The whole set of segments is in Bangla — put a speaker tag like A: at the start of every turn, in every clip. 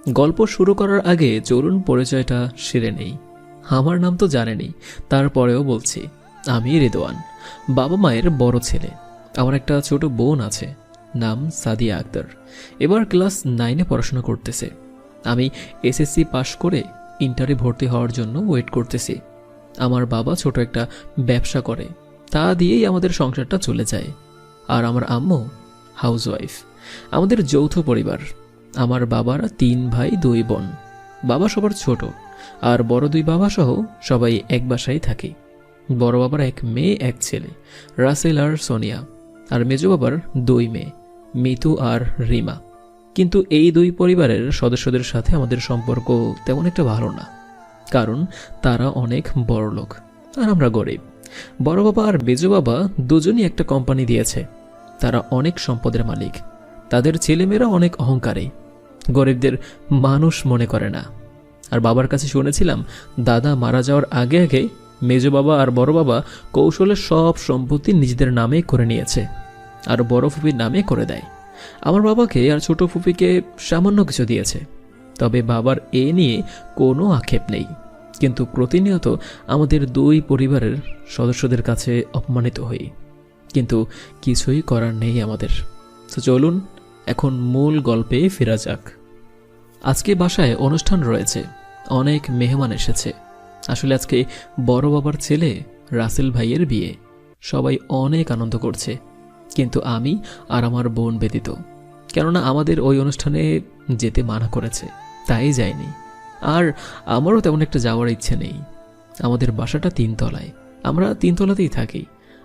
A: গল্প শুরু করার আগে চলুন পরিচয়টা সেরে নেই। আমার নাম তো জানেনই, তারপরেও বলছি, আমি রিদওয়ান, বাবা মায়ের বড় ছেলে। আমার একটা ছোট বোন আছে, নাম সাদিয়া আক্তার। এবার ক্লাস 9-এ পড়াশোনা করতেছে। আমি এসএসসি পাশ করে ইন্টারে ভর্তি হওয়ার জন্য ওয়েট করতেছি। আমার বাবা ছোট একটা ব্যবসা করে, তা দিয়েই আমাদের সংসারটা চলে যায়। আর আমার আম্মু হাউসওয়াইফ। আমাদের যৌথ পরিবার। আমার বাবার 3 ভাই 2 বোন। বাবা সবার ছোট, আর বড় 2 বাবা সহ সবাই এক বাসায় থাকি। বড় বাবার 1 মেয়ে 1 ছেলে, রাসেল আর সোনিয়া। আর মেজো বাবার 2 মেয়ে, মিতু আর রিমা। কিন্তু এই 2 পরিবারের সদস্যদের সাথে আমাদের সম্পর্ক তেমন একটা ভালো না, কারণ তারা অনেক বড় লোক আর আমরা গরিব। বড় বাবা আর মেজো বাবা দুজনই একটা কোম্পানি দিয়েছে। তারা অনেক সম্পদের মালিক। তাদের ছেলেমেয়েরা অনেক অহংকারী, গরিবদের মানুষ মনে করে না। আর বাবার কাছে শুনেছিলাম, দাদা মারা যাওয়ার আগে আগে মেজো বাবা আর বড় বাবা কৌশলে সব সম্পত্তি নিজেদের নামে করে নিয়েছে, আর বড় ফুপির নামে করে দেয়। আমার বাবাকে আর ছোট ফুপিকে সামান্য কিছু দিয়েছে, তবে বাবার এ নিয়ে কোনো আক্ষেপ নেই। কিন্তু প্রতিনিয়ত আমাদের 2 পরিবারের সদস্যদের কাছে অপমানিত হই, কিন্তু কিছুই করার নেই আমাদের। তো চলুন এখন মূল গল্পে ফেরা যাক। আজকে বাসায় অনুষ্ঠান রয়েছে, অনেক মেহমান এসেছে। আসলে আজকে বড় বাবার ছেলে রাসেল ভাইয়ের বিয়ে। সবাই অনেক আনন্দ করছে, কিন্তু আমি আর আমার বোন ব্যতীত। কেননা আমাদের ওই অনুষ্ঠানে যেতে মানা করেছে, তাই যায়নি। আর আমারও তেমন একটা যাওয়ার ইচ্ছে নেই। আমাদের বাসাটা 3 তলায়, আমরা 3 তলাতেই থাকি,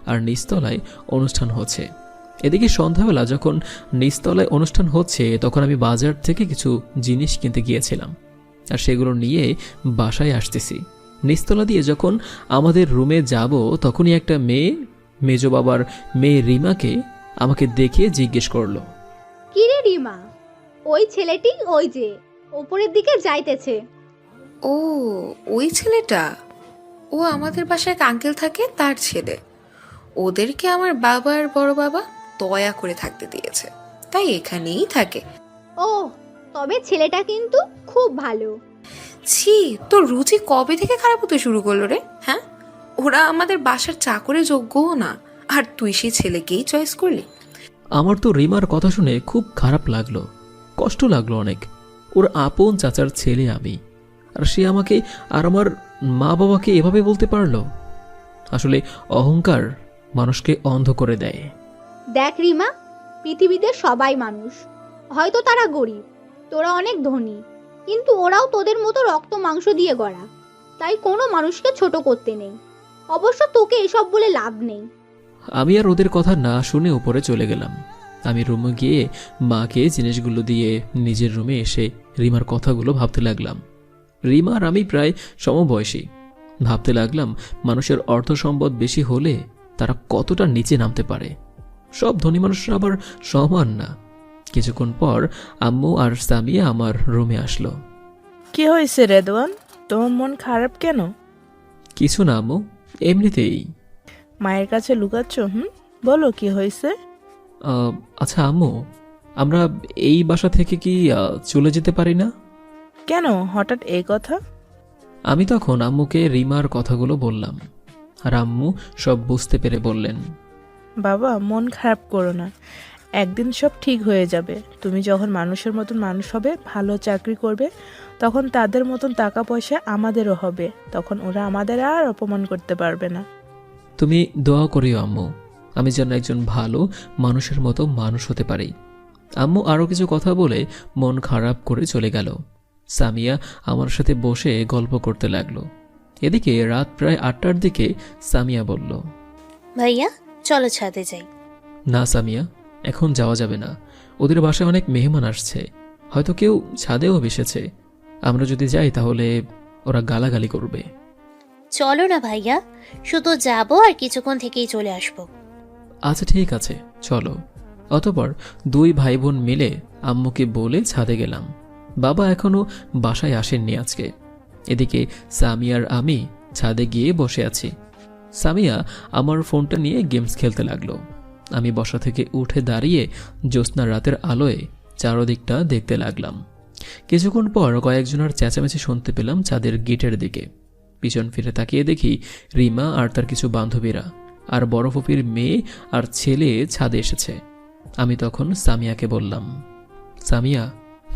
A: আর নিচতলায় অনুষ্ঠান হচ্ছে। এদিকে সন্ধ্যাবেলা যখন নিচতলায় অনুষ্ঠান হচ্ছে, তখন আমি বাজার থেকে কিছু জিনিস কিনতে গিয়েছিলাম, আর সেগুলো নিয়ে বাসায় আসতেছি। নিচতলা দিয়ে যখন আমাদের রুমে যাব, তখনই একটা মেয়ে মেজো বাবার মেয়ে রিমাকে আমাকে দেখে জিজ্ঞেস করলো,
B: কি রে রিমা, ওই ছেলেটি ওই যে উপরের দিকে যাইতেছে।
C: ও, ওই ছেলেটা? ও আমাদের বাসায় এক আঙ্কেল থাকে, তার ছেলে। ওদেরকে আমার বাবা আর বড় বাবা দয়া করে থাকতে দিয়েছে, তাই এখানেই থাকে।
B: ও, তবে ছেলেটা কিন্তু খুব ভালো।
C: ছি, তোর রুচি কবে থেকে খারাপ হতে শুরু করলো রে? হ্যাঁ, ওরা আমাদের বাসার চাকরের যোগ্যও না, আর তুই সেই ছেলেকেই চয়েস করলি।
A: আমার তো রিমার কথা শুনে খুব খারাপ লাগলো, কষ্ট লাগলো অনেক। ওর আপন চাচার ছেলে আমি, আর সে আমাকে আর আমার মা বাবাকে এভাবে বলতে পারলো। আসলে অহংকার মানুষকে অন্ধ করে দেয়।
B: দেখ রিমা, পৃথিবীতে সবাই মানুষ। হয়তো তারা গরিব, তোরা অনেক ধনী, কিন্তু ওরাও তোদের মতো রক্ত মাংস দিয়ে গড়া। তাই কোনো মানুষকে ছোট করতে নেই। অবশ্য তোকে এসব বলে লাভ নেই।
A: আমি আর ওদের কথা না শুনে উপরে চলে গেলাম। আমি রুমে গিয়ে মাকে জিনিসগুলো দিয়ে নিজের রুমে এসে রিমার কথাগুলো ভাবতে লাগলাম। রিমা আর আমি প্রায় সমবয়সী। ভাবতে লাগলাম, মানুষের অর্থ সম্পদ বেশি হলে তারা কতটা নিচে নামতে পারে। সব ধনী মানুষরা আবার সমান না। কিছুক্ষণ পর আম্মু আর সামিয়া আমার রুমে আসলো।
D: কি হয়েছে রেদওয়ান, তোমার মন খারাপ কেন?
A: কিছু না আম্মু, এমনিতেই।
D: মায়ের কাছে লুকাচ্ছ? বলো কি হয়েছে।
A: আচ্ছা আম্মু, আমরা এই বাসা থেকে কি চলে যেতে পারি না?
D: কেন হঠাৎ এই কথা?
A: আমি তখন আম্মুকে রিমার কথাগুলো বললাম, আর আম্মু সব বুঝতে পেরে বললেন,
D: বাবা, মন খারাপ করো না, একদিন সব ঠিক হয়ে যাবে। তুমি যখন মানুষের মতন মানুষ হবে, ভালো চাকরি করবে, তখন তাদের মতন টাকা পয়সা আমাদেরও হবে। তখন ওরা আমাদের আর অপমান করতে পারবে না।
A: তুমি দোয়া করিও আম্মু, আমি যেন একজন ভালো মানুষের মতো মানুষ হতে পারি। আম্মু আরও কিছু কথা বলে মন খারাপ করে চলে গেল। সামিয়া আমার সাথে বসে গল্প করতে লাগলো। এদিকে রাত প্রায় 8টার দিকে সামিয়া বলল,
E: ভাইয়া চলো ছাদে যাই।
A: না সামিয়া, এখন যাওয়া যাবে না। ওদের বাসায় অনেক মেহমান আসছে, হয়তো কেউ ছাদেও বেসেছে। আমরা যদি যাই তাহলে ওরা গালাগালি করবে।
E: চলো না ভাইয়া, শুধু যাবো আর কিছুক্ষণ থেকেই চলে আসবো।
A: আচ্ছা ঠিক আছে, চলো। অতঃপর 2 ভাই বোন মিলে আম্মুকে বলে ছাদে গেলাম। বাবা এখনো বাসায় আসেননি আজকে। এদিকে সামিয়ার আমি ছাদে গিয়ে বসে আছি। সামিয়া আমার ফোনটা নিয়ে গেমস খেলতে লাগলো। আমি বসা থেকে উঠে দাঁড়িয়ে জ্যোৎস্না রাতের আলোয় চারদিকটা দেখতে লাগলাম। কিছুক্ষণ পর কয়েকজনের চেঁচামেচি শুনতে পেলাম ছাদের গেটের দিকে। পিছন ফিরে তাকিয়ে দেখি রিমা আর তার কিছু বান্ধবীরা আর বড় ফুপির মেয়ে আর ছেলে ছাদে এসেছে। আমি তখন সামিয়াকে বললাম, সামিয়া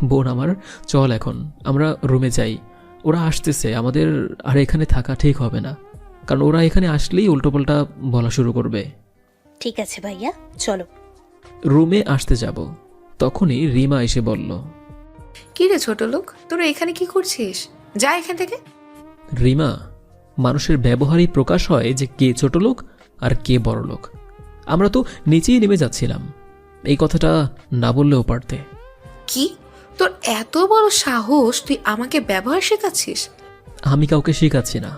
A: বোন আমার, চল এখন আমরা রুমে যাই। ওরা আসতেছে, আমাদের আর এখানে থাকা ঠিক হবে না, কারণ ওরা এখানে আসলেই উল্টোপাল্টা বলা শুরু করবে।
E: ঠিক আছে ভাইয়া, চলো।
A: রুমে আসতে যাব, তখনই রিমা এসে বলল,
C: কি রে ছোট লোক, তোরা এখানে কি করছিস? যা এখান থেকে।
A: রিমা, মানুষের ব্যবহারই প্রকাশ হয় যে কে ছোট লোক আর কে বড় লোক। আমরা তো নিচেই নেমে যাচ্ছিলাম, এই কথাটা না বললেও পারতে।
C: কি তোর এত বড় সাহস, তুই আমাকে ব্যবহার শেখাচ্ছিস?
A: আমি কাউকে শেখাচ্ছি না,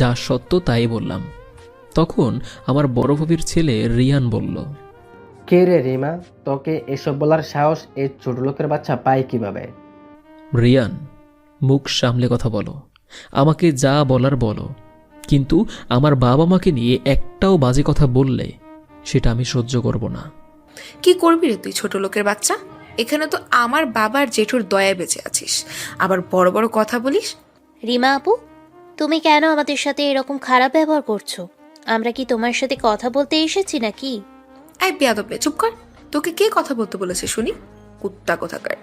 A: যা সত্য তাই বললাম। তখন আমার বড় ভাবির ছেলে রিয়ান বলল,
F: কে রে রিমা, তোকে এসব বলার সাহস এই ছোট লোকের বাচ্চা পায় কিভাবে?
A: রিয়ান, মুখ সামলে কথা বলো, আমাকে যা বলার বলো, কিন্তু আমার বাবা মাকে নিয়ে একটাও বাজে কথা বললে সেটা আমি সহ্য করব না।
C: কি করবি রে তুই ছোট লোকের বাচ্চা? এখানে তো আমার বাবার জেঠুর দয়া বেঁচে আছিস, আবার বড় বড় কথা বলিস।
E: রিমা আপু, তুমি কেন আমাদের সাথে এরকম খারাপ ব্যবহার করছো? আমরা কি তোমার সাথে কথা বলতে এসেছি নাকি?
C: এই বেয়াদব মেয়ে, চুপ কর। তোকে কে কথা বলতে বলেছে শুনি? কুত্তা কোথাকার।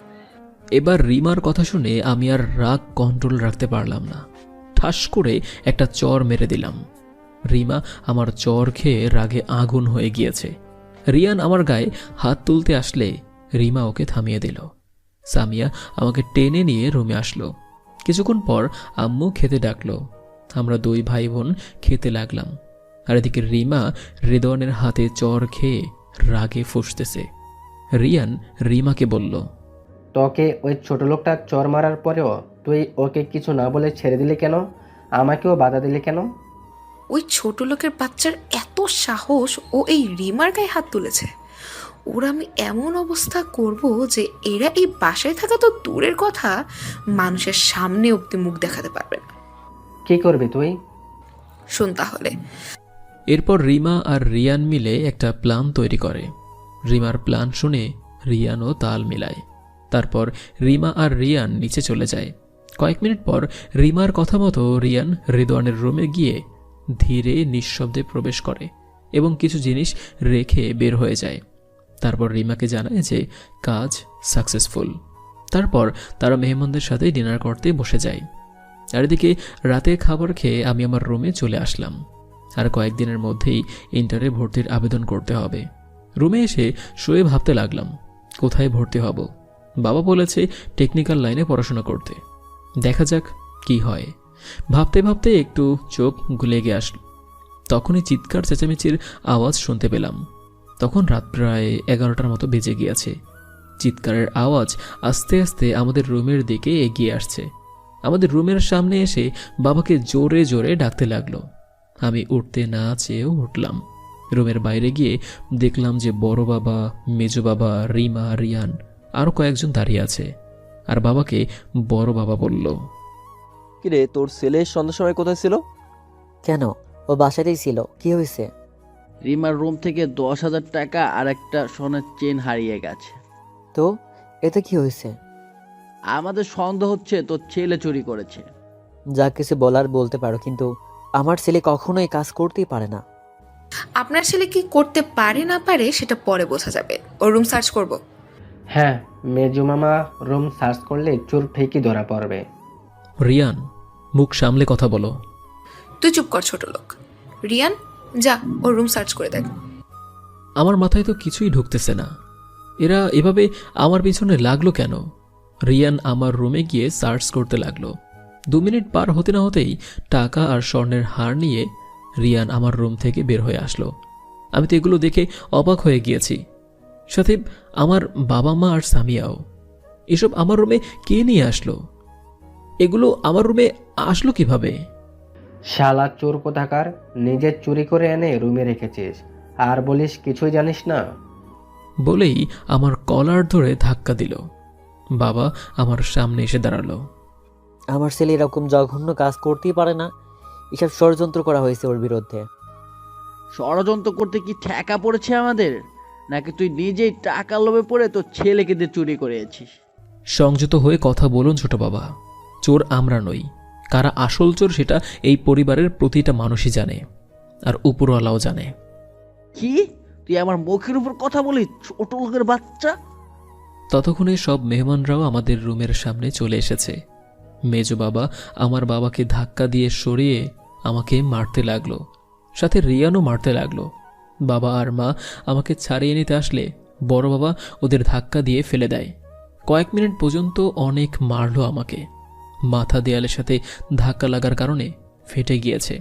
A: এবার রিমার কথা শুনে আমি আর রাগ কন্ট্রোল রাখতে পারলাম না, ঠাস করে একটা চর মেরে দিলাম। রিমা আমার চর খেয়ে রাগে আগুন হয়ে গিয়েছে। রিয়ান আমার গায়ে হাত তুলতে আসলে রিমা ওকে থামিয়ে দিল। সামিয়া আমাকে টেনে নিয়ে রুমে আসলো। কিছুক্ষণ পর আম্মু খেতে ডাকলো। আমরা দুই ভাই বোন খেতে লাগলাম, আর এদিকে রিমা রেদওয়ানের হাতে চর খেয়ে রাগে ফুঁসতেছে। রিয়ান রিমাকে বলল,
F: তোকে ওই ছোট লোকটা চর মারার পরেও তুই ওকে কিছু না বলে ছেড়ে দিলি কেন? আমাকেও বাধা দিলি কেন?
C: ওই ছোট লোকের বাচ্চার এত সাহস, ও এই রিমার গায়ে হাত তুলেছে। ওরা আমি এমন অবস্থা করব যে এরা এই বাসায় থাকা তো দূরের কথা, মানুষের সামনে অব্দি মুখ দেখাতে পারবে না।
F: কি করবি তুই?
C: শোন তাহলে।
A: এরপর রিমা আর রিয়ান মিলে একটা প্ল্যান তৈরি করে। রিমার প্ল্যান শুনে রিয়ানও তাল মিলায়। তারপর রিমা আর রিয়ান নিচে চলে যায়। কয়েক মিনিট পর রিমার কথা মতো রিয়ান রেদওয়ানের রুমে গিয়ে ধীরে নিঃশব্দে প্রবেশ করে এবং কিছু জিনিস রেখে বের হয়ে যায়। তারপর রিমাকে জানায় যে কাজ সাকসেসফুল। তারপর তারা মেহমানদের সাথে ডিনার করতে বসে যায়। আর এদিকে রাতে খাবার খেয়ে আমি আমার রুমে চলে আসলাম। আর কয়েকদিনের মধ্যেই ইন্টারে ভর্তির আবেদন করতে হবে। রুমে এসে শুয়ে ভাবতে লাগলাম কোথায় ভর্তি হব। বাবা বলেছে টেকনিক্যাল লাইনে পড়াশোনা করতে, দেখা যাক কি হয়। ভাবতে ভাবতে একটু চোখ লেগে আসলো। তখনই চিৎকার চেঁচামেচির আওয়াজ শুনতে পেলাম। তখন রাত প্রায় 11টার মতো বেজে গিয়েছে। চিৎকারের আওয়াজ আস্তে আস্তে আমাদের রুমের দিকে এগিয়ে আসছে। আমাদের রুমের সামনে এসে বাবাকে জোরে জোরে ডাকতে লাগলো। আমি উঠতে না চেয়েও উঠলাম। রুমের বাইরে গিয়ে দেখলাম যে বড় বাবা, মেজো বাবা, রিমা, রিয়ান আরও কয়েকজন দাঁড়িয়ে আছে। আর বাবাকে বড় বাবা বলল,
G: কিরে, তোর ছেলে সন্ধ্যার সময় কোথায় ছিল?
H: কেন, ও বাসাতেই ছিল, কি হয়েছে?
I: রিমার রুম থেকে 10,000 টাকা আর একটা সোনার চেন হারিয়ে গেছে।
H: তো এতে কি হয়েছে?
I: আমাদের সন্দেহ হচ্ছে তোর ছেলে চুরি করেছে।
H: যা কিছু বলার বলতে পারো, কিন্তু আমার ছেলে কখনোই কাজ করতেই পারে না।
C: আপনার ছেলে কি করতে পারে না পারে সেটা পরে বোঝা যাবে। ওর রুম সার্চ করব।
F: হ্যাঁ, মেজু মামা রুম সার্চ করলে চোর ঠিকই ধরা পড়বে।
A: রিয়ান, মুখ সামলে কথা বলো।
C: তুই চুপ কর ছোট লোক। রিয়ান, যা ওর রুম সার্চ করে দেখ।
A: আমার মাথায় তো কিছুই ঢুকতেছে না, এরা এভাবে আমার পিছনে লাগলো কেন? রিয়ান আমার রুমে গিয়ে সার্চ করতে লাগলো। 2 মিনিট পার হতে না হতেই টাকা আর স্বর্ণের হার নিয়ে রিয়ান আমার রুম থেকে বের হয়ে আসলো। আমি তো এগুলো দেখে অবাক হয়ে গিয়েছি, সাথে আমার বাবা মা আর সামিয়াও। এসব আমার রুমে কে নিয়ে আসলো? এগুলো আমার রুমে আসলো কিভাবে?
F: শালা চোর কোথাকার, নিজে চুরি করে এনে রুমে রেখেছিস আর বলিস কিছুই জানিস না।
A: বলেই আমার কলার ধরে ধাক্কা দিল। বাবা আমার সামনে এসে দাঁড়ালো।
H: আমার ছেলে এরকম জঘন্য কাজ করতেই পারে না, এসব ষড়যন্ত্র করা হয়েছে ওর বিরুদ্ধে।
I: ষড়যন্ত্র করতে কি ঠেকা পড়েছে আমাদের, নাকি তুই নিজেই টাকা লোভে পড়ে তোর ছেলেকে দিয়ে চুরি করেছিস?
A: সংযত হয়ে কথা বলুন ছোট বাবা। চোর আমরা নই, কারা আসল চোর সেটা এই পরিবারের প্রতিটা মানুষই জানে, আর উপরওয়ালাও জানে।
I: কি তুই আমার মুখের উপর কথা বলিস, ছোট লোকের বাচ্চা?
A: ততক্ষণে সব মেহমানরাও আমাদের রুমের সামনে চলে এসেছে। মেজো বাবা আমার বাবাকে ধাক্কা দিয়ে সরিয়ে আমাকে মারতে লাগলো, সাথে রিয়ানও মারতে লাগলো। বাবা আর মা আমাকে ছাড়িয়ে নিতে আসলে বড় বাবা ওদের ধাক্কা দিয়ে ফেলে দেয়। কয়েক মিনিট পর্যন্ত অনেক মারলো আমাকে। মাথা দেয়ালের সাথে ধাক্কা লাগার কারণে ফেটে গিয়েছে।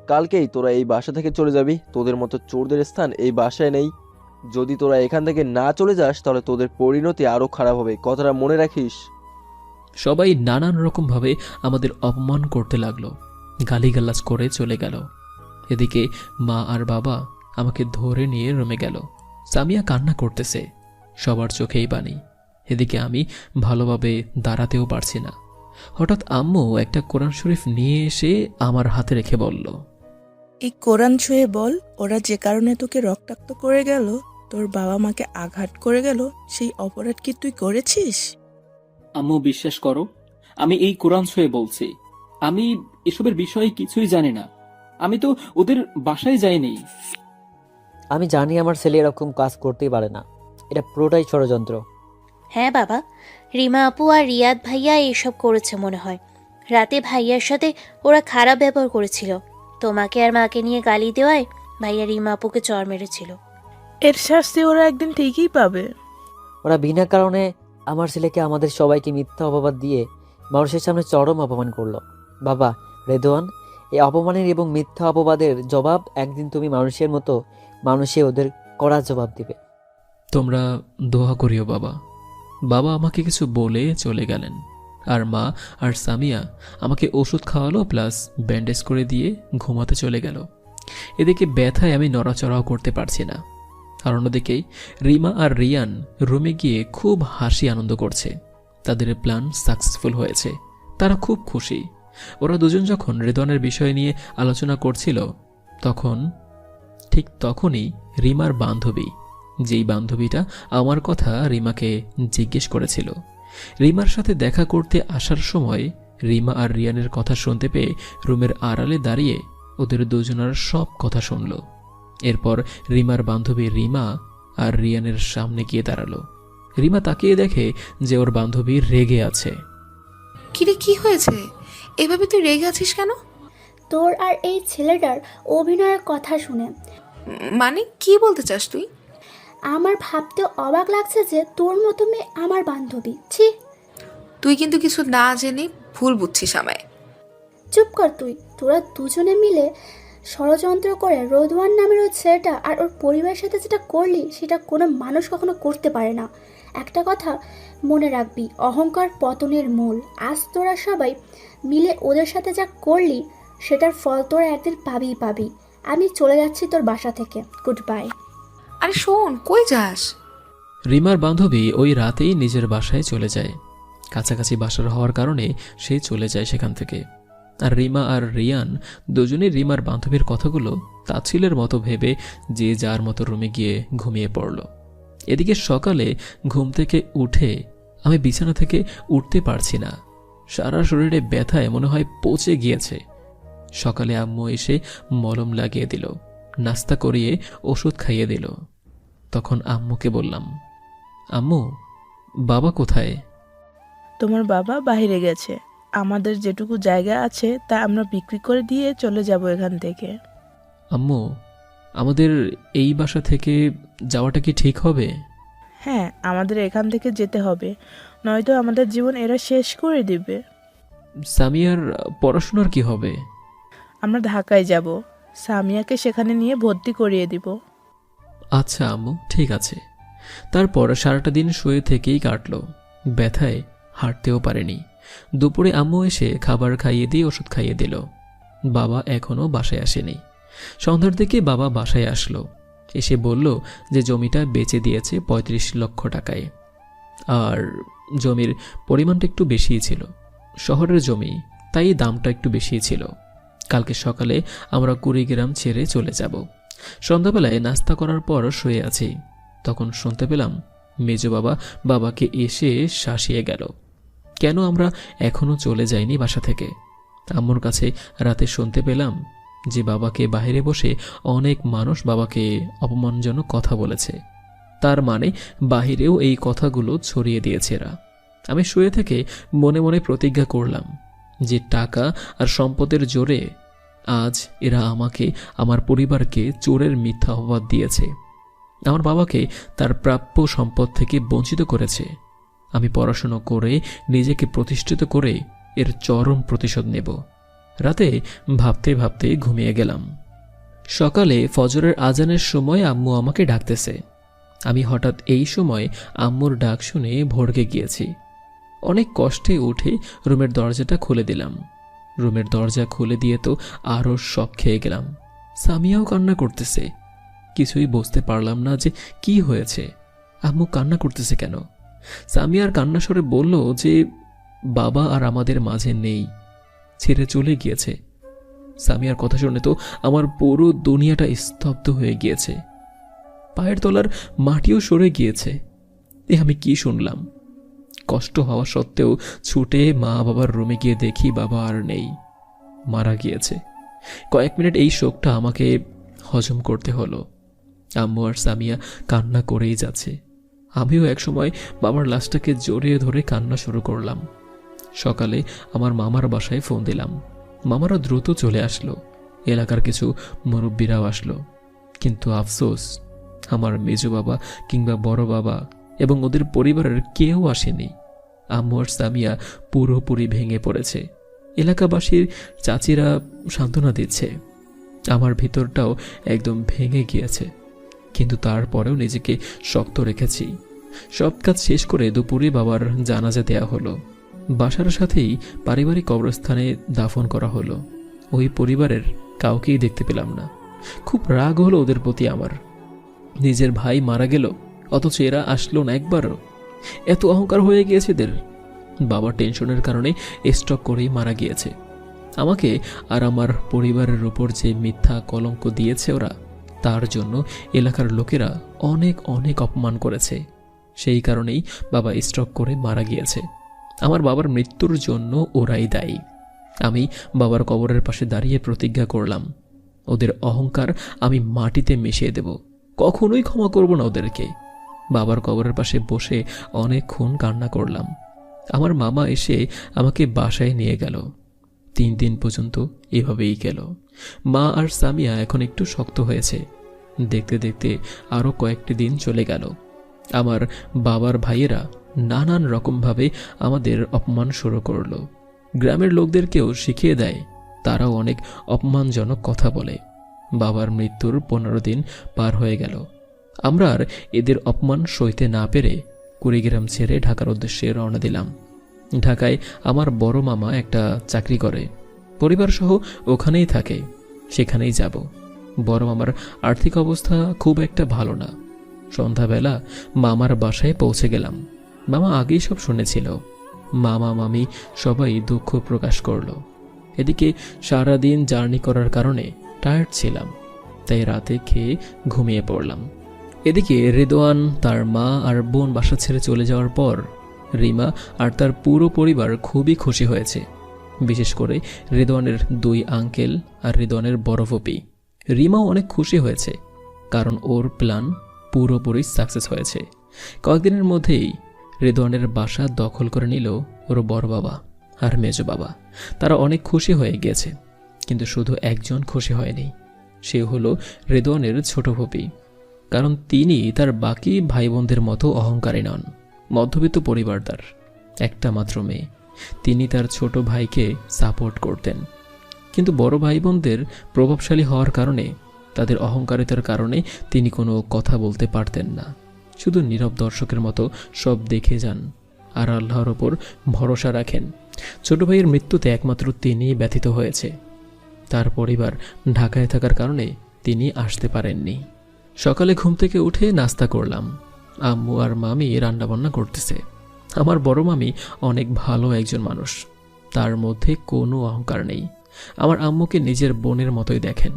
G: কালকেই তোরা এই বাসা থেকে চলে যাবি। তোদের মতো চোরদের স্থান এই বাসায় নেই। যদি তোরা এখান থেকে না চলে যাস তাহলে তোদের পরিণতি আরো খারাপ হবে, কথাটা মনে রাখিস।
A: সবাই নানান রকমভাবে আমাদের অপমান করতে লাগলো, গালিগালাজ করে চলে গেল। এদিকে মা আর বাবা আমাকে ধরে নিয়ে রুমে গেল। সামিয়া কান্না করতেছে, সবার চোখেই পানি। এদিকে আমি ভালোভাবে দাঁড়াতেও পারছি না। হঠাৎ আম্মু একটা কোরআন শরীফ নিয়ে এসে আমার হাতে রেখে বলল,
D: এই কোরআন ছুঁয়ে বল, ওরা যে কারণে তোকে রক্তাক্ত করে গেল, তোর বাবা মাকে আঘাত করে গেল, সেই অপরাধ কি তুই করেছিস?
J: আম্মু বিশ্বাস করো, আমি এই কোরআন ছুঁয়ে বলছি, আমি এসবের বিষয়ে কিছুই জানি না। আমি তো ওদের বাসায় যাইনি।
H: আমি জানি আমার ছেলে এরকম কাজ করতেই পারে না, এটা পুরোটাই ষড়যন্ত্র।
E: হ্যাঁ বাবা, রিমা আপু আর রিয়াদ ভাইয়া এইসব করেছে মনে হয়। রাতে ভাইয়ার সাথে ওরা খারাপ ব্যবহার করেছিল। তোমাকে আর মাকে নিয়ে গালি দেওয়ায় ভাইয়া রিমা আপুকে চড় মেরেছিল।
D: এর শাস্তি ওরা একদিন ঠিকই পাবে।
H: ওরা বিনা কারণে আমার ছেলেকে আমাদের সবাইকে মিথ্যা অপবাদ দিয়ে মানুষের সামনে চরম অপমান করলো। বাবা রেদওয়ান, এই অপমানের এবং মিথ্যা অপবাদের জবাব একদিন তুমি মানুষের মতো মানুষে ওদের কড়া জবাব দিবে।
A: তোমরা দোয়া করিও বাবা। বাবা আমাকে কিছু বলে চলে গেলেন, আর মা আর সামিয়া আমাকে ওষুধ খাওয়ালো, প্লাস ব্যান্ডেজ করে দিয়ে ঘুমাতে চলে গেল। এদিকে ব্যথায় আমি নড়াচড়াও করতে পারছি না। আর অন্যদিকে রিমা আর রিয়ান রুমে গিয়ে খুব হাসি আনন্দ করছে। তাদের প্ল্যান সাকসেসফুল হয়েছে, তারা খুব খুশি। ওরা দুজন যখন রেদওয়ানের বিষয় নিয়ে আলোচনা করছিল, ঠিক তখনই রিমার বান্ধবী, যেই বান্ধবীটা আমার কথা রিমাকে জিজ্ঞেস করেছিল, রিমার সাথে দেখা করতে আসার সময় রিমা আর রিয়ানের কথা শুনতে পেয়ে রুমের আড়ালে দাঁড়িয়ে ওদের দুজনের সব কথা শুনল। এরপর রিমার বান্ধবী রিমা আর রিয়ানের সামনে গিয়ে দাঁড়ালো। রিমা তাকিয়ে দেখে যে ওর বান্ধবী রেগে আছে।
C: কিরে কি হয়েছে? এভাবে তুই রেগে আছিস কেন?
K: তোর আর এই ছেলেটার অভিনয়ের কথা শুনে।
C: মানে কি বলতে চাস তুই?
K: আমার ভাবতে অবাক লাগছে যে তোর মতো মেয়ে আমার বান্ধবী। ছি,
C: তুই কিন্তু কিছু না জেনে ভুল বুঝছিস আমায়।
K: চুপ কর তুই। তোরা দুজনে মিলে ষড়যন্ত্র করে রোদওয়ান নামের ওই ছেলেটা আর ওর পরিবারের সাথে যেটা করলি, সেটা কোনো মানুষ কখনো করতে পারে না। একটা কথা মনে রাখবি, অহংকার পতনের মূল। আজ তোরা সবাই মিলে ওদের সাথে যা করলি, সেটার ফল তোরা একদিন পাবি। আমি চলে যাচ্ছি তোর বাসা থেকে। Good bye.
C: আরে শোন, কই যাস?
A: রিমার বান্ধবী ওই রাতেই নিজের বাসায় চলে যায়। কাছাকাছি বাসার হওয়ার কারণে সে চলে যায় সেখান থেকে। আর রিমা আর রিয়ান দুজনেই রিমার বান্ধবীর কথাগুলো তাচ্ছিলের মতো ভেবে যে যার মতো রুমে গিয়ে ঘুমিয়ে পড়ল। এদিকে সকালে ঘুম থেকে উঠে আমি বিছানা থেকে উঠতে পারছি না। সারা শরীরে ব্যথায় মনে হয় পচে গিয়েছে। সকালে আম্মু এসে মলম লাগিয়ে দিল, নাস্তা করিয়ে ওষুধ খাইয়ে দিল। তখন আম্মুকে বললাম, আম্মু বাবা কোথায়?
D: তোমার বাবা বাইরে গেছে। আমাদের যেটুকু জায়গা আছে তা আমরা বিক্রি করে দিয়ে চলে যাব এখান থেকে।
A: আম্মু, আমাদের এই বাসা থেকে যাওয়াটা কি ঠিক হবে?
D: হ্যাঁ, আমাদের এখান থেকে যেতে হবে, নয়তো আমাদের জীবন এরা শেষ করে দিবে।
A: সামিয়ার পড়াশোনার কি হবে?
D: আমরা ঢাকায় যাব, সামিয়াকে সেখানে নিয়ে ভর্তি করিয়ে দিব।
A: আচ্ছা আম্মু, ঠিক আছে। তারপর সারাটা দিন শুয়ে থেকেই কাটলো, ব্যথায় হাঁটতেও পারেনি। দুপুরে আম্মু এসে খাবার খাইয়ে দিয়ে ওষুধ খাইয়ে দিল। বাবা এখনও বাসায় আসেনি। সন্ধ্যার দিকে বাবা বাসায় আসলো, এসে বলল যে জমিটা বেচে দিয়েছে ৩৫ লক্ষ টাকায়। আর জমির পরিমাণটা একটু বেশিই ছিল, শহরের জমি, তাই দামটা একটু বেশিই ছিল। কালকে সকালে আমরা কুড়িগ্রাম ছেড়ে চলে যাব। সন্ধ্যাবেলায় নাস্তা করার পর শুয়ে আছি, তখন শুনতে পেলাম মেজো বাবা বাবাকে এসে শাসিয়ে গেল। কেন আমরা এখনো চলে যাইনি বাসা থেকে? আম্মুর কাছে রাতে শুনতে পেলাম যে বাবাকে বাইরে বসে অনেক মানুষ বাবাকে অপমানজনক কথা বলেছে। তার মানে বাহিরেও এই কথাগুলো ছড়িয়ে দিয়েছে এরা। আমি শুয়ে থেকে মনে মনে প্রতিজ্ঞা করলাম যে টাকা আর সম্পদের জোরে আজ এরা আমাকে, আমার পরিবারকে চোরের মিথ্যা অপবাদ দিয়েছে। আমার বাবাকে তার প্রাপ্য সম্পদ থেকে বঞ্চিত করেছে। আমি পড়াশুনো করে নিজেকে প্রতিষ্ঠিত করে এর চরম প্রতিশোধ নেব। রাতে ভাবতে ভাবতে ঘুমিয়ে গেলাম। সকালে ফজরের আজানের সময় আম্মু আমাকে ডাকতেছে। আমি হঠাৎ এই সময় আম্মুর ডাক শুনে ভড়কে গিয়েছি। অনেক কষ্টে উঠে রুমের দরজাটা খুলে দিলাম। রুমের দরজা খুলে দিয়ে তো আরও শক খেয়ে গেলাম। সামিয়াও কান্না করতেছে। কিছুই বুঝতে পারলাম না যে কি হয়েছে, আম্মু কান্না করতেছে কেন। সামিয়ার কান্না স্বরে বলল যে বাবা আর আমাদের মাঝে নেই, ছেড়ে চলে গিয়েছে। সামিয়ার কথা শুনে তো আমার পুরো দুনিয়াটা স্তব্ধ হয়ে গিয়েছে। পায়ের তলার মাটিও সরে গিয়েছে। আমি কি শুনলাম? কষ্ট হওয়া সত্ত্বেও ছুটে মা বাবার রুমে গিয়ে দেখি বাবা আর নেই, মারা গিয়েছে। কয়েক মিনিট এই শোকটা আমাকে হজম করতে হলো। আম্মু আর সামিয়া কান্না করেই যাচ্ছে। আমিও একসময় বাবার লাশটাকে জড়িয়ে ধরে কান্না শুরু করলাম। সকালে আমার মামার বাসায় ফোন দিলাম। মামারা দ্রুত চলে আসলো। এলাকার কিছু মুরব্বীরাও আসলো। কিন্তু আফসোস, আমার মেজো বাবা কিংবা বড় বাবা এবং ওদের পরিবারের কেউ আসেনি। আম্মু আর সামিয়া পুরোপুরি ভেঙে পড়েছে। এলাকাবাসীর চাচিরা সান্ত্বনা দিচ্ছে। আমার ভিতরটাও একদম ভেঙে গিয়েছে, কিন্তু তারপরেও নিজেকে শক্ত রেখেছি। সব কাজ শেষ করে দুপুরে বাবার জানাজা দেয়া হলো। বাসার সাথেই পারিবারিক কবরস্থানে দাফন করা হলো। ওই পরিবারের কাউকেই দেখতে পেলাম না। খুব রাগ হলো ওদের প্রতি আমার। নিজের ভাই মারা গেল, অথচ এরা আসলো না একবারও। এত অহংকার হয়ে গিয়েছে এদের। বাবা টেনশনের কারণে স্ট্রোক করেই মারা গিয়েছে। আমাকে আর আমার পরিবারের উপর যে মিথ্যা কলঙ্ক দিয়েছে ওরা, তার জন্য এলাকার লোকেরা অনেক অনেক অপমান করেছে। সেই কারণেই বাবা স্ট্রোক করে মারা গিয়েছে। আমার বাবার মৃত্যুর জন্য ওরাই দায়ী। আমি বাবার কবরের পাশে দাঁড়িয়ে প্রতিজ্ঞা করলাম, ওদের অহংকার আমি মাটিতে মিশিয়ে দেব, কখনোই ক্ষমা করব না ওদেরকে। বাবার কবরের পাশে বসে অনেকক্ষণ কান্না করলাম। আমার মামা এসে আমাকে বাসায় নিয়ে গেল। 3 দিন পর্যন্ত এভাবেই গেল। মা আর সামিয়া এখন একটু শক্ত হয়েছে। দেখতে দেখতে আরও কয়েকটি দিন চলে গেল। আমার বাবার ভাইয়েরা নানান রকমভাবে আমাদের অপমান শুরু করলো। গ্রামের লোকদেরকেও শিখিয়ে দেয়, তারাও অনেক অপমানজনক কথা বলে। বাবার মৃত্যুর 15 দিন পার হয়ে গেল। আমরা আর এদের অপমান সইতে না পেরে কুড়িগ্রাম ছেড়ে ঢাকার উদ্দেশ্যে রওনা দিলাম। ঢাকায় আমার বড় মামা একটা চাকরি করে, পরিবার সহ ওখানেই থাকে, সেখানেই যাব। বড় মামার আর্থিক অবস্থা খুব একটা ভালো না। সন্ধ্যাবেলা মামার বাসায় পৌঁছে গেলাম। মামা আগেই সব শুনেছিল। মামা মামি সবাই দুঃখ প্রকাশ করলো। এদিকে সারাদিন জার্নি করার কারণে টায়ার্ড ছিলাম, তাই রাতে খেয়ে ঘুমিয়ে পড়লাম। এদিকে রেদোয়ান তার মা আর বোন বাসা ছেড়ে চলে যাওয়ার পর রিমা আর তার পুরো পরিবার খুবই খুশি হয়েছে। বিশেষ করে রেদোয়ানের 2 আঙ্কেল আর রেদোয়ানের বড় ফুপি। রিমাও অনেক খুশি হয়েছে, কারণ ওর প্ল্যান পুরোপুরি সাকসেস হয়েছে। কয়েকদিনের মধ্যেই রেদোয়ানের বাসা দখল করে নিল ওর বড় বাবা আর মেজো বাবা। তারা অনেক খুশি হয়ে গিয়েছে, কিন্তু শুধু একজন খুশি হয়নি। সে হলো রেদোয়ানের ছোট ফুপি, কারণ তিনি তার বাকি ভাই বোনদের মতো অহংকারী নন। মধ্যবিত্ত পরিবার তার, একটা মাত্র মেয়ে। তিনি তার ছোট ভাইকে সাপোর্ট করতেন, কিন্তু বড় ভাই বোনদের প্রভাবশালী হওয়ার কারণে, তাদের অহংকারিতার কারণে তিনি কোনো কথা বলতে পারতেন না। শুধু নীরব দর্শকের মতো সব দেখে যান আর আল্লাহর ওপর ভরসা রাখেন। ছোট ভাইয়ের মৃত্যুতে একমাত্র তিনিই ব্যথিত হয়েছে। তার পরিবার ঢাকায় থাকার কারণে তিনি আসতে পারেননি। সকালে ঘুম থেকে উঠে নাস্তা করলাম। আম্মু আর মামি রান্নাবান্না করতেছে। আমার বড় মামি অনেক ভালো একজন মানুষ, তার মধ্যে কোনো অহংকার নেই। আমার আম্মুকে নিজের বোনের মতোই দেখেন।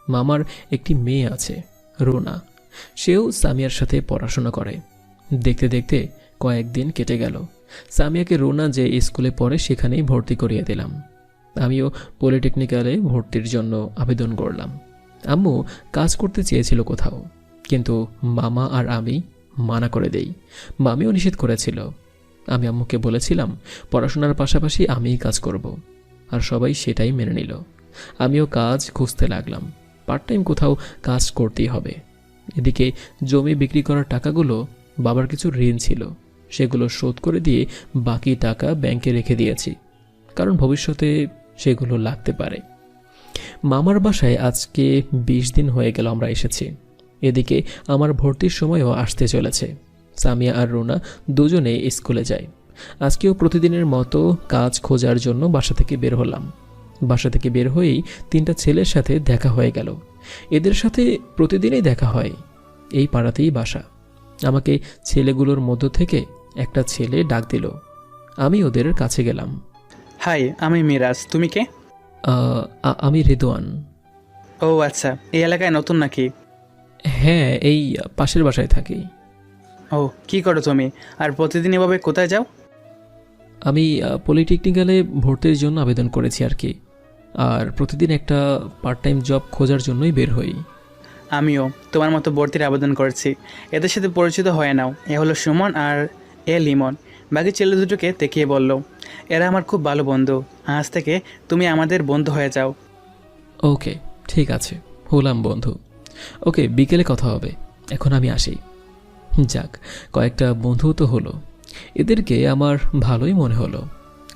A: মামার একটি মেয়ে আছে, রুনা। সেও সামিয়ার সাথে পড়াশোনা করে। দেখতে দেখতে কয়েকদিন কেটে গেল। সামিয়াকে রুনা যে স্কুলে পড়ে সেখানেই ভর্তি করিয়ে দিলাম। আমিও পলিটেকনিক্যালে ভর্তির জন্য আবেদন করলাম। আম্মু কাজ করতে চেয়েছিল কোথাও, কিন্তু মামা আর আমি মানা করে দেই। মামিও নিষেধ করেছিল। আমি আম্মুকে বলেছিলাম পড়াশোনার পাশাপাশি আমিই কাজ করব, আর সবাই সেটাই মেনে নিল। আমিও কাজ খুঁজতে লাগলাম, পার্ট টাইম কোথাও কাজ করতেই হবে। এদিকে জমি বিক্রি করার টাকাগুলো বাবার কিছু ঋণ ছিল, সেগুলো শোধ করে দিয়ে বাকি টাকা ব্যাংকে রেখে দিয়েছি, কারণ ভবিষ্যতে সেগুলো লাগতে পারে। মামার বাসায় আজকে 20 দিন হয়ে গেল আমরা এসেছি। এদিকে আমার ভর্তির সময়ও আসতে চলেছে। সামিয়া আর রুনা দুজনে স্কুলে যায়। আজকেও প্রতিদিনের মতো কাজ খোঁজার জন্য বাসা থেকে বের হলাম। বাসা থেকে বের হয়েই 3টা ছেলের সাথে দেখা হয়ে গেল। এদের সাথে প্রতিদিনই দেখা হয়, এই পাড়াতেই বাসা। আমাকে ছেলেগুলোর মধ্য থেকে একটা ছেলে ডাক দিল। আমি ওদের কাছে গেলাম।
L: হাই, আমি মিরাজ। তুমি কে?
A: আমি রিদওয়ান।
L: ও আচ্ছা, এই এলাকায় নতুন নাকি?
A: হ্যাঁ, এই পাশের বাসায় থাকি।
L: ও, কি করো তুমি? আর প্রতিদিন এভাবে কোথায় যাও?
A: আমি পলিটেকনিক্যালে ভর্তির জন্য আবেদন করেছি আর কি, আর প্রতিদিন একটা পার্ট টাইম জব খোঁজার জন্যই বের হই।
L: আমিও তোমার মতো ভর্তির আবেদন করেছি। এদের সাথে পরিচিত হয়ে নাও। এ হলো সুমন আর এ লিমন। বাকি ছেলে দুটোকে দেখিয়ে বলল, এরা আমার খুব ভালো বন্ধু। আজ থেকে তুমি আমাদের বন্ধু হয়ে যাও।
A: ওকে, ঠিক আছে, হলাম বন্ধু। ওকে, বিকেলে কথা হবে। এখন আমি আসি। যাক, কয়েকটা বন্ধু তো হলো। এদেরকে আমার ভালোই মনে হলো।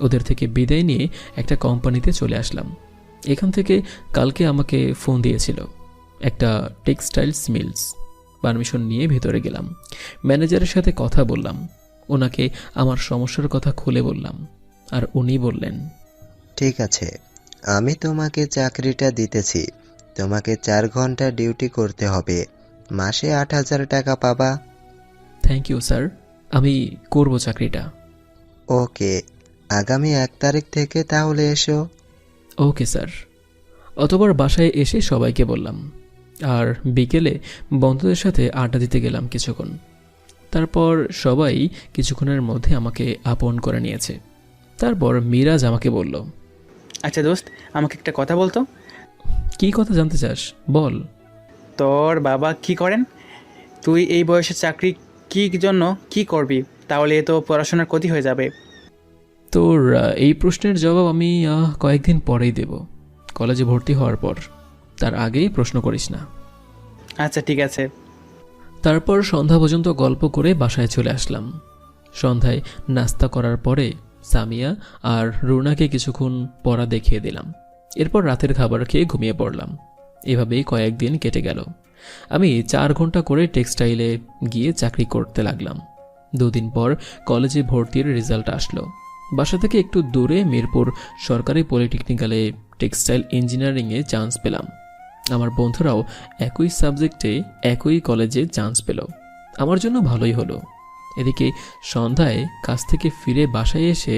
A: ওদের থেকে বিদায় নিয়ে একটা কোম্পানিতে চলে আসলাম। এখান থেকে কালকে আমাকে ফোন দিয়েছিল একটা টেক্সটাইলস মিলস। পারমিশন নিয়ে ভেতরে গেলাম। ম্যানেজারের সাথে কথা বললাম। ওনাকে আমার সমস্যার কথা খুলে বললাম, আর উনি বললেন,
M: ঠিক আছে, আমি তোমাকে চাকরিটা দিতেছি। তোমাকে 4 ঘন্টা ডিউটি করতে হবে, মাসে 8,000 টাকা পাবা।
A: থ্যাংক ইউ স্যার, আমি করব চাকরিটা।
M: ওকে, আগামী 1 তারিখ থেকে তাহলে এসো।
A: Okay sir. অতবার বাসায় এসে সবাইকে বললাম, আর বিকেলে বন্ধুদের সাথে আড্ডা দিতে গেলাম কিছুক্ষণ। তারপর সবাই কিছুক্ষণের মধ্যে আমাকে আপন করে নিয়েছে। তারপর মিরাজ আমাকে বলল,
L: আচ্ছা দোস্ত, আমাকে একটা কথা বলতো।
A: কি কথা জানতে চাস, বল।
L: তোর বাবা কি করেন? তুই এই বয়সে চাকরি কি জন্য কি করবি? তাহলে তো পড়াশোনার ক্ষতি হয়ে যাবে।
A: তোর এই প্রশ্নের জবাব আমি কয়েকদিন পরেই দেব, কলেজে ভর্তি হওয়ার পর। তার আগেই প্রশ্ন করিস না।
L: আচ্ছা ঠিক আছে।
A: তারপর সন্ধ্যা পর্যন্ত গল্প করে বাসায় চলে আসলাম। সন্ধ্যায় নাস্তা করার পরে সামিয়া আর রুনাকে কিছুক্ষণ পড়া দেখিয়ে দিলাম। এরপর রাতের খাবার খেয়ে ঘুমিয়ে পড়লাম। এভাবেই কয়েকদিন কেটে গেল। আমি 4 ঘন্টা করে টেক্সটাইলে গিয়ে চাকরি করতে লাগলাম। 2 দিন পর কলেজে ভর্তির রেজাল্ট আসলো। বাসা থেকে একটু দূরে মিরপুর সরকারি পলিটেকনিক্যালে টেক্সটাইল ইঞ্জিনিয়ারিংয়ে চান্স পেলাম। আমার বন্ধুরাও একই সাবজেক্টে একই কলেজে চান্স পেল। আমার জন্য ভালোই হলো। এদিকে সন্ধ্যায় কাজ থেকে ফিরে বাসায় এসে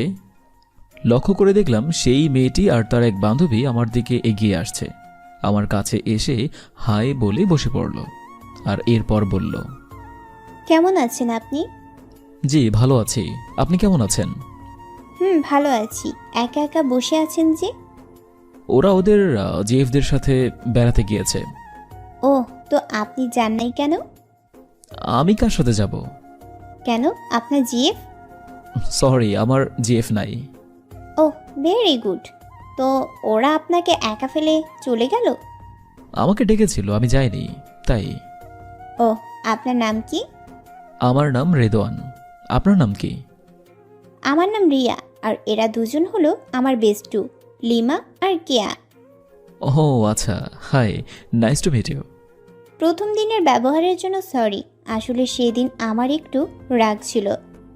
A: লক্ষ্য করে দেখলাম সেই মেয়েটি আর তার এক বান্ধবী আমার দিকে এগিয়ে আসছে। আমার কাছে এসে হাই বলে বসে পড়ল, আর এরপর বলল,
N: কেমন আছেন আপনি?
A: জি ভালো আছি, আপনি কেমন আছেন?
N: ভালো আছি। একা একা বসে আছেন যে?
A: ওরা ওদের জিএফদের সাথে বেড়াতে গিয়েছে।
N: ও, তো আপনি যান নাই কেন?
A: আমি কার সাথে যাব?
N: কেন, আপনার জিএফ?
A: সরি, আমার জিএফ নাই।
N: ও, ভেরি গুড। তো ওরা আপনাকে একা ফেলে চলে গেল?
A: আমাকে ডেকেছিল, আমি যাইনি তাই।
N: ও, আপনার নাম কি?
A: আমার নাম রেদওয়ান। আপনার নাম কি?
N: আমার নাম রিয়া, আর এরা দুজন হলো আমার বেস্টু, লিমা আর কেয়া।
A: ও আচ্ছা, hi, nice to meet you.
N: প্রথম দিনের ব্যবহারের জন্য সরি। আসলে সেদিন আমার একটু রাগ ছিল,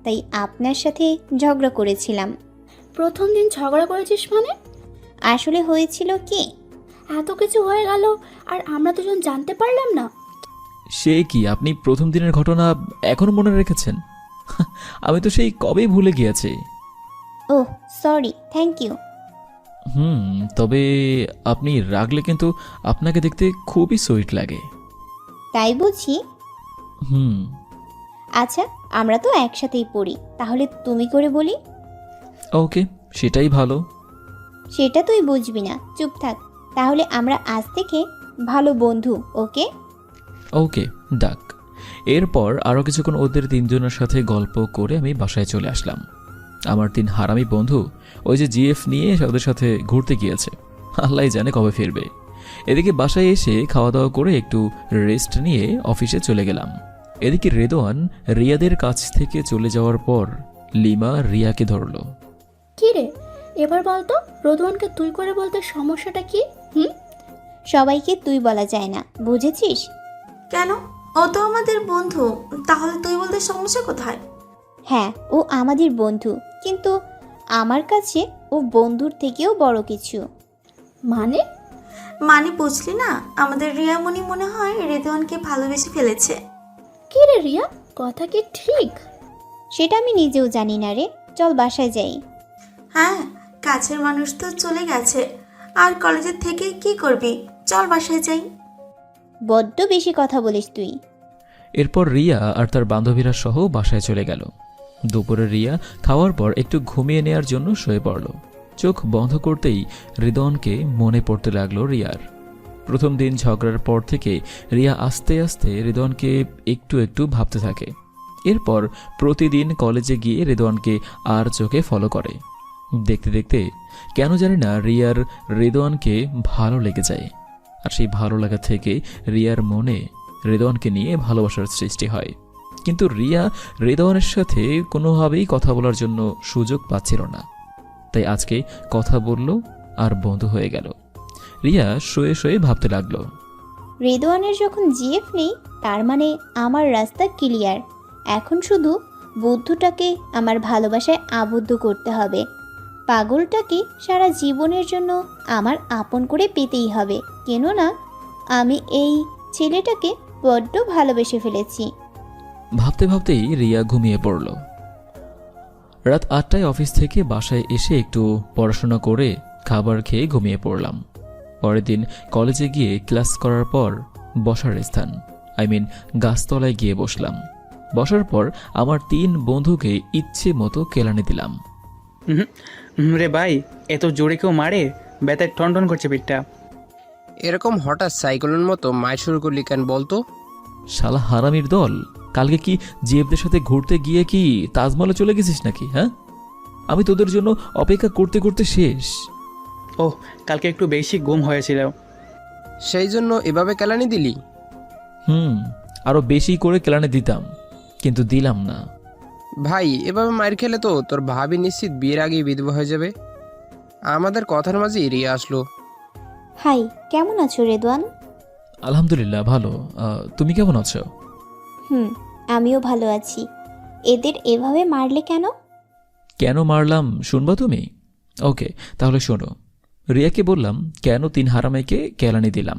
N: তাই আপনার সাথে ঝগড়া করেছিলাম।
K: প্রথম দিন ঝগড়া করেছিস মানে?
N: আসলে হয়েছিল কি,
K: এত কিছু হয়ে গেল আর আমরা দুজন জানতে পারলাম না।
A: সে কি, আপনি প্রথম দিনের ঘটনা এখনো মনে রেখেছেন? আমি তো সেই কবে ভুলে গিয়েছি।
N: ও সরি, থ্যাংক ইউ।
A: তবে আপনি রাগলে কিন্তু আপনাকে দেখতে খুবই সুইট লাগে।
N: তাই বুঝি? আচ্ছা, আমরা তো একসাথেই পড়ি, তাহলে তুমি করে বলি।
A: ওকে, সেটাই ভালো।
N: সেটা তুই বুঝবি না, চুপ থাক। তাহলে আমরা আজ থেকে ভালো বন্ধু, ওকে?
A: ওকে, ডাক। এরপর আরও কিছুক্ষণ ওদের তিনজনের সাথে গল্প করে আমি বাসায় চলে আসলাম। আমার 3 হারামি বন্ধু ওই যে জিএফ নিয়ে ওদের সাথে ঘুরতে গিয়েছে, আল্লাহ জানে কবে ফিরবে। এদিকে বাসায় এসে খাওয়া দাওয়া করে একটু রেস্ট নিয়ে অফিসে চলে গেলাম। এদিকে রেদওয়ান রিয়াদের কাছ থেকে চলে যাওয়ার পর লিমা রিয়াকে ধরলো।
K: কি রে, এবার বলতো রোদওয়ানকে তুই করে বলতে সমস্যাটা কি?
N: সবাইকে তুই বলা যায় না, বুঝেছিস?
O: কেন? ও তো আমাদের বন্ধু, তাহলে তুই বলতে সমস্যা কোথায়?
N: হ্যাঁ, ও আমাদের বন্ধু, কিন্তু আমার কাছে ও বন্ধুর থেকেও বড় কিছু।
K: মানে?
O: মানে বুঝলি না, আমাদের রিয়ামণি মনে হয় রেদওয়ানকে ভালোবেসে ফেলেছে।
K: কি রে রিয়া, কথা কি ঠিক?
N: সেটা আমি নিজেও জানি না রে, চল বাসায় যাই।
O: হ্যাঁ, কাছের মানুষ তো চলে গেছে, আর কলেজের থেকে কি করবি? চল বাসায় যাই।
N: বড্ড বেশি কথা বলিস তুই।
A: এরপর রিয়া আর তার বান্ধবীরা সহ বাসায় চলে গেল। দুপুরে রিয়া খাওয়ার পর একটু ঘুমিয়ে নেওয়ার জন্য শুয়ে পড়ল। চোখ বন্ধ করতেই রিদওয়ানকে মনে পড়তে লাগলো রিয়ার। প্রথম দিন ঝগড়ার পর থেকে রিয়া আস্তে আস্তে রিদওয়ানকে একটু একটু ভাবতে থাকে। এরপর প্রতিদিন কলেজে গিয়ে রিদওয়ানকে আর চোখে ফলো করে। দেখতে দেখতে কেন জানি না রিয়ার রিদওয়ানকে ভালো লেগে যায়, আর সেই ভালো লাগা থেকে রিয়ার মনে রিদওয়ানকে নিয়ে ভালোবাসার সৃষ্টি হয়। কিন্তু রিয়া রিদওয়ানের সাথে কোনোভাবেই কথা বলার জন্য সুযোগ পাচ্ছিল না, তাই আজকে কথা বলল আর বন্ধু হয়ে গেল। রিয়া শুয়ে শুয়ে ভাবতে লাগলো,
N: রেদওয়ানের যখন জিএফ নেই, তার মানে আমার রাস্তা ক্লিয়ার। এখন শুধু বুদ্ধটাকে আমার ভালোবাসায় আবদ্ধ করতে হবে। পাগলটাকে সারা জীবনের জন্য আমার আপন করে পেতেই হবে, কেননা আমি এই ছেলেটাকে বড্ড ভালোবেসে ফেলেছি।
A: ভাবতে ভাবতেই রিয়া ঘুমিয়ে পড়ল। রাত 8টায় অফিস থেকে বাসায় এসে একটু পড়াশোনা করে খাবার খেয়ে ঘুমিয়ে পড়লাম। পরের দিন কলেজে গিয়ে ক্লাস করার পর বসার স্থান গাছতলায় গিয়ে বসলাম। বসার পর আমার 3 বন্ধুকে ইচ্ছে মতো কেলানি দিলাম।
L: রে ভাই, এত জোরে কেউ মারে? ব্যথায় টনটন করছে পিঠটা।
P: এরকম হঠাৎ সাইকেলের মতো মায় শুরু করলি কেন বলতো?
A: শালা হারামির দল, কালকে কি জিএফদের সাথে ঘুরতে গিয়ে কি তাজমহলে চলে গেছিস নাকি? হ্যাঁ, আমি তোদের জন্য অপেক্ষা করতে করতে শেষ।
L: ও, কালকে একটু বেশি ঘুম হয়েছিল,
P: সেই জন্য এভাবে কেলানি দিলি?
A: আরো বেশি করে কেলানি দিতাম, কিন্তু দিলাম না।
P: ভাই, এভাবে মার খেলে তো তোর ভাবি নিশ্চিত বিয়ের আগেই বিধবা হয়ে যাবে। আমাদের কথার মাঝে রিয়া আসলো।
N: হাই, কেমন আছো রেদওয়ান?
A: আলহামদুলিল্লাহ ভালো। তুমি কেমন আছো?
N: আমিও ভালো আছি। এদের এভাবে মারলে কেন?
A: কেন মারলাম শুনবা তুমি? ওকে, তাহলে শোনো। রিয়াকে বললাম কেন 3 হারামাইকে কেলানি দিলাম।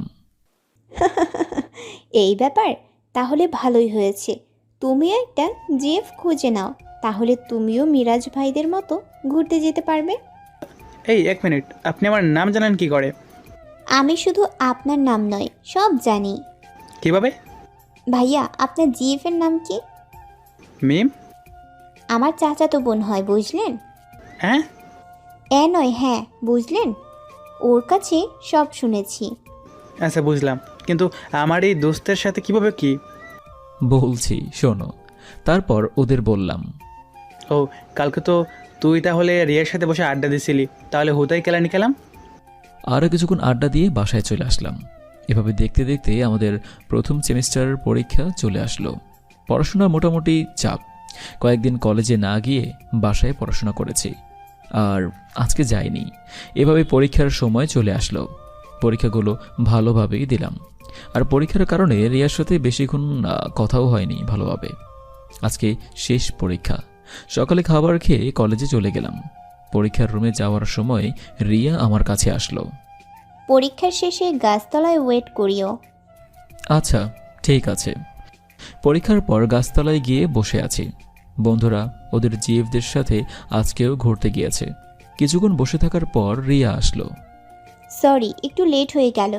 N: এই ব্যাপার, তাহলে ভালোই হয়েছে। তুমি একটা জিএফ খুঁজে নাও, তাহলে তুমিও মিরাজ ভাইদের মতো ঘুরতে যেতে পারবে।
L: এই 1 মিনিট, আপনি আমার নাম জানেন কি করে?
N: আমি শুধু আপনার নাম নয়, সব জানি।
L: কিভাবে?
N: ভাইয়া, আপনার জিএফ এর নাম কি?
L: মিম।
N: আমার চাচাতো বোন হয়, বুঝলেন?
L: হ্যাঁ?
N: নয়, হ্যাঁ, বুঝলেন? ওর কাছে সব শুনেছি।
L: আচ্ছা, বুঝলাম, কিন্তু আমার এই দোস্তের সাথে কিভাবে কি?
A: বলছি শোনো। তারপর ওদের বললাম,
L: ও, কালকে তো তুই তাহলে রিয়ার সাথে বসে আড্ডা দিছিলি, তাহলে হুদাই কেলানি খেলাম।
A: আরও কিছুক্ষণ আড্ডা দিয়ে বাসায় চলে আসলাম। এভাবে দেখতে দেখতে আমাদের প্রথম সেমিস্টারের পরীক্ষা চলে আসলো। পড়াশোনা মোটামুটি চাপ। কয়েকদিন কলেজে না গিয়ে বাসায় পড়াশোনা করেছি, আর আজকে যাইনি। এভাবে পরীক্ষার সময় চলে আসলো। পরীক্ষাগুলো ভালোভাবেই দিলাম, আর পরীক্ষার কারণে রিয়ার সাথে বেশিক্ষণ কথাও হয়নি ভালোভাবে। আজকে শেষ পরীক্ষা। সকালে খাবার খেয়ে কলেজে চলে গেলাম। পরীক্ষার রুমে যাওয়ার সময় রিয়া আমার কাছে আসলো।
N: পরীক্ষার শেষে গাছতলায় ওয়েট করিও।
A: আচ্ছা, ঠিক আছে। পরীক্ষার পর গাছতলায় গিয়ে বসে আছি। বন্ধুরা ওদের জিএফদের সাথে আজকেও ঘুরতে গিয়েছে। কিছুক্ষণ বসে থাকার পর রিয়া আসলো।
N: সরি, একটু লেট হয়ে গেল।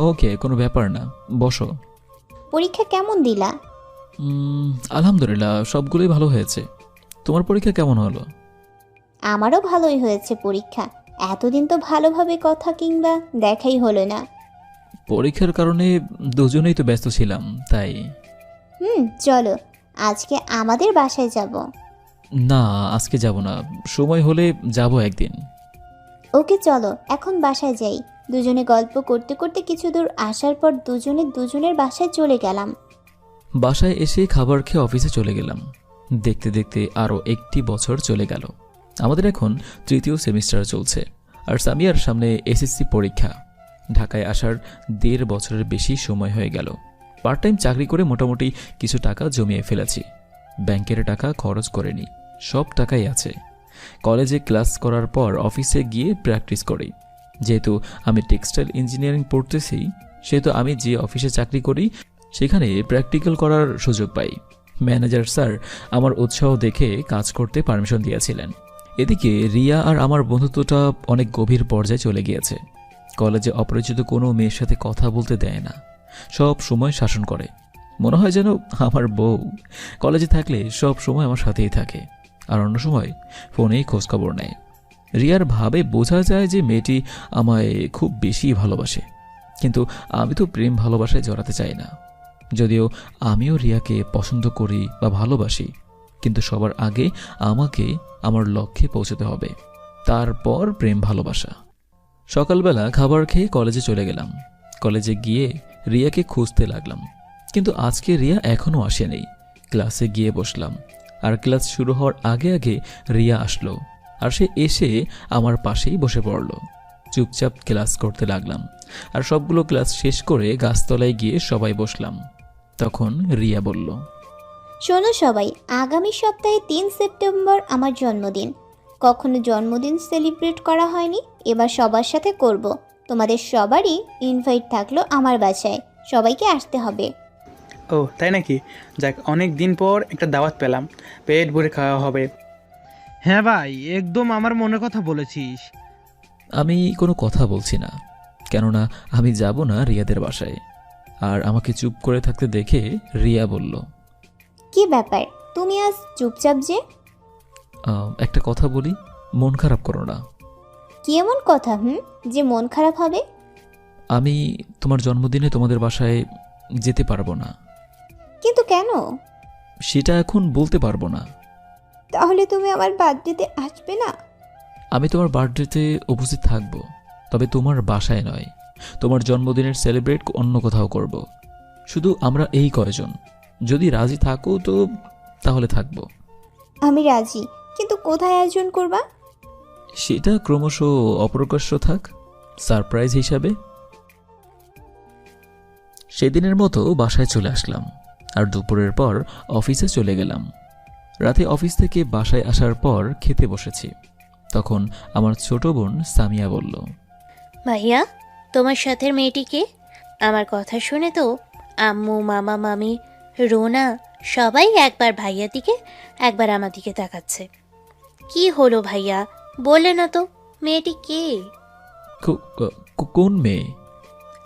A: ওকে, কোনো ব্যাপার না, বসো।
N: পরীক্ষা কেমন দিলা?
A: আলহামদুলিল্লাহ, সবগুলোই ভালো হয়েছে। তোমার পরীক্ষা কেমন হলো?
N: আমারও ভালোই হয়েছে পরীক্ষা। এতদিন তো ভালোভাবে কথা কিংবা দেখাই হলো না।
A: পরীক্ষার কারণে দুজনেই তো ব্যস্ত ছিলাম, তাই।
N: চলো আজকে আমাদের বাসায় যাব।
A: না, আজকে যাব না, সময় হলে যাব একদিন।
N: ওকে চলো এখন বাসায় যাই। দুজনে গল্প করতে করতে কিছু দূর আসার পর দুজনে দুজনের বাসায় চলে গেলাম।
A: বাসায় এসে খাবার খেয়ে অফিসে চলে গেলাম। দেখতে দেখতে আরও একটি বছর চলে গেল। আমাদের এখন 3য় সেমিস্টার চলছে, আর সামিয়ার সামনে এসএসসি পরীক্ষা। ঢাকায় আসার 1.5 বছরের বেশি সময় হয়ে গেল। পার্ট টাইম চাকরি করে মোটামুটি কিছু টাকা জমিয়ে ফেলেছি। ব্যাংকের টাকা খরচ করিনি, সব টাকাই আছে। কলেজে ক্লাস করার পর অফিসে গিয়ে প্র্যাকটিস করি। যেহেতু আমি টেক্সটাইল ইঞ্জিনিয়ারিং পড়তেছি, সেহেতু আমি যে অফিসে চাকরি করি সেখানে প্র্যাকটিক্যাল করার সুযোগ পাই। ম্যানেজার স্যার আমার উৎসাহ দেখে কাজ করতে পারমিশন দিয়েছিলেন। এদিকে রিয়া আর আমার বন্ধুত্বটা অনেক গভীর পর্যায়ে চলে গিয়েছে। কলেজে অপরিচিত কোনো মেয়ের সাথে কথা বলতে দেয় না, সব সময় শাসন করে। মনে হয় যেন আমার বউ। কলেজে থাকলে সব সময় আমার সাথেই থাকে, আর অন্য সময় ফোনেই খোঁজখবর নেয়। রিয়ার ভাবে বোঝা যায় যে মেয়েটি আমায় খুব বেশি ভালোবাসে, কিন্তু আমি তো প্রেম ভালোবাসায় জড়াতে চাই না। যদিও আমিও রিয়াকে পছন্দ করি বা ভালোবাসি, কিন্তু সবার আগে আমাকে আমার লক্ষ্যে পৌঁছতে হবে, তারপর প্রেম ভালোবাসা। সকালবেলা খাবার খেয়ে কলেজে চলে গেলাম। কলেজে গিয়ে রিয়াকে খুঁজতে লাগলাম, কিন্তু আজকে রিয়া এখনও আসেনি। ক্লাসে গিয়ে বসলাম, আর ক্লাস শুরু হওয়ার আগে আগে রিয়া আসলো, আর সে এসে আমার পাশেই বসে পড়ল। চুপচাপ ক্লাস করতে লাগলাম, আর সবগুলো ক্লাস শেষ করে গাছতলায় গিয়ে সবাই বসলাম। তখন রিয়া বলল,
N: শোনো সবাই, আগামী সপ্তাহে 3 সেপ্টেম্বর আমার জন্মদিন। কখনো জন্মদিন সেলিব্রেট করা হয়নি, এবার সবার সাথে করব। তোমাদের সবারই ইনভাইট থাকলো আমার বাসায়, সবাইকে আসতে হবে।
L: ও তাই নাকি? যাক, অনেক দিন পর একটা দাওয়াত পেলাম, পেট ভরে খাওয়া হবে।
P: হ্যাঁ ভাই, একদম আমার মনের কথা বলেছিস।
A: আমি কোনো কথা বলছি না, কেননা আমি যাব না রিয়াদের বাসায়। আর আমাকে চুপ করে থাকতে দেখে রিয়া বলল,
N: কি ব্যাপার তুমি আজ চুপচাপ যে?
A: একটা কথা বলি, মন খারাপ করো না।
N: কি এমন কথা যে মন খারাপ হবে?
A: আমি তোমার জন্মদিনে তোমাদের বাসায় যেতে পারবো না।
N: কিন্তু কেন?
A: সেটা এখন বলতে পারবো না।
N: তাহলে তুমি আমার বার্থডেতে আসবে না?
A: আমি তোমার বার্থডেতে উপস্থিত থাকব, তবে তোমার বাসায় নয়। তোমার জন্মদিনের সেলিব্রেট অন্য কোথাও করব। শুধু আমরা এই কয়জন। যদি রাজি থাকো তো তাহলে থাকবো।
N: আমি রাজি, কিন্তু কোথায় আয়োজন করবা?
A: সেটা ক্রমশ অপ্রকাশ্য থাক, সারপ্রাইজ হিসাবে। সেদিনের মতো বাসায় চলে আসলাম, আর দুপুরের পর অফিসে চলে গেলাম। রাতে অফিস থেকে বাসায় আসার পর খেতে বসেছি। তখন আমার ছোট বোন সামিয়া বলল,
E: ভাইয়া, তোমার সাথের মেয়েটিকে? আমার কথা শুনে তো আম্মু, মামা, মামি, রোনা সবাই একবার ভাইয়ার দিকে একবার আমার দিকে তাকাচ্ছে। কি হলো ভাইয়া, বললে না তো মেয়েটি কে?
A: কোন মেয়ে?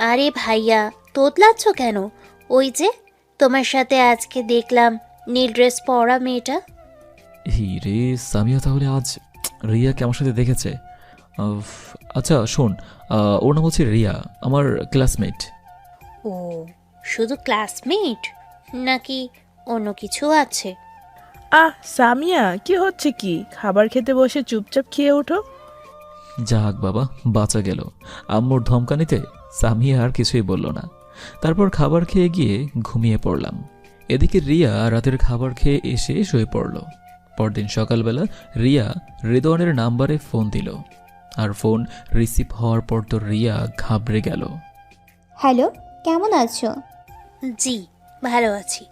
E: আরে ভাইয়া, তোতলাচ্ছ কেন? ওই যে তোমার সাথে আজকে দেখলাম নীল ড্রেস পরা মেয়েটা।
A: রে সামিয়া, তাহলে আজ রিয়াকে আমার সাথে দেখেছে। আচ্ছা শোন, ওর নাম হচ্ছে রিয়া, আমার ক্লাসমেট।
E: ও, শুধু ক্লাসমেট নাকি অন্য কিছু আছে?
D: সামিয়া, কি হচ্ছে কি? খাবার খেতে বসে চুপচাপ খেয়ে ওঠো।
A: যাক বাবা, বাঁচা গেল। আম্মুর ধমকানিতে সামিয়া আর কিছুই বলল না। তারপর খাবার খেয়ে গিয়ে ঘুমিয়ে পড়লাম। এদিকে রিয়া রাতের খাবার খেয়ে এসে শুয়ে পড়ল। পরদিন সকালবেলা রিয়া রেদওয়ানের নাম্বারে ফোন দিল, আর ফোন রিসিভ হওয়ার পর তো রিয়া ঘাবড়ে গেল।
N: হ্যালো, কেমন আছো?
E: জি, ভালো আছি,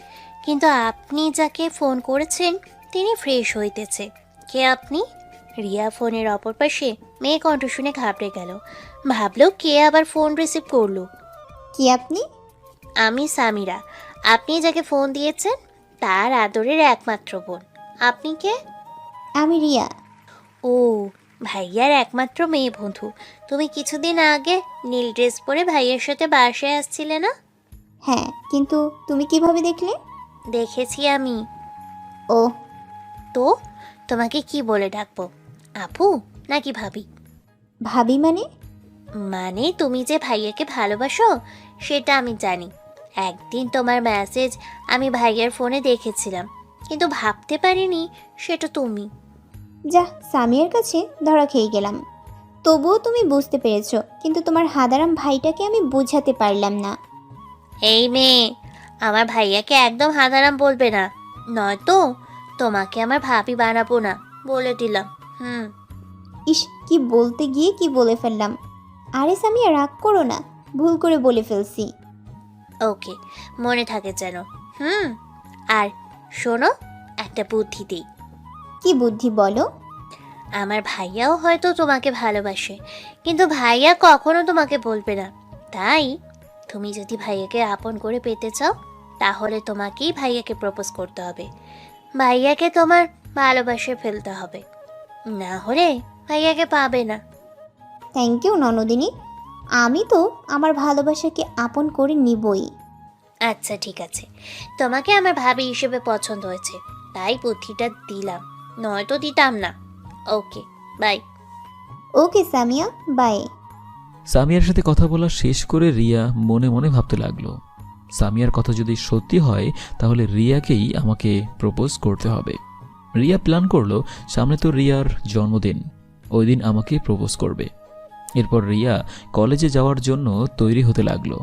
E: কিন্তু আপনি যাকে ফোন করেছেন তিনি ফ্রেশ হইতেছে। কে আপনি? রিয়া ফোনের অপর পাশে মেয়ে কণ্ঠ শুনে ঘাবড়ে গেল। ভাবলো কে আবার ফোন রিসিভ করলো।
N: কি আপনি?
E: আমি সামিরা, আপনি যাকে ফোন দিয়েছেন তার আদরের একমাত্র বোন। আপনি কে?
N: আমি রিয়া।
E: ও, ভাইয়ার একমাত্র মেয়ে বন্ধু। তুমি কিছুদিন আগে নীল ড্রেস পরে ভাইয়ের সাথে বাসায় আসছিলে না?
N: হ্যাঁ, কিন্তু তুমি কিভাবে দেখলে?
E: দেখেছি আমি।
N: ও
E: তো তোমাকে কি বলে ডাকবো, আপু নাকি ভাবি?
N: ভাবি মানে?
E: মানে তুমি যে ভাইয়াকে ভালোবাসো সেটা আমি জানি। একদিন তোমার মেসেজ আমি ভাইয়ার ফোনে দেখেছিলাম, কিন্তু ভাবতে পারিনি সেটা তুমি।
N: যা, সামিয়ার কাছে ধরা খেয়ে গেলাম। তবুও তুমি বুঝতে পেরেছো, কিন্তু তোমার হাদারাম ভাইটাকে আমি বোঝাতে পারলাম না।
E: এই মেয়ে, আমার ভাইয়াকে একদম হাদারাম বলবে না, নয়তো তোমাকে আমার ভাবি বানাবো না, বলে দিলাম।
N: ইস, কি বলতে গিয়ে কি বলে ফেললাম। আরে সামিয়া, রাগ করো না, ভুল করে বলে ফেলছি।
E: ওকে, মনে থাকে যেন। আর শোনো, একটা বুদ্ধি দিই।
N: কি বুদ্ধি বলো?
E: আমার ভাইয়াও হয়তো তোমাকে ভালোবাসে, কিন্তু ভাইয়া কখনো তোমাকে বলবে না। তাই তুমি যদি ভাইয়াকে আপন করে পেতে চাও, তাহলে তোমাকেই ভাইয়াকে প্রপোজ করতে হবে। ভাইয়াকে তোমার ভালোবাসে ফেলতে হবে, না হলে ভাইয়াকে পাবে না।
N: থ্যাংক ইউ ননদিনী, আমি তো আমার ভালোবাসাকে আপন করে নিবই।
E: আচ্ছা ঠিক আছে, তোমাকে আমার ভাবি হিসেবে পছন্দ হয়েছে, তাই বুদ্ধিটা দিলাম, নয়তো দিতাম না। Okay bye.
N: Okay Samia, bye.
A: সামিয়ার সাথে কথা বলা শেষ করে রিয়া মনে মনে ভাবতে লাগলো, সামিয়ার কথা যদি সত্যি হয় তাহলে রিয়াকেই আমাকে প্রপোজ করতে হবে। রিয়া প্ল্যান করলো, সামনে তো রিয়ার জন্মদিন, ওই দিন আমাকে প্রপোজ করবে। এরপর রিয়া কলেজে যাওয়ার জন্য তৈরি হতে লাগলো।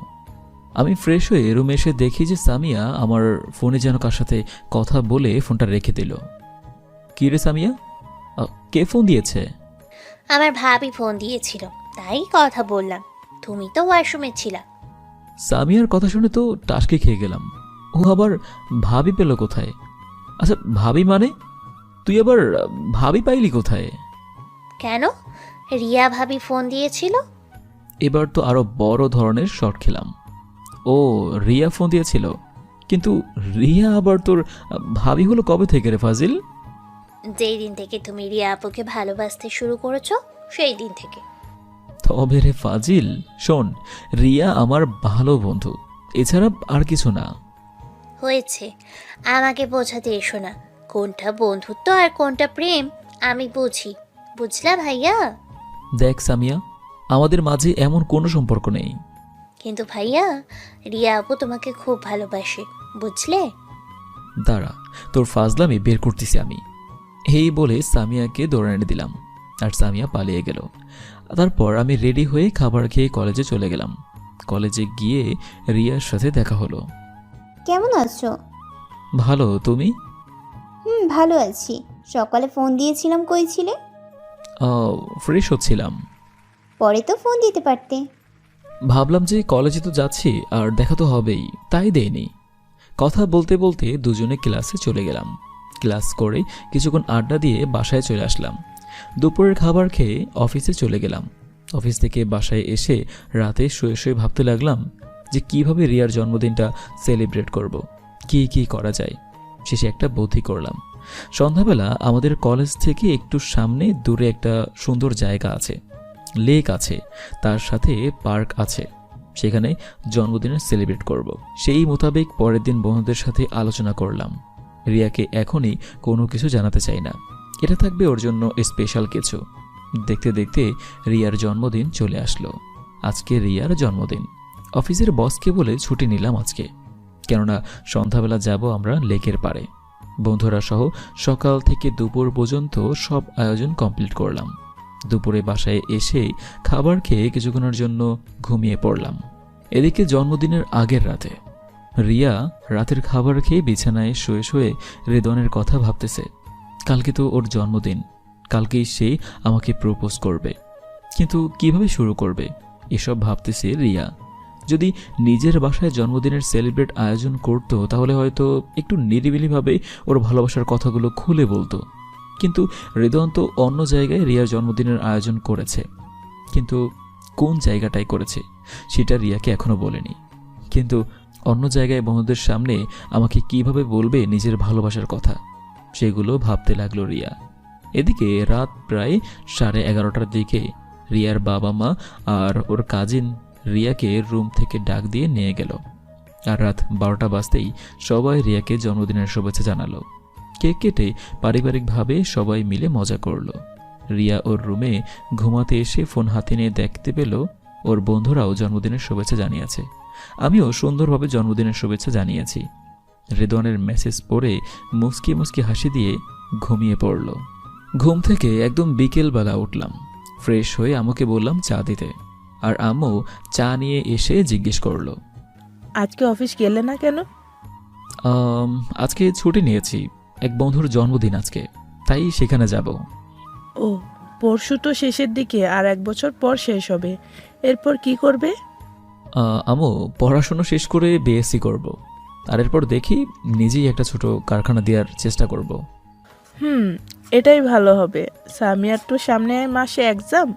A: আমি ফ্রেশ হয়ে রুমে এসে দেখি যে সামিয়া আমার ফোনে যেন কার সাথে কথা বলে ফোনটা রেখে দিল। কি রে সামিয়া, কে ফোন দিয়েছে?
E: আমার ভাবি ফোন দিয়েছিল, তাই কথা বললাম। তুমি তো ওয়াশরুমে ছিলা।
A: সামিয়ার কথা শুনে তো টাসকে খেয়ে গেলাম। ও আবার ভাবি পেল কোথায়? আচ্ছা ভাবি মানে তুই আবার ভাবি পাইলি কোথায়?
E: কেন, রিয়া ভাবি ফোন দিয়েছিল।
A: এবার তো আরো বড় ধরনের শট খেলাম। ও রিয়া ফোন দিয়েছিল, কিন্তু রিয়া আবার তোর ভাবি হলো কবে থেকে রে ফাজিল?
E: যেই দিন থেকে তুমি রিয়া আপুকে ভালোবাসতে শুরু করেছো সেই দিন থেকে।
A: তবে রে ফাজিল, শোন, রিয়া আমার ভালো বন্ধু, এছাড়া আর কিছু না।
E: হয়েছে, আমাকে বোঝাতে এসো না, কোনটা বন্ধুত্ব আর কোনটা প্রেম আমি বুঝি, বুঝলা ভাইয়া?
A: দেখ সামিয়া, আমাদের মাঝে এমন কোনো সম্পর্ক নেই।
E: কিন্তু ভাইয়া, রিয়া আপু তোমাকে খুব ভালোবাসে, বুঝলে?
A: দাঁড়া, তোর ফাজলামি বের করতেছি আমি। এই বলে সামিয়াকে দৌড়ে এনে দিলাম, আর সামিয়া পালিয়ে গেল। তারপর আমি রেডি হয়ে খাবার খেয়ে কলেজে চলে গেলাম। কলেজে গিয়ে রিয়ার সাথে দেখা হলো।
N: কেমন আছো?
A: ভালো, তুমি?
N: ভালো আছি। সকালে ফোন দিয়েছিলাম, কই ছিলে?
A: ফ্রেশ হচ্ছিলাম।
N: পরে তো ফোন দিতে পারতে।
A: ভাবলাম যে কলেজে তো যাচ্ছি আর দেখা তো হবেই, তাই দেয়নি। কথা বলতে বলতে দুজনে ক্লাসে চলে গেলাম। ক্লাস করে কিছুক্ষণ আড্ডা দিয়ে বাসায় চলে আসলাম। দুপুরের খাবার খেয়ে অফিসে চলে গেলাম। অফিস থেকে বাসায় এসে রাতে শুয়ে শুয়ে ভাবতে লাগলাম যে কিভাবে রিয়ার জন্মদিনটা সেলিব্রেট করব, কি কি করা যায়। শেষে একটা বুদ্ধি করলাম। সন্ধ্যাবেলা আমাদের কলেজ থেকে একটু সামনে দূরে একটা সুন্দর জায়গা আছে, লেক আছে, তার সাথে পার্ক আছে, সেখানে জন্মদিনের সেলিব্রেট করব। সেই মোতাবেক পরের দিন বন্ধুদের সাথে আলোচনা করলাম। রিয়াকে এখনই কোনো কিছু জানাতে চাই না, এটা থাকবে ওর জন্য স্পেশাল কিছু। দেখতে দেখতে রিয়ার জন্মদিন চলে আসলো। আজকে রিয়ার জন্মদিন। অফিসের বসকে বলে ছুটি নিলাম আজকে, কেননা সন্ধ্যাবেলা যাব আমরা লেকের পাড়ে। বন্ধুরা সহ সকাল থেকে দুপুর পর্যন্ত সব আয়োজন কমপ্লিট করলাম। দুপুরে বাসায় এসে খাবার খেয়ে কিছুক্ষণের জন্য ঘুমিয়ে পড়লাম। এদিকে জন্মদিনের আগের রাতে রিয়া রাতের খাবার খেয়ে বিছানায় শুয়ে শুয়ে রেদনের কথা ভাবতেছে। কালকে তো ওর জন্মদিন, কালকেই সে আমাকে প্রপোজ করবে, কিন্তু কিভাবে শুরু করবে এসব ভাবতেছে রিয়া। যদি নিজের বাসায় জন্মদিনের সেলিব্রেট আয়োজন করতো তাহলে হয়তো একটু নিরিবিলিভাবে ওর ভালোবাসার কথাগুলো খুলে বলতো। কিন্তু রেদন তো অন্য জায়গায় রিয়ার জন্মদিনের আয়োজন করেছে, কিন্তু কোন জায়গাটায় করেছে সেটা রিয়াকে এখনো বলেনি। কিন্তু অন্য জায়গায় বন্ধুদের সামনে আমাকে কিভাবে বলবে নিজের ভালোবাসার কথা, সেগুলো ভাবতে লাগলো রিয়া। এদিকে রাত প্রায় 11:30টার দিকে রিয়ার বাবা মা আর ওর কাজিন রিয়াকে রুম থেকে ডাক দিয়ে নিয়ে গেল। আর রাত 12টা বাজতেই সবাই রিয়াকে জন্মদিনের শুভেচ্ছা জানালো। কেক কেটে পারিবারিকভাবে সবাই মিলে মজা করলো। রিয়া ওর রুমে ঘুমাতে এসে ফোন হাতে নিয়ে দেখতে পেল ওর বন্ধুরাও জন্মদিনের শুভেচ্ছা জানিয়েছে। আমিও সুন্দরভাবে জন্মদিনের শুভেচ্ছা জানিয়েছি। রেদওয়ানের মেসেজ পড়ে মুচকি মুচকি হাসি দিয়ে ঘুমিয়ে পড়ল। ঘুম থেকে একদম বিকেলবেলা উঠলাম। ফ্রেশ হয়ে আম্মুকে বললাম চা দিতে, আর আম্মু চা নিয়ে এসে জিজ্ঞেস করলো,
D: আজকে অফিস গেলে না কেন?
A: আজকে ছুটি নিয়েছি, এক বন্ধুর জন্মদিন আজকে, তাই সেখানে যাব।
D: ও, পরশু তো শেষের দিকে, আর 1 বছর পর শেষ হবে। এরপর কি করবে?
A: আম্মু পড়াশোনা শেষ করে বিএসসি করব, আর এরপর দেখি নিজেই একটা ছোট কারখানা দেওয়ার চেষ্টা করব।
D: এটাই ভালো হবে। সামিয়ার তো সামনে মাসে এক্সাম,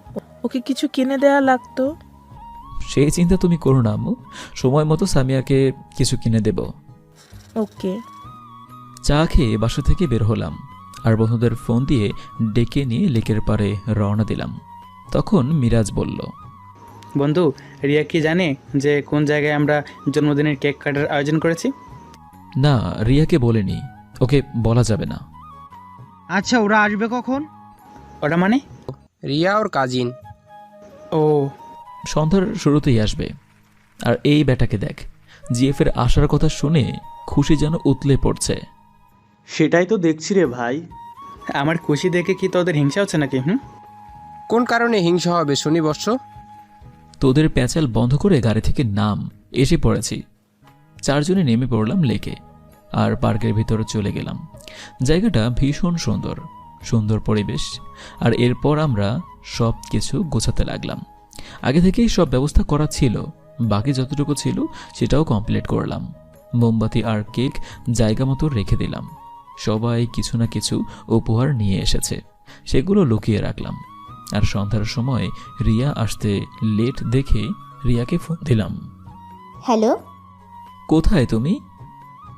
D: ওকে কিছু কিনে দেওয়া লাগতো।
A: সেই চিন্তা তুমি করো না আম্মু, সময় মতো সামিয়াকে কিছু কিনে দেব।
D: ওকে।
A: চা খেয়ে বাসা থেকে বের হলাম, আর বন্ধুদের ফোন দিয়ে ডেকে নিয়ে লেকের পাড়ে রওনা দিলাম। তখন মিরাজ বলল,
L: বন্ধু, রিয়া কি জানে যে কোন জায়গায় আমরা জন্মদিনের কেক কাটার আয়োজন করেছি?
A: না, রিয়াকে বলেনি, ওকে বলা যাবে না।
Q: আচ্ছা, ওরা আসবে কখন?
L: ওটা মানে?
P: রিয়া ওর কাজিন।
L: ও,
A: সন্ধ্যার শুরুতেই আসবে। আর এই ব্যাটাকে দেখ, জিএফের আসার কথা শুনে খুশি যেন উতলে পড়ছে।
R: সেটাই তো দেখছি রে ভাই।
L: আমার খুশি দেখে কি তোদের হিংসা হচ্ছে নাকি?
P: কোন কারণে হিংসা হবে শুনি বর্ষ?
A: তোদের প্যাচাল বন্ধ করে গাড়ি থেকে নাম, এসে পড়েছি। 4 জনে নেমে পড়লাম লেকে, আর পার্কের ভিতরে চলে গেলাম। জায়গাটা ভীষণ সুন্দর, সুন্দর পরিবেশ। আর এরপর আমরা সব কিছু গোছাতে লাগলাম। আগে থেকেই সব ব্যবস্থা করা ছিল, বাকি যতটুকু ছিল সেটাও কমপ্লিট করলাম। মোমবাতি আর কেক জায়গা মতো রেখে দিলাম। সবাই কিছু না কিছু উপহার নিয়ে এসেছে, সেগুলো লুকিয়ে রাখলাম। আর সন্ধ্যার সময় রিয়া আসতে লেট দেখে রিয়াকে ফোন দিলাম।
N: হ্যালো,
A: কোথায় তুমি?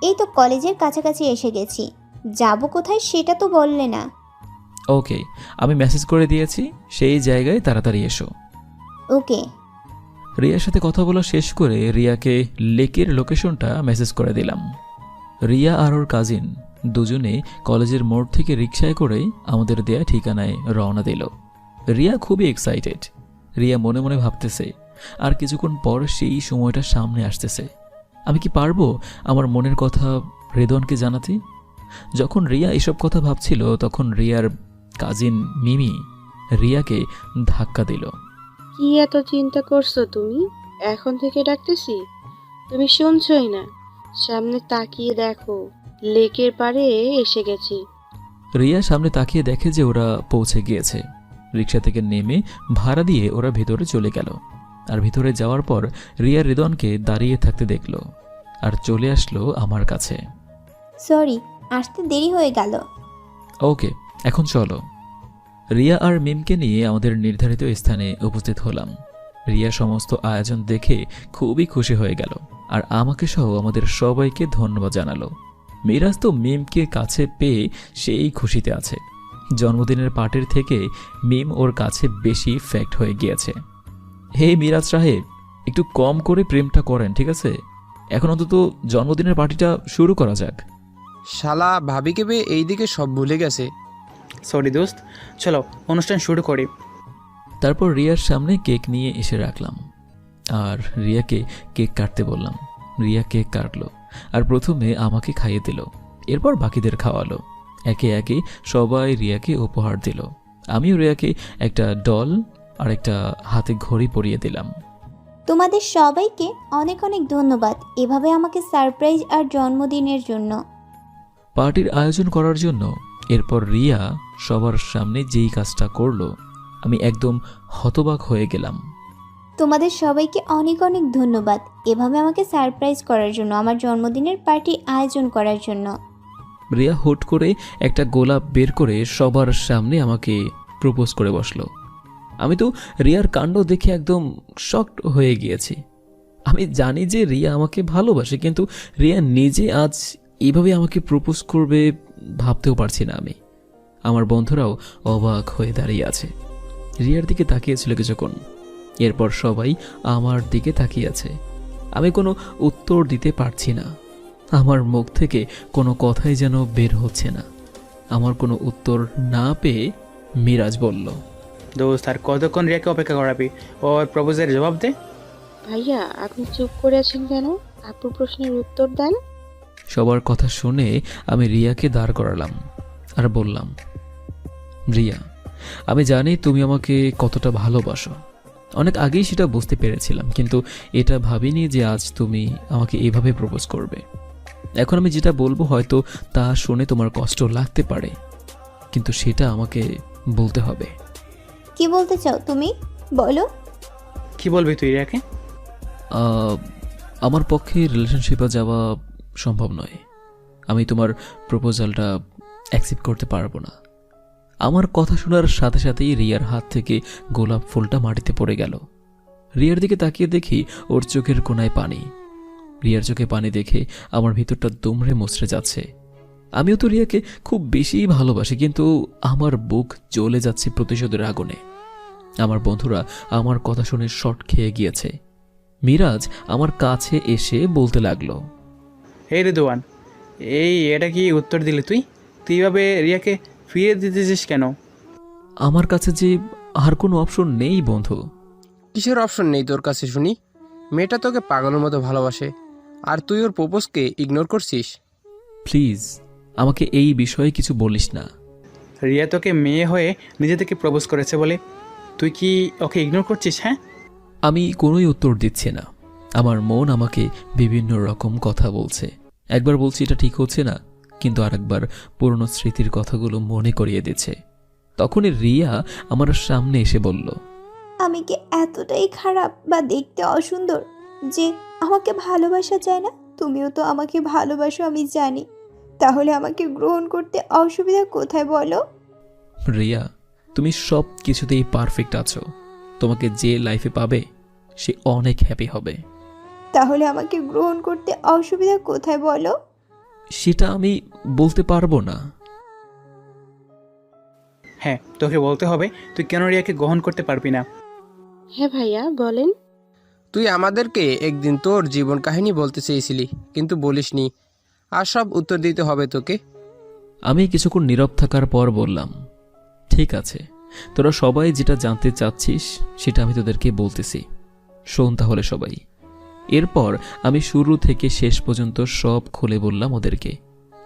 N: এই তো কলেজের কাছাকাছি এসে গেছি। যাব কোথায় সেটা তো বললে না।
A: ওকে, আমি মেসেজ করে দিয়েছি, সেই জায়গায় তাড়াতাড়ি এসো।
N: ওকে।
A: রিয়ার সাথে কথা বলা শেষ করে রিয়াকে লেকের লোকেশনটা মেসেজ করে দিলাম। রিয়া আর ওর কাজিন দুজনে কলেজের মোড় থেকে রিকশায় করে আমাদের দেয়া ঠিকানায় রওনা দিল। রিয়া খুবই এক্সাইটেড। রিয়া মনে মনে ভাবতেছে, আর কিছুক্ষণ পর সেই সময়টা সামনে আসতেছে। আমি কি পারবো আমার মনের কথা রেদওয়ানকে জানাতে? যখন রিয়া এসব কথা ভাবছিল, তখন রিয়ার কাজিন মিমি রিয়াকে ধাক্কা দিল।
S: কি এত চিন্তা করছো তুমি? এখন থেকে ডাকতেছি, তুমি শুনছই না? সামনে তাকিয়ে দেখো, লেকের পাড়ে এসে গেছি।
A: রিয়া সামনে তাকিয়ে দেখে যে ওরা পৌঁছে গিয়েছে। রিক্সা থেকে নেমে ভাড়া দিয়ে ওরা ভিতরে চলে গেল। আর ভিতরে যাওয়ার পর রিয়া রেদওয়ানকে দাঁড়িয়ে থাকতে দেখলো, আর চলে আসলো আমার কাছে।
N: সরি, আসতে দেরি হয়ে গেল।
A: ওকে, এখন চলো। রিয়া আর মিমকে নিয়ে আমাদের নির্ধারিত স্থানে উপস্থিত হলাম। রিয়া সমস্ত আয়োজন দেখে খুবই খুশি হয়ে গেল, আর আমাকে সহ আমাদের সবাইকে ধন্যবাদ জানালো। মিরাজ তো মিমকে কাছে পেয়ে সেই খুশিতে আছে। জন্মদিনের পার্টির থেকে মিম ওর কাছে বেশি ফ্যাক্ট হয়ে গিয়েছে। হে মিরাজ সাহেব, একটু কম করে প্রেমটা করেন, ঠিক আছে? এখন অন্তত জন্মদিনের পার্টিটা শুরু করা যাক।
P: শালা ভাবিকে পেয়ে এইদিকে সব ভুলে গেছে।
L: সরি দোস্ত, চলো অনুষ্ঠান শুরু করি।
A: তারপর রিয়ার সামনে কেক নিয়ে এসে রাখলাম, আর রিয়াকে কেক কাটতে বললাম। রিয়া কেক কাটলো, আর প্রথমে আমাকে খাইয়ে দিল, এরপর বাকিদের খাওয়ালো। একে একে সবাই রিয়াকে উপহার দিল। আমিও রিয়াকে একটা ডল আর একটা হাতে ঘড়ি পরিয়ে দিলাম।
N: তোমাদের সবাইকে অনেক অনেক ধন্যবাদ এভাবে আমাকে সারপ্রাইজ আর জন্মদিনের জন্য।
A: পার্টির আয়োজন করার জন্য এরপর রিয়া সবার সামনে যেই কাজটা করলো, আমি একদম হতবাক হয়ে গেলাম।
N: তোমাদের সবাইকে অনেক অনেক ধন্যবাদ এভাবে আমাকে সারপ্রাইজ করার জন্য, আমার জন্মদিনের পার্টি আয়োজন করার জন্য।
A: রিয়া হুট করে একটা গোলাপ বের করে সবার সামনে আমাকে প্রপোজ করে বসলো। আমি তো রিয়ার কাণ্ড দেখে একদম শকড হয়ে গিয়েছি। আমি জানি যে রিয়া আমাকে ভালোবাসে, কিন্তু রিয়া নিজে আজ এইভাবে আমাকে প্রপোজ করবে ভাবতেও পারছি না আমি। আমার বন্ধুরাও অবাক হয়ে দাঁড়িয়ে আছে, রিয়ার দিকে তাকিয়েছিল কিছুক্ষণ। এরপর সবাই আমার দিকে তাকিয়ে আছে। আমি কোনো উত্তর দিতে পারছি না। আমার মুখ থেকে কোনো কথাই যেন বের হচ্ছে না। আমার কোনো উত্তর না পেয়ে মিরাজ বলল,
L: দোস্ত আর কতক্ষণ রিয়াকে অপেক্ষা করাবি? ওর প্রপোজের জবাব দে।
S: ভাইয়া আপনি চুপ করে আছেন কেন? আপুর প্রশ্নের উত্তর দেন।
A: সবার কথা শুনে আমি রিয়াকে দাঁড় করালাম আর বললাম, রিয়া, আমি জানি তুমি আমাকে কতটা ভালোবাসো। অনেক আগেই সেটা বুঝতে পেরেছিলাম, কিন্তু এটা ভাবিনি যে আজ তুমি আমাকে এভাবে প্রপোজ করবে। এখন আমি যেটা বলবো হয়তো তা শুনে তোমার কষ্ট লাগতে পারে, কিন্তু সেটা আমাকে বলতে হবে।
N: কি বলতে চাও তুমি? বলো।
L: কি বলবি তুই রিয়াকে?
A: আমার পক্ষে রিলেশনশিপে যাওয়া সম্ভব নয়। আমি তোমার প্রপোজালটা অ্যাকসেপ্ট করতে পারবো না। আমার কথা শোনার সাথে সাথেই রিয়ার হাত থেকে গোলাপ ফুলটা মাটিতে পড়ে গেল। রিয়ার দিকে তাকিয়ে দেখি ওর চোখের কোণায় পানি। রিয়ার চোখে পানি দেখে আমার ভিতরটা দুমড়ে মুচড়ে যাচ্ছে। আমিও তো রিয়াকে খুব বেশি ভালোবাসি, কিন্তু আমার বুক জ্বলে যাচ্ছে প্রতিশোধের আগুনে। আমার বন্ধুরা আমার কথা শুনে শট খেয়ে গিয়েছে। মিরাজ আমার কাছে এসে বলতে লাগলো,
L: এই রিদওয়ান, এটা কি উত্তর দিলি তুই? তুই এভাবে রিয়াকে ফিরিয়ে দিতেছিস কেন?
A: আমার কাছে যে আর কোনো অপশন নেই বন্ধু।
P: কিসের অপশন নেই তোর কাছে শুনি? মেয়েটা তোকে পাগলের মতো ভালোবাসে, আর তুই ওর প্রপোজকে ইগনোর করছিস।
A: প্লিজ আমাকে এই বিষয়ে কিছু বলিস না।
L: রিয়া তোকে মেয়ে হয়ে নিজে থেকে প্রপোজ করেছে বলে তুই কি ওকে ইগনোর করছিস? হ্যাঁ,
A: আমি কোনোই উত্তর দিচ্ছি না। আমার মন আমাকে বিভিন্ন রকম কথা বলছে। একবার বলছি এটা ঠিক হচ্ছে না, কিন্তু আরেকবার পুরনো স্মৃতির কথাগুলো মনে করিয়ে দিচ্ছে। তখনই রিয়া আমার সামনে এসে বলল,
N: আমি কি এতটাই খারাপ বা দেখতে অসুন্দর যে আমাকে ভালোবাসা যায় না? তুমিও তো আমাকে ভালোবাসো আমি জানি, তাহলে আমাকে গ্রহণ করতে অসুবিধা কোথায় বলো?
A: রিয়া, তুমি সব কিছুতেই পারফেক্ট আছো। তোমাকে যে লাইফে পাবে সে অনেক হ্যাপি হবে।
N: তাহলে আমাকে গ্রহণ করতে অসুবিধা কোথায় বলো?
A: সেটা আমি বলতে পারবো না।
L: হ্যাঁ, তোকে বলতে হবে তুই কেন রিয়াকে গ্রহণ করতে পারবি না।
S: হ্যাঁ ভাইয়া বলেন।
P: তুই আমাদেরকে একদিন তোর জীবন কাহিনী বলতে চেয়েছিলি, কিন্তু বলিসনি, আর সব উত্তর দিতে হবে তোকে।
A: আমি কিছুক্ষণ নীরব থাকার পর বললাম, ঠিক আছে, তোরা সবাই যেটা জানতে চাচ্ছিস সেটা আমি তোদেরকে বলতেছি, শোন তাহলে সবাই। এরপর আমি শুরু থেকে শেষ পর্যন্ত সব খুলে বললাম ওদেরকে।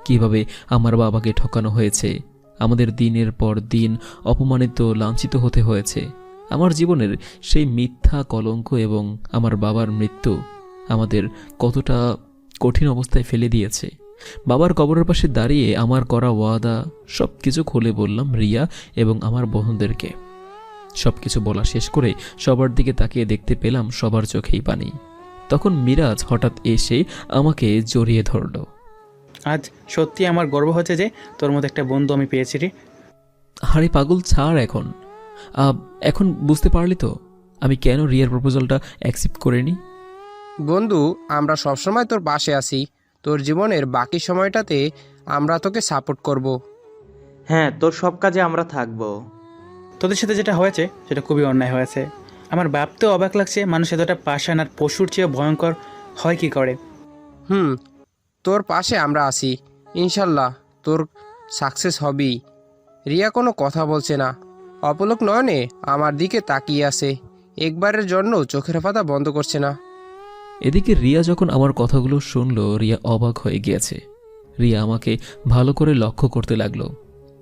A: কিভাবে আমার বাবাকে ঠকানো হয়েছে, আমাদের দিনের পর দিন অপমানিত লাঞ্ছিত হতে হয়েছে, আমার জীবনের সেই মিথ্যা কলঙ্ক এবং আমার বাবার মৃত্যু আমাদের কতটা কঠিন অবস্থায় ফেলে দিয়েছে। বাবার কবরের পাশে দাঁড়িয়ে আমার করা ওয়াদা সব কিছু খুলে বললাম রিয়া এবং আমার বন্ধুদেরকে। সব কিছু বলা শেষ করে সবার দিকে তাকিয়ে দেখতে পেলাম সবার চোখেই পানি। তখন মিরাজ হঠাৎ এসে আমাকে জড়িয়ে ধরল।
L: আজ সত্যি আমার গর্ব হচ্ছে যে তোর মতো একটা বন্ধু আমি পেয়েছি রে।
A: আরে পাগল ছাড়, এখন বুঝতে পারলি তো আমি কেন রিয়ার প্রপোজালটা অ্যাকসেপ্ট করিনি?
P: বন্ধু, আমরা সবসময় তোর পাশে আছি। তোর জীবনের বাকি সময়টাতে আমরা তোকে সাপোর্ট করব।
R: হ্যাঁ, তোর সব কাজে আমরা থাকবো।
L: তোদের সাথে যেটা হয়েছে সেটা খুবই অন্যায় হয়েছে। আমার ভাবতেও অবাক লাগছে মানুষ এতটা পাষাণ আর পশুর চেয়ে ভয়ঙ্কর হয় কি করে।
P: তোর পাশে আমরা আছি, ইনশাল্লাহ তোর সাকসেস হবেই। রিয়া কোনো কথা বলছে না, অপলক নয়নে আমার দিকে তাকিয়ে আছে, একবারের জন্য চোখের পাতা বন্ধ করছে না।
A: এদিকে রিয়া যখন আমার কথাগুলো শুনল, রিয়া অবাক হয়ে গিয়েছে। রিয়া আমাকে ভালো করে লক্ষ্য করতে লাগলো।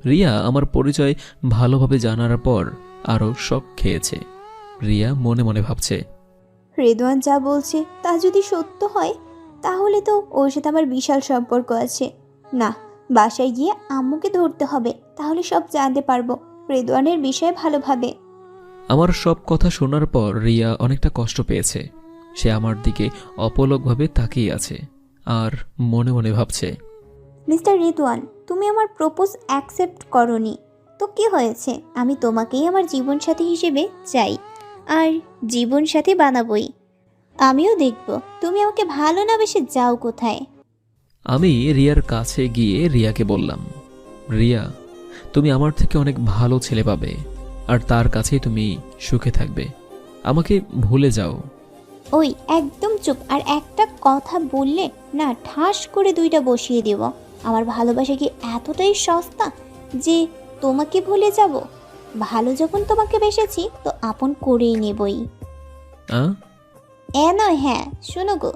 A: রিয়া আমার পরিচয় ভালোভাবে জানার পর আরও শক খেয়েছে। রিয়া মনে মনে ভাবছে,
N: রেদওয়ান যা বলছে তা যদি সত্য হয় তাহলে তো ওর সাথে আমার বিশাল সম্পর্ক আছে। না, বাসায় গিয়ে আম্মুকে ধরতে হবে, তাহলে সব জানতে পারবো রেদওয়ানের বিষয়ে ভালোভাবে।
A: আমার সব কথা শোনার পর রিয়া অনেকটা কষ্ট পেয়েছে। সে আমার দিকে অপলকভাবে তাকিয়ে আছে আর মনে মনে ভাবছে,
N: মিস্টার রেদওয়ান, তুমি আমার প্রপোজ অ্যাকসেপ্ট করনি তো কি হয়েছে? আমি তোমাকেই আমার জীবনসাথী হিসেবে চাই, আর জীবনসাথী বানাবই। আমিও দেখব তুমি আমাকে ভালো না বেশি যাও কোথায়।
A: আমি রিয়ার কাছে গিয়ে রিয়াকে বললাম, রিয়া, তুমি আমার থেকে অনেক ভালো ছেলে পাবে, আর তার কাছেই তুমি সুখে থাকবে। আমাকে ভুলে যাও।
N: ওই একদম চুপ, আর একটা কথা বললে না ঠাস করে দুইটা বসিয়ে দেব। আমার ভালোবাসা কি এতটাই সস্তা যে তোমাকে ভুলে যাব? ভালো যখন তোমাকে বেসেছি তো আপন করেই নেবই। নয়, হ্যাঁ শোনো গো,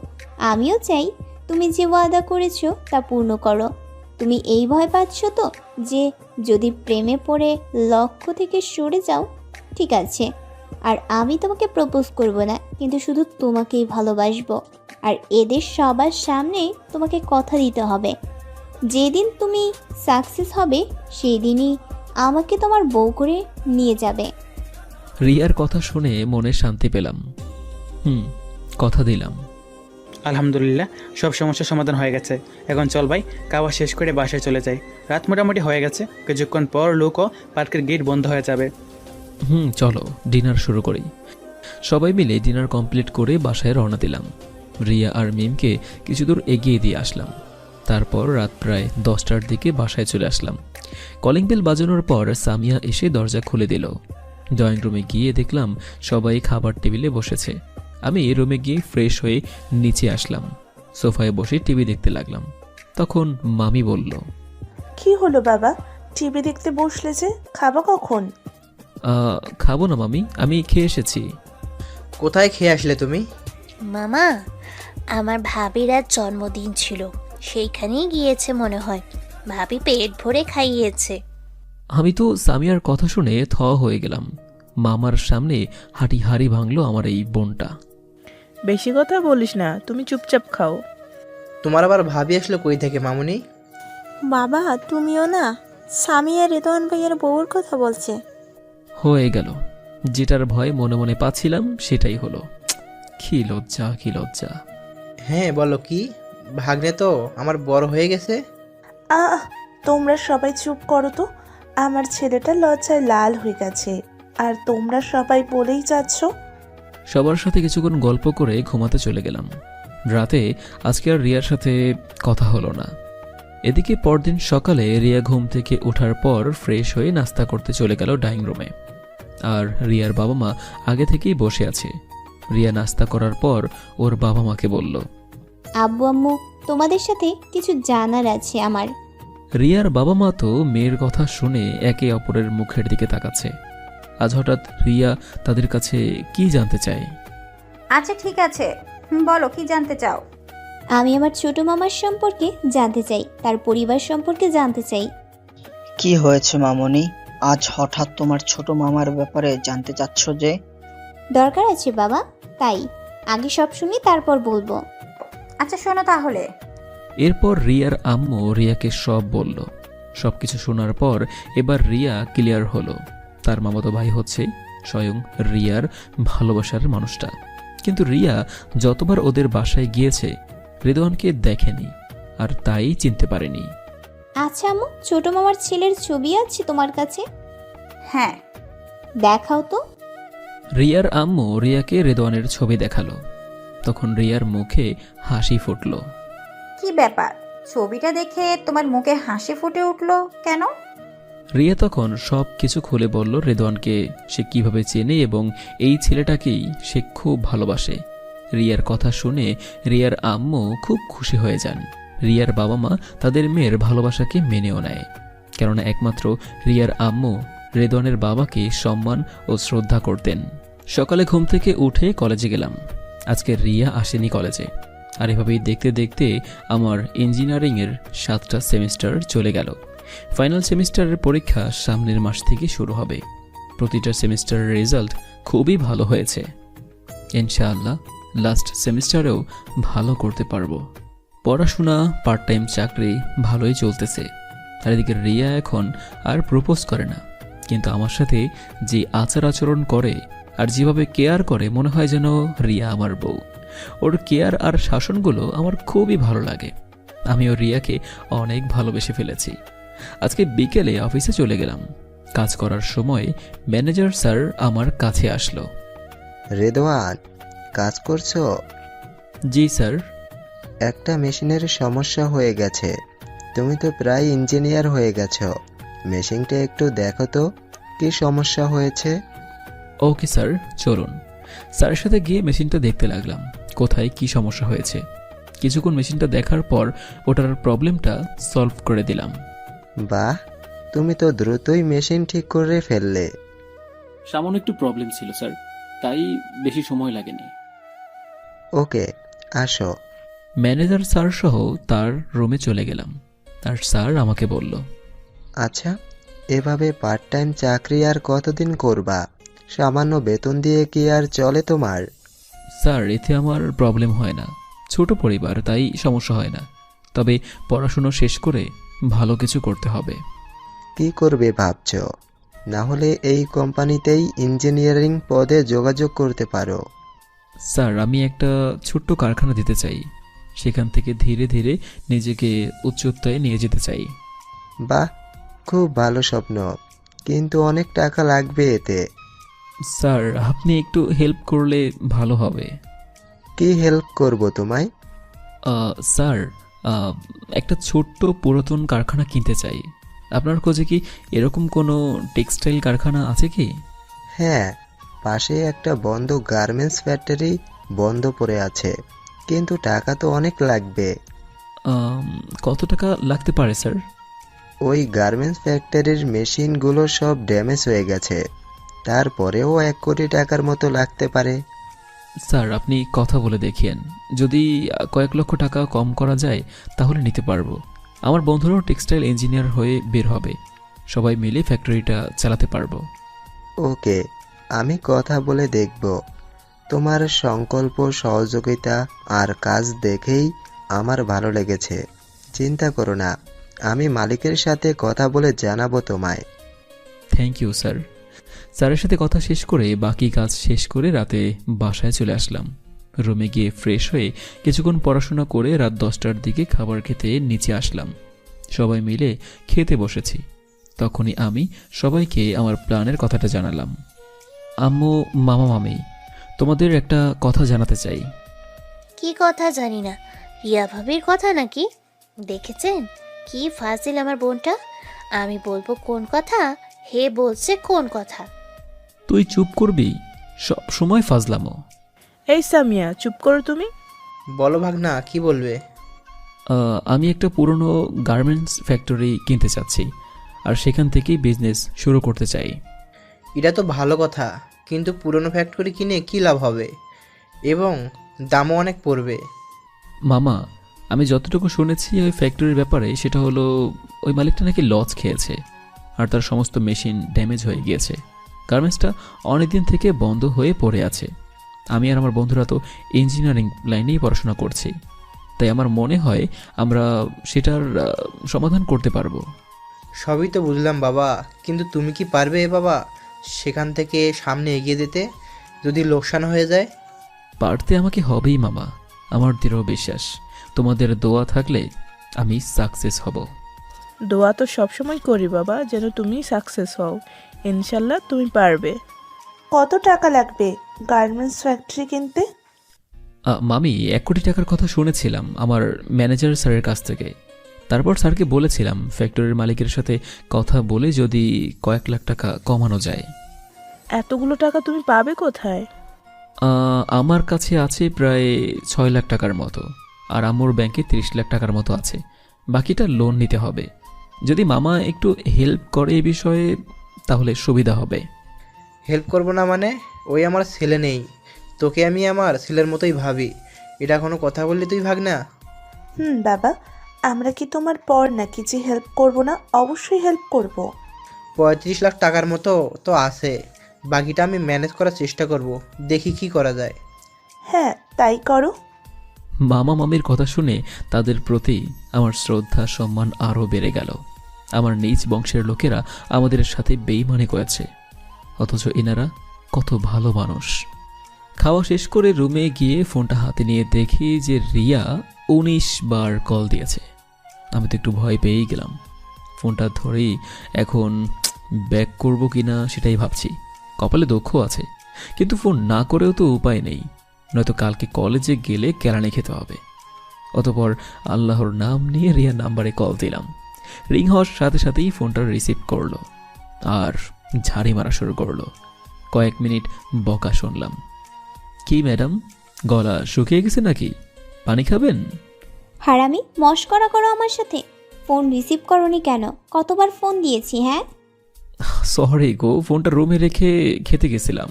N: আমিও চাই তুমি যে ওয়াদা করেছো তা পূর্ণ করো। তুমি এই ভয় পাচ্ছ তো যে যদি প্রেমে পড়ে লক্ষ্য থেকে সরে যাও? ঠিক আছে, আর আমি তোমাকে প্রপোজ করব না, কিন্তু শুধু তোমাকেই ভালোবাসবো। আর এদের সবার সামনে তোমাকে কথা দিতে হবে, যেদিন তুমি সাকসেস হবে সেই দিনই আমাকে তোমার বউ করে নিয়ে যাবে।
A: রিয়ার কথা শুনে মনে শান্তি পেলাম। কথা দিলাম।
L: আলহামদুলিল্লাহ, সব সমস্যার সমাধান হয়ে গেছে। এখন চল ভাই, খাওয়া শেষ করে বাসায় চলে যাই। রাত মোটামুটি হয়ে গেছে, কিছুক্ষণ পর লোকও পার্কের গেট বন্ধ হয়ে যাবে।
A: চলো ডিনার শুরু করি। সবাই মিলে ডিনার কমপ্লিট করে বাসায় রওনা দিলাম। রিয়া আর মিমকে কিছু দূর এগিয়ে দিয়ে আসলাম। তারপর রাত প্রায় 10টার দিকে বাসায় চলে আসলাম। কলিং বেল বাজানোর পর সামিয়া এসে দরজা খুলে দিল। ড্রয়িং রুমে গিয়ে দেখলাম সবাই খাবার টেবিলে বসেছে। আমি রুমে গিয়ে ফ্রেশ হয়ে নিচে আসলাম। সোফায় বসে টিভি দেখতে লাগলাম। তখন মামি বলল,
D: কি হলো বাবা, টিভি দেখতে বসলে যে? খাবা কখন?
A: খাবো না মামি, আমি খেয়ে এসেছি।
T: কোথায় খেয়ে আসলে তুমি?
E: মামা, আমার ভাবির আজ জন্মদিন ছিল, সেইখানেই গিয়েছে মনে হয়। ভাবি পেট ভরে খাইয়েছে।
A: আমি তো সামিয়ার কথা শুনে থ হয়ে গেলাম। মামার সামনে হাঁটি ভাঙলো আমার এই বোনটা।
D: বেশি কথা বলিস না, তুমি চুপচাপ খাও।
T: তোমার আবার ভাবি আসলো কই থেকে মামুনি?
U: বাবা তুমিও না, সামিয়া রেদওয়ান ভাইয়ের বউর কথা বলছে।
A: হয়ে গেল, যেটার ভয় মনে মনে পাচ্ছিলাম সেটাই হলো। কি লজ্জা, কি লজ্জা।
T: হ্যাঁ বলো কি, ভাগ্নে তো আমার বড় হয়ে গেছে।
D: তোমরা সবাই চুপ করো তো, আমার ছেলেটা লজ্জায় লাল হয়ে গেছে, আর তোমরা সবাই বলেই যাচ্ছ।
A: সবার সাথে কিছুক্ষণ গল্প করে ঘুমাতে চলে গেলাম। রাতে আজকে আর রিয়ার সাথে কথা হলো না। এদিকে পরদিন সকালে রিয়া ঘুম থেকে ওঠার পর ফ্রেশ হয়ে নাস্তা করতে চলে গেল ডাইনিং রুমে। আর রিয়ার বাবা মা আগে থেকেই বসে আছে। রিয়া নাস্তা করার পর ওর বাবা মাকে বলল,
N: আব্বু আম্মু তোমাদের সাথে কিছু জানার আছে আমার।
A: রিয়ার বাবা মা তো মেয়ের কথা শুনে একে অপরের মুখের দিকে তাকাচ্ছে। আজ হঠাৎ রিয়া তাদের কাছে কি জানতে চায়।
B: আচ্ছা ঠিক আছে, বলো কি জানতে চাও?
N: আমি আমার ছোট মামার সম্পর্কে জানতে চাই, তার পরিবার সম্পর্কে জানতে চাই।
V: কি হয়েছে মামনি, আজ হঠাৎ তোমার ছোট মামার ব্যাপারে জানতে চাচ্ছ যে?
N: দরকার আছে বাবা, তাই আগে সব শুনি তারপর বলবো।
B: আচ্ছা শোনো তাহলে।
A: এরপর রিয়ার আম্মু রিয়াকে সব বলল। সবকিছু শোনার পর এবার রিয়া ক্লিয়ার হলো, তার মামাতো ভাই হচ্ছে স্বয়ং রিয়ার ভালোবাসার মানুষটা। কিন্তু রিয়া যতবার ওদের বাসায় গিয়েছে রেদওয়ানকে দেখেনি, আর তাই চিনতে পারেনি।
N: আচ্ছা আম্মু, ছোট মামার ছেলের ছবি আছে তোমার কাছে?
B: হ্যাঁ।
N: দেখাও তো।
A: রিয়ার আম্মু রিয়াকে রেদওয়ানের ছবি দেখালো। তখন রিয়ার মুখে হাসি ফুটল।
B: কি ব্যাপার, ছবিটা দেখে তোমার মুখে হাসি ফুটে উঠলো কেন?
A: রিয়া তখন সব কিছু খুলে বলল রেদওয়ানকে সে কিভাবে চেনে এবং এই ছেলেটাকেই সে খুব ভালোবাসে। রিয়ার কথা শুনে রিয়ার আম্মু খুব খুশি হয়ে যান। রিয়ার বাবা মা তাদের মেয়ের ভালোবাসাকে মেনেও নেয়, কেননা একমাত্র রিয়ার আম্মু রেদওয়ানের বাবাকে সম্মান ও শ্রদ্ধা করতেন। সকালে ঘুম থেকে উঠে কলেজে গেলাম। আজকে রিয়া আসেনি কলেজে, আর এভাবেই দেখতে দেখতে আমার ইঞ্জিনিয়ারিংয়ের 7টা সেমিস্টার চলে গেল। ফাইনাল সেমিস্টারের পরীক্ষা সামনের মাস থেকে শুরু হবে। প্রতিটা সেমিস্টারের রেজাল্ট খুবই ভালো হয়েছে। ইনশাআল্লাহ লাস্ট সেমিস্টারেও ভালো করতে পারবো। পড়াশোনা, পার্ট টাইম চাকরি ভালোই চলতেছে। আর এদিকে রিয়া এখন আর প্রপোজ করে না, কিন্তু আমার সাথে যে আচার আচরণ করে আর যেভাবে কেয়ার করে মনে হয় যেন রিয়া আমার বউ। ওর কেয়ার আর শাসনগুলো আমার খুবই ভালো লাগে। আমিও রিয়াকে অনেক ভালোবেসে ফেলেছি। আজকে বিকেলে অফিসে চলে গেলাম। কাজ করার সময় ম্যানেজার স্যার আমার কাছে আসলো।
M: রেদওয়ান, কাজ করছো?
A: জি স্যার।
M: একটা মেশিনের সমস্যা হয়ে গেছে। তুমি তো প্রায় ইঞ্জিনিয়ার হয়ে গেছো। মেশিনটা একটু দেখো তো কি সমস্যা হয়েছে।
A: ওকে স্যার, চলুন। স্যারের সাথে গিয়ে মেশিনটা দেখতে লাগলাম কোথায় কি সমস্যা হয়েছে। কিছুক্ষণ মেশিনটা দেখার পর ওটার প্রবলেমটা সলভ করে দিলাম।
M: বাহ, তুমি তো দ্রুতই মেশিন ঠিক করে ফেললে।
J: সামান্য একটু প্রবলেম ছিল স্যার, তাই বেশি সময় লাগেনি।
M: ওকে, আসো।
A: ম্যানেজার স্যার সহ তার রুমে চলে গেলাম। আর স্যার আমাকে বলল,
M: আচ্ছা, এভাবে পার্ট টাইম চাকরি আর কতদিন করবা? সামান্য বেতন দিয়ে কি আর চলে তোমার?
A: স্যার এতে আমার প্রবলেম হয় না, ছোট পরিবার তাই সমস্যা হয় না, তবে পড়াশুনো শেষ করে ভালো কিছু করতে হবে।
M: কি করবে ভাবছ? না হলে এই কোম্পানিতেই ইঞ্জিনিয়ারিং পদে যোগাযোগ করতে পারো।
A: স্যার আমি একটা ছোট্ট কারখানা দিতে চাই, সেখান থেকে ধীরে ধীরে নিজেকে উচ্চতায় নিয়ে যেতে চাই।
M: বাহ, খুব ভালো স্বপ্ন, কিন্তু অনেক টাকা লাগবে এতে।
A: স্যার আপনি একটু হেল্প করলে ভালো হবে।
M: কি হেল্প করব তোমায়?
A: স্যার একটা ছোট্ট পুরাতন কারখানা কিনতে চাই। আপনার খোঁজে কি এরকম কোনো টেক্সটাইল কারখানা আছে কি?
M: হ্যাঁ, পাশে একটা বন্ধ গার্মেন্টস ফ্যাক্টরি বন্ধ পড়ে আছে, কিন্তু টাকা তো অনেক লাগবে।
A: কত টাকা লাগতে পারে স্যার?
M: ওই গার্মেন্টস ফ্যাক্টরির মেশিনগুলো সব ড্যামেজ হয়ে গেছে, তারপরেও 1 কোটি টাকার মতো লাগতে পারে।
A: স্যার আপনি কথা বলে দেখিয়েন, যদি কয়েক লক্ষ টাকা কম করা যায় তাহলে নিতে পারবো। আমার বন্ধুরাও টেক্সটাইল ইঞ্জিনিয়ার হয়ে বের হবে, সবাই মিলে ফ্যাক্টরিটা চালাতে পারবো।
M: ওকে, আমি কথা বলে দেখব। তোমার সংকল্প, সহযোগিতা আর কাজ দেখেই আমার ভালো লেগেছে। চিন্তা করো না, আমি মালিকের সাথে কথা বলে জানাবো তোমায়।
A: Thank you sir. স্যারের সাথে কথা শেষ করে বাকি কাজ শেষ করে রাতে বাসায় চলে আসলাম। রুমে গিয়ে ফ্রেশ হয়ে কিছুক্ষণ পড়াশোনা করে রাত 10টার দিকে খাবার খেতে নিচে আসলাম। সবাই মিলে খেতে বসেছি। তখনই আমি সবাইকে আমার প্ল্যানের কথাটা জানালাম। আম্মু, মামা, মামি, তোমাদের একটা কথা জানাতে চাই।
E: কি কথা জানি না, রিয়া ভাবির কথা নাকি? দেখেছেন কি ফাজিল আমার বোনটা, আমি বলবো কোন কথা, হে বলছে কোন কথা।
A: তুই চুপ করবি, সব সময় ফাজলামো।
D: এই সামিয়া, চুপ করো তুমি।
T: বলো ভাগনা, কি বলবে?
A: আমি একটা পুরনো গার্মেন্টস ফ্যাক্টরি কিনতে চাচ্ছি, আর সেখান থেকেই বিজনেস শুরু করতে চাই।
T: এটা তো ভালো কথা, কিন্তু পুরনো ফ্যাক্টরি কিনে কি লাভ হবে, এবং দামও অনেক পড়বে।
A: মামা, আমি যতটুকু শুনেছি ওই ফ্যাক্টরির ব্যাপারে, সেটা হলো ওই মালিকটা নাকি লস খেয়েছে আর তার সমস্ত মেশিন ড্যামেজ হয়ে গিয়েছে। গার্মেন্টসটা অনেকদিন থেকে বন্ধ হয়ে পড়ে আছে। আমি আর আমার বন্ধুরা তো ইঞ্জিনিয়ারিং লাইনেই পড়াশোনা করছি, তাই আমার মনে হয় আমরা সেটার সমাধান করতে পারবো।
T: সবই তো বুঝলাম বাবা, কিন্তু তুমি কি পারবে বাবা সেখান থেকে সামনে এগিয়ে যেতে যদি লোকসান হয়ে যায়?
A: পারতে আমাকে হবেই মামা, আমার দৃঢ় বিশ্বাস। তোমাদের দোয়া থাকলে আমি সাকসেস হব।
D: দোয়া তো সবসময় করি বাবা, যেন তুমি সাকসেস হও। ইনশাল্লাহ তুমি পারবে।
F: কত টাকা লাগবে গার্মেন্টস ফ্যাক্টরি কিনতে?
A: মামি, 1 কোটি টাকার কথা শুনেছিলাম আমার ম্যানেজার স্যারের কাছ থেকে। তারপর স্যারকে বলেছিলাম ফ্যাক্টরির মালিকের সাথে কথা বলে যদি কয়েক লাখ টাকা কমানো যায়।
D: এতগুলো টাকা তুমি পাবে কোথায়?
A: আমার কাছে আছে প্রায় 6 লাখ টাকার মতো, আর আম্মুর ব্যাংকে 30 লাখ টাকার মতো আছে। বাকিটা লোন নিতে হবে। যদি মামা একটু হেল্প করে এই বিষয়ে তাহলে সুবিধা হবে।
T: হেল্প করবো না মানে? ওই আমার ছেলে নেই, তোকে আমি আমার ছেলের মতোই ভাবি। এটা কোনো কথা বললি তুই ভাগনা?
F: বাবা, আমরা কি তোমার পর নাকি যে হেল্প করব না? অবশ্যই হেল্প করব।
T: 35 লাখ টাকার মতো তো আছে, বাকিটা আমি ম্যানেজ করার চেষ্টা করব, দেখি কি করা যায়।
F: হ্যাঁ, তাই করো।
A: মামা মামির কথা শুনে তাদের প্রতি আমার শ্রদ্ধা সম্মান আরও বেড়ে গেল। আমার নিজ বংশের লোকেরা আমাদের সাথে বেইমানি করেছে, অথচ এনারা কত ভালো মানুষ। খাওয়া শেষ করে রুমে গিয়ে ফোনটা হাতে নিয়ে দেখি যে রিয়া 19 বার কল দিয়েছে। আমি তো একটু ভয় পেয়েই গেলাম। ফোনটা ধরেই এখন ব্যাক করব কিনা সেটাই ভাবছি। কপালে দুঃখ আছে, কিন্তু ফোন না করেও তো উপায় নেই, নয়তো কালকে কলেজে গেলে কেরানি খেতে হবে। অতঃপর আল্লাহর নাম নিয়ে রিয়ার নাম্বারে কল দিলাম। রিং হওয়ার সাথে সাথেই ফোনটা রিসিভ করলো আর ঝাড়ি মারা শুরু করলো। কয়েক মিনিট বকা শুনলাম, কি ম্যাডাম, গলা শুকিয়ে গেছে নাকি? পানি খাবেন?
N: হারামি, মশকরা করো আমার সাথে। ফোন রিসিভ করনি কেন? কতবার ফোন দিয়েছি, হ্যাঁ?
A: সরি গো, ফোনটা রুমে রেখে খেতে গেছিলাম।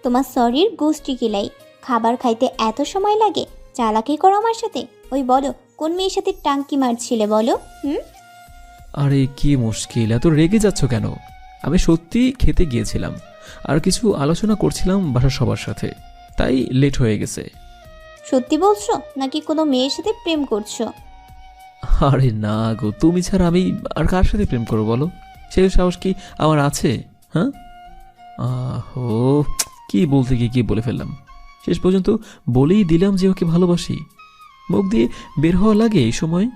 N: তোমার শরীর গোষ্ঠী কিলাই। খাবার খাইতে এত সময় লাগে? চালাকি করো আমার সাথে। ওই বলো, কোন মেয়ের সাথে টাঙ্কি মারছিলে বলো?
A: আরে কি মুশকিল, এত রেগে যাচ্ছ কেন? আমি সত্যি খেতে গিয়েছিলাম, আর কিছু আলোচনা করছিলাম বাসার সবার সাথে, তাই লেট হয়ে গেছে।
N: সত্যি বলছো নাকি কোনো মেয়ের সাথে প্রেম করছো?
A: আরে না গো, তুমি ছাড়া আমি আর কার সাথে প্রেম করবো বলো? সেই সাহস কি আমার আছে? হ্যাঁ, আহো, কি বলতে গিয়ে কি বলে ফেললাম। শেষ পর্যন্ত বলেই দিলাম যে ওকে ভালোবাসি। মুখ দিয়ে বের হওয়া লাগে এই সময়।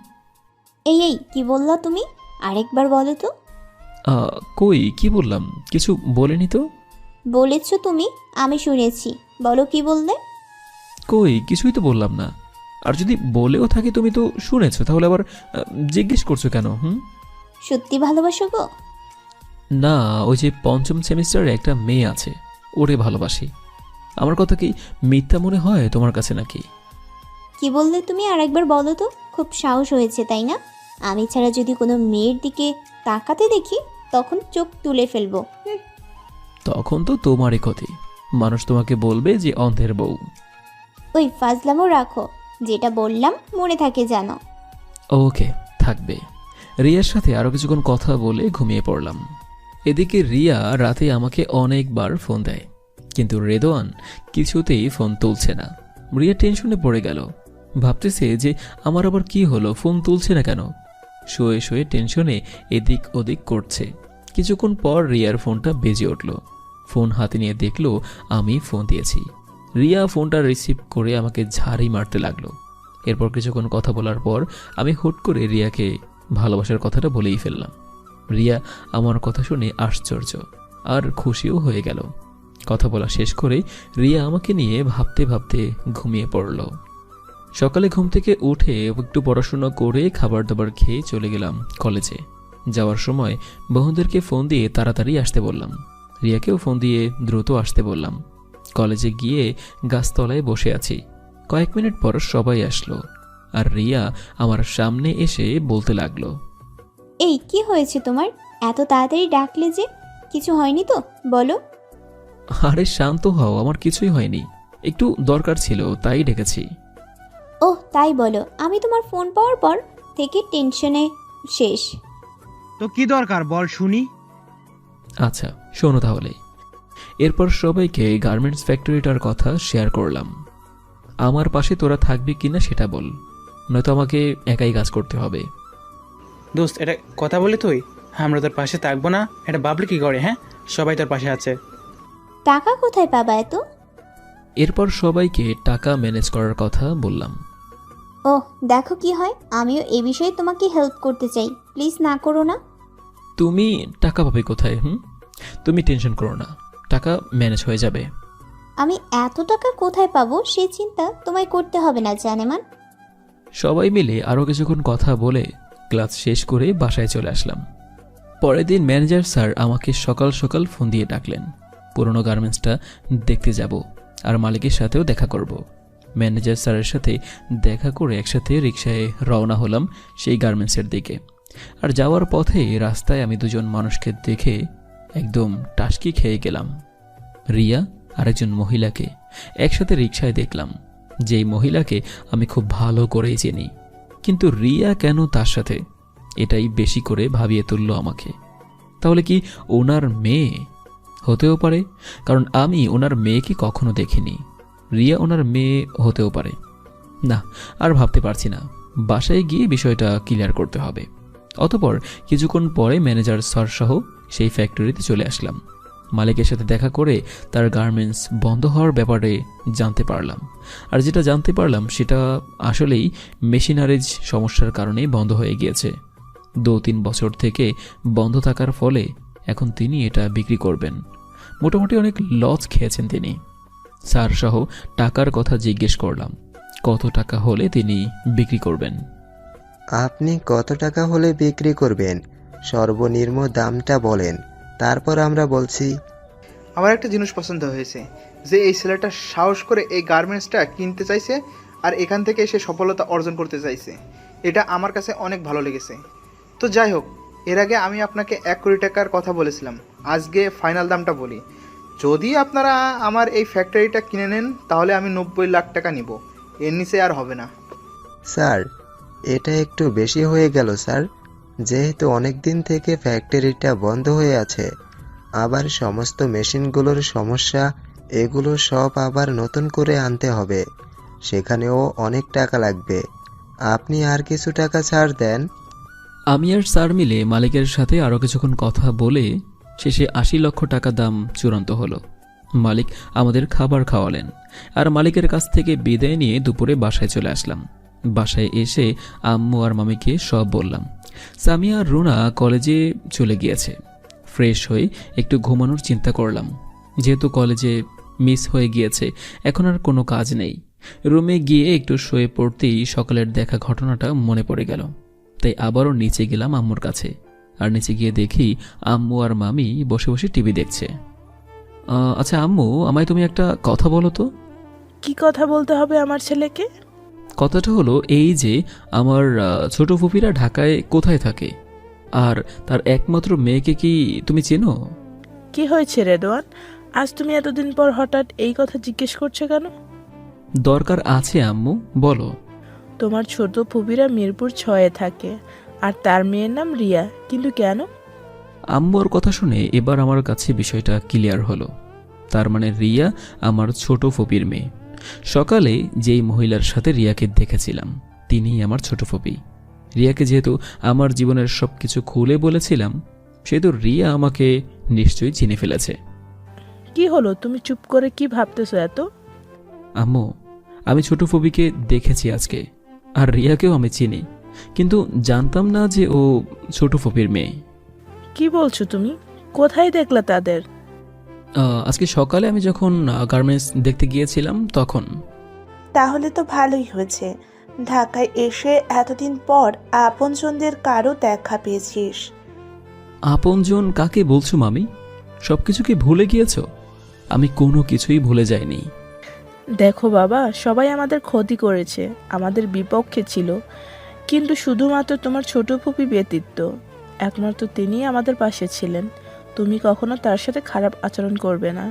N: এই কি বললা তুমি? আরেকবার বলো তো।
A: কই কি বললাম? কিছু বলেনি তো।
N: বলেছো তুমি, আমি শুনেছি। বলো কি বললে?
A: কই কিছুই তো বললাম না। আর যদি বলেও থাকে তুমি তো শুনেছো, তাহলে আবার জিজ্ঞেস করছো কেন?
N: সত্যি ভালোবাসো গো?
A: না, ওই যে 5ম সেমিস্টারে একটা মেয়ে আছে, ওরে ভালোবাসি। আমার কথা কি মিথ্যা মনে হয় তোমার কাছে নাকি?
N: কি বললে তুমি? আরেকবার বলো তো। খুব সাহস হয়েছে তাই না? আমি ছাড়া যদি কোনো মেয়ের দিকে তাকাতে দেখি তখন চোখ তুলে ফেলবো।
A: তখন তো তোমারই ক্ষতি, মানুষ তোমাকে বলবে যে অন্ধের বউ।
N: ওই ফাজলামো রাখো, যেটা বললাম মনে থাকে জানো।
A: ওকে, থাকবে। রিয়ার সাথে আরো কিছুক্ষণ কথা বলে ঘুমিয়ে পড়লাম। এদিকে রিয়া রাতে আমাকে অনেকবার ফোন দেয়, কিন্তু রেদওয়ান কিছুতেই ফোন তুলছে না। রিয়া টেনশনে পড়ে গেল, ভাবতেছে যে আমার আবার কি হলো, ফোন তুলছে না কেন। শুয়ে শুয়ে টেনশনে এদিক ওদিক করছে। কিছুক্ষণ পর রিয়ার ফোনটা বেজে উঠল। ফোন হাতে নিয়ে দেখলো আমি ফোন দিয়েছি। রিয়া ফোনটা রিসিভ করে আমাকে ঝাড়ি মারতে লাগলো। এরপর কিছুক্ষণ কথা বলার পর আমি হুট করে রিয়াকে ভালোবাসার কথাটা বলেই ফেললাম। রিয়া আমার কথা শুনে আশ্চর্য আর খুশিও হয়ে গেল। কথা বলা শেষ করে রিয়া আমাকে নিয়ে ভাবতে ভাবতে ঘুমিয়ে পড়ল। সকালে ঘুম থেকে উঠে একটু পড়াশোনা করে খাবার দাবার খেয়ে চলে গেলাম কলেজে। যাওয়ার সময় বন্ধুদেরকে ফোন দিয়ে তাড়াতাড়ি আসতে বললাম। রিয়াকেও ফোন দিয়ে দ্রুত আসতে বললাম। কলেজে গিয়ে গাছতলায় বসে আছি। কয়েক মিনিট পর সবাই আসলো, আর রিয়া আমার সামনে এসে বলতে লাগলো,
N: এই কি হয়েছে তোমার? এত তাড়াতাড়ি ডাকলে যে? কিছু হয়নি তো? বলো।
A: আরে শান্ত হও, আমার কিছুই হয়নি, একটু দরকার ছিল তাই ডেকেছি।
N: ওহ তাই বলো? আমি তোমার ফোন পাওয়ার পর থেকে টেনশনে শেষ।
Q: তো কি দরকার বল শুনি।
A: আচ্ছা শোনো তাহলে। এরপর সবাইকে গার্মেন্টস ফ্যাক্টরিটার কথা শেয়ার করলাম। আমার পাশে তোরা থাকবি কিনা সেটা বল, নয়তো আমাকে একাই কাজ করতে হবে।
L: দোস্ত, এটা কথা বলি তুই? আমরা তোর পাশে থাকবো না এটা ভাবলি কি করে? হ্যাঁ, সবাই তোর পাশে আছে।
N: টাকা কোথায় পাবা এত?
A: এরপর সবাইকে টাকা ম্যানেজ করার কথা বললাম।
N: ওহ দেখো কি হয়, আমিও এ বিষয়ে তোমাকে হেল্প করতে চাই, প্লিজ না করো না।
A: তুমি টাকা পাবে কোথায়? তুমি টেনশন করো না, টাকা ম্যানেজ হয়ে যাবে।
N: আমি এত টাকা কোথায় পাবো সে চিন্তা তোমায় করতে হবে না জানেমান।
A: সবাই মিলে আরও কিছুক্ষণ কথা বলে ক্লাস শেষ করে বাসায় চলে আসলাম। পরের দিন ম্যানেজার স্যার আমাকে সকাল সকাল ফোন দিয়ে ডাকলেন। পুরনো গার্মেন্টসটা দেখতে যাব আর মালিকের সাথেও দেখা করব। ম্যানেজার স্যারের সাথে দেখা করে একসাথে রিকশায় রওনা হলাম সেই গার্মেন্টসের দিকে। আর যাওয়ার পথে রাস্তায় আমি দুজন মানুষকে দেখে একদম টাসকি খেয়ে গেলাম। রিয়া আর একজন মহিলাকে একসাথে রিকশায় দেখলাম, যেই মহিলাকে আমি খুব ভালো করেই চিনি, কিন্তু রিয়া কেন তার সাথে, এটাই বেশি করে ভাবিয়ে তুলল আমাকে। তাহলে কি ওনার মেয়ে? হতেও পারে, কারণ আমি ওনার মেয়েকে কখনো দেখিনি। রিয়া ওনার মেয়ে হতেও পারে। না, আর ভাবতে পারছি না, বাসায় গিয়ে বিষয়টা ক্লিয়ার করতে হবে। অতঃপর কিছুক্ষণ পরে ম্যানেজার স্যার সহ সেই ফ্যাক্টরিতে চলে আসলাম। মালিকের সাথে দেখা করে তার গার্মেন্টস বন্ধ হওয়ার ব্যাপারে জানতে পারলাম। আর যেটা জানতে পারলাম সেটা আসলেই মেশিনারিজ সমস্যার কারণেই বন্ধ হয়ে গিয়েছে। 2-3 বছর থেকে বন্ধ থাকার ফলে এখন তিনি এটা বিক্রি করবেন। মোটামুটি অনেক লস খেয়েছেন তিনি। স্যার সহ টাকার কথা জিজ্ঞেস করলাম, কত টাকা হলে তিনি বিক্রি করবেন।
M: আপনি কত টাকা হলে বিক্রি করবেন? সর্বনিম্ন দামটা বলেন, তারপর আমরা বলছি।
G: আমার একটা জিনিস পছন্দ হয়েছে, যে এই ছেলেটা সাহস করে এই গার্মেন্টসটা কিনতে চাইছে আর এখান থেকে সে সফলতা অর্জন করতে চাইছে। এটা আমার কাছে অনেক ভালো লেগেছে। তো যাই হোক, এর আগে আমি আপনাকে 1 কোটি টাকার কথা বলেছিলাম, আজকে ফাইনাল দামটা বলি। যদি আপনারা আমার এই ফ্যাক্টরিটা কিনে নেন তাহলে আমি 90 লাখ টাকা নিব, এর নিচে আর হবে না।
M: স্যার, এটা একটু বেশি হয়ে গেল স্যার। যেহেতু অনেক দিন থেকে ফ্যাক্টরিটা বন্ধ হয়ে আছে, আবার সমস্ত মেশিনগুলোর সমস্যা, এগুলো সব আবার নতুন করে আনতে হবে, সেখানেও অনেক টাকা লাগবে। আপনি আর কিছু টাকা ছাড় দেন।
A: আমি আর স্যার মিলে মালিকের সাথে আরও কিছুক্ষণ কথা বলে শেষে 80 লক্ষ টাকা দাম চূড়ান্ত হলো। মালিক আমাদের খাবার খাওয়ালেন, আর মালিকের কাছ থেকে বিদায় নিয়ে দুপুরে বাসায় চলে আসলাম। বাসায় এসে আম্মু আর মামিকে সব বললাম। সামিয়া আর রুনা কলেজে চলে গিয়েছে। ফ্রেশ হয়ে একটু ঘুমানোর চিন্তা করলাম, যেহেতু কলেজে মিস হয়ে গিয়েছে, এখন আর কোনো কাজ নেই। রুমে গিয়ে একটু শুয়ে পড়তেই সকালের দেখা ঘটনাটা মনে পড়ে গেল। তাই আবারও নিচে গেলাম আম্মুর কাছে, আর নিচে গিয়ে দেখি আম্মু আর মামি বসে বসে টিভি দেখছে। আচ্ছা আম্মু, আমায় তুমি একটা কথা বলো তো।
D: কি কথা বলতে হবে আমার ছেলেকে?
A: কথাটা হলো এই যে, আমার ছোট ফুপিরা ঢাকায় কোথায় থাকে, আর তার একমাত্র মেয়েকে কি তুমি চেনো?
D: কি হয়েছে রেদওয়ান, আজ তুমি এতদিন পর হঠাৎ এই কথা জিজ্ঞেস করছো কেন?
A: দরকার আছে আম্মু, বলো।
D: তোমার ছোট ফুপিরা মিরপুর 6-এ থাকে, আর তার মেয়ের নাম রিয়া, কিন্তু কেন?
A: আম্মুর কথা শুনে এবার আমার কাছে বিষয়টা ক্লিয়ার হলো। তার মানে রিয়া আমার ছোট ফুপির মেয়ে। সকালে যেই মহিলার সাথে রিয়াকে দেখেছিলাম, তিনিই আমার ছোট ফুপি। রিয়াকে যেহেতু আমার জীবনের সবকিছু খুলে বলেছিলাম, সেহেতু রিয়া আমাকে নিশ্চয়ই চিনে ফেলেছে।
D: কি হলো, তুমি চুপ করে কি ভাবতেছো এত?
A: আম্মু, আমি ছোট ফুপিকে দেখেছি আজকে, আর রিয়াকেও আমি চিনি, কিন্তু জানতাম না যে ও ছোট ফুপির মেয়ে।
D: কি বলছো তুমি? কোথায় দেখলা তাদের?
A: আজকে সকালে আমি যখন গার্মেন্টস দেখতে গিয়েছিলাম তখন।
F: তাহলে তো ভালোই হয়েছে, ঢাকায় এসে এতদিন পর আপনজনদের কারো দেখা পেয়েছিস।
A: আপনজন কাকে বলছো মামি? সবকিছু কি ভুলে গিয়েছো? আমি কোনো কিছুই ভুলে যাইনি।
D: দেখো বাবা, সবাই আমাদের ক্ষতি করেছে, আমাদের বিপক্ষে ছিল, কিন্তু শুধুমাত্র তোমার ছোট ফুপি ব্যতীত একমাত্র তিনিই আমাদের পাশে ছিলেন। তুমি কখনো তার সাথে খারাপ আচরণ করবে না।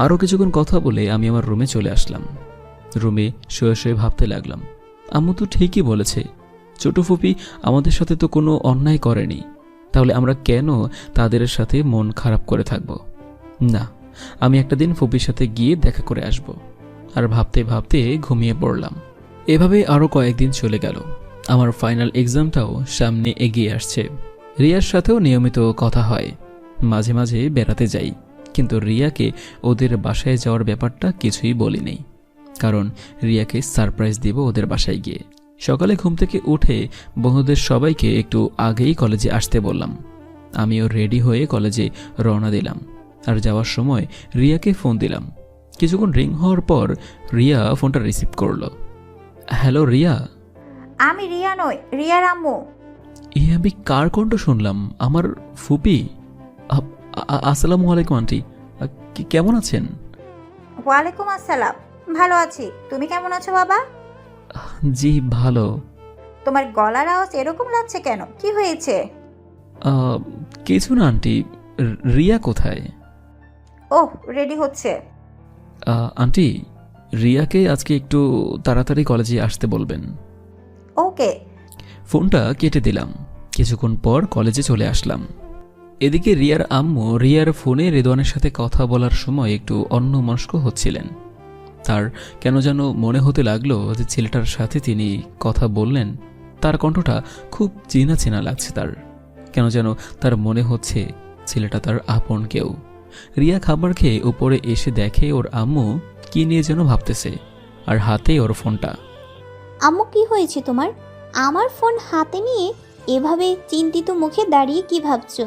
A: আরও কিছুক্ষণ কথা বলে আমি আমার রুমে চলে আসলাম। রুমে শুয়ে শুয়ে ভাবতে লাগলাম, আম্মু তো ঠিকই বলেছে, ছোট ফুপি আমাদের সাথে তো কোনো অন্যায় করেনি, তাহলে আমরা কেন তাদের সাথে মন খারাপ করে থাকব? না, আমি একটা দিন ফুপির সাথে গিয়ে দেখা করে আসব। আর ভাবতে ভাবতে ঘুমিয়ে পড়লাম। এভাবে আরও কয়েকদিন চলে গেল। আমার ফাইনাল এক্সামটাও সামনে এগিয়ে আসছে। রিয়ার সাথেও নিয়মিত কথা হয়, মাঝে মাঝে বেড়াতে যাই, কিন্তু রিয়াকে ওদের বাসায় যাওয়ার ব্যাপারটা কিছুই বলিনি, কারণ রিয়াকে সারপ্রাইজ দিব ওদের বাসায় গিয়ে। সকালে ঘুম থেকে উঠে বন্ধুদের সবাইকে একটু আগেই কলেজে আসতে বললাম। আমিও রেডি হয়ে কলেজে রওনা দিলাম। আর যাওয়ার সময় রিয়াকে ফোন দিলাম। কিছুক্ষণ রিং হওয়ার পর রিয়া ফোনটা রিসিভ করলো। হ্যালো রিয়া।
I: আমি রিয়া নই, রিয়ার আম্মু।
A: আমি কার কণ্ঠ শুনলাম? আমার ফুপি। আসসালামু আলাইকুম আন্টি, কেমন আছেন?
I: ওয়ালাইকুম আসসালাম, ভালো আছি। তুমি কেমন আছো বাবা?
A: জি ভালো।
I: তোমার গলার আওয়াজ এরকম লাগছে কেন, কি হয়েছে?
A: কিছু না আন্টি। রিয়া কোথায়?
I: ওহ, রেডি হচ্ছে।
A: আন্টি, রিয়াকে আজকে একটু তাড়াতাড়ি কলেজে আসতে বলবেন।
I: ওকে।
A: ফোনটা কেটে দিলাম। কিছুক্ষণ পর কলেজে চলে আসলাম। এদিকে রিয়ার আম্মু রিয়ার ফোনে রেদওয়ানের সাথে কথা বলার সময় একটু অন্যমনস্ক হচ্ছিলেন। তার কেন যেন মনে হতে লাগলো যে ছেলেটার সাথে তিনি কথা বললেন, তার কণ্ঠটা খুব চেনা চেনা লাগছে তার। কেন যেন তার মনে হচ্ছে ছেলেটা তার আপন কেউ। রিয়া খাবার খেয়ে উপরে এসে দেখে ওর আম্মু কি নিয়ে যেন ভাবতেছে, আর হাতে ওর ফোনটা।
N: আম্মু, কি হয়েছে তোমার? আমার ফোন হাতে নিয়ে এভাবে চিন্তিত মুখে দাঁড়িয়ে কি ভাবছো?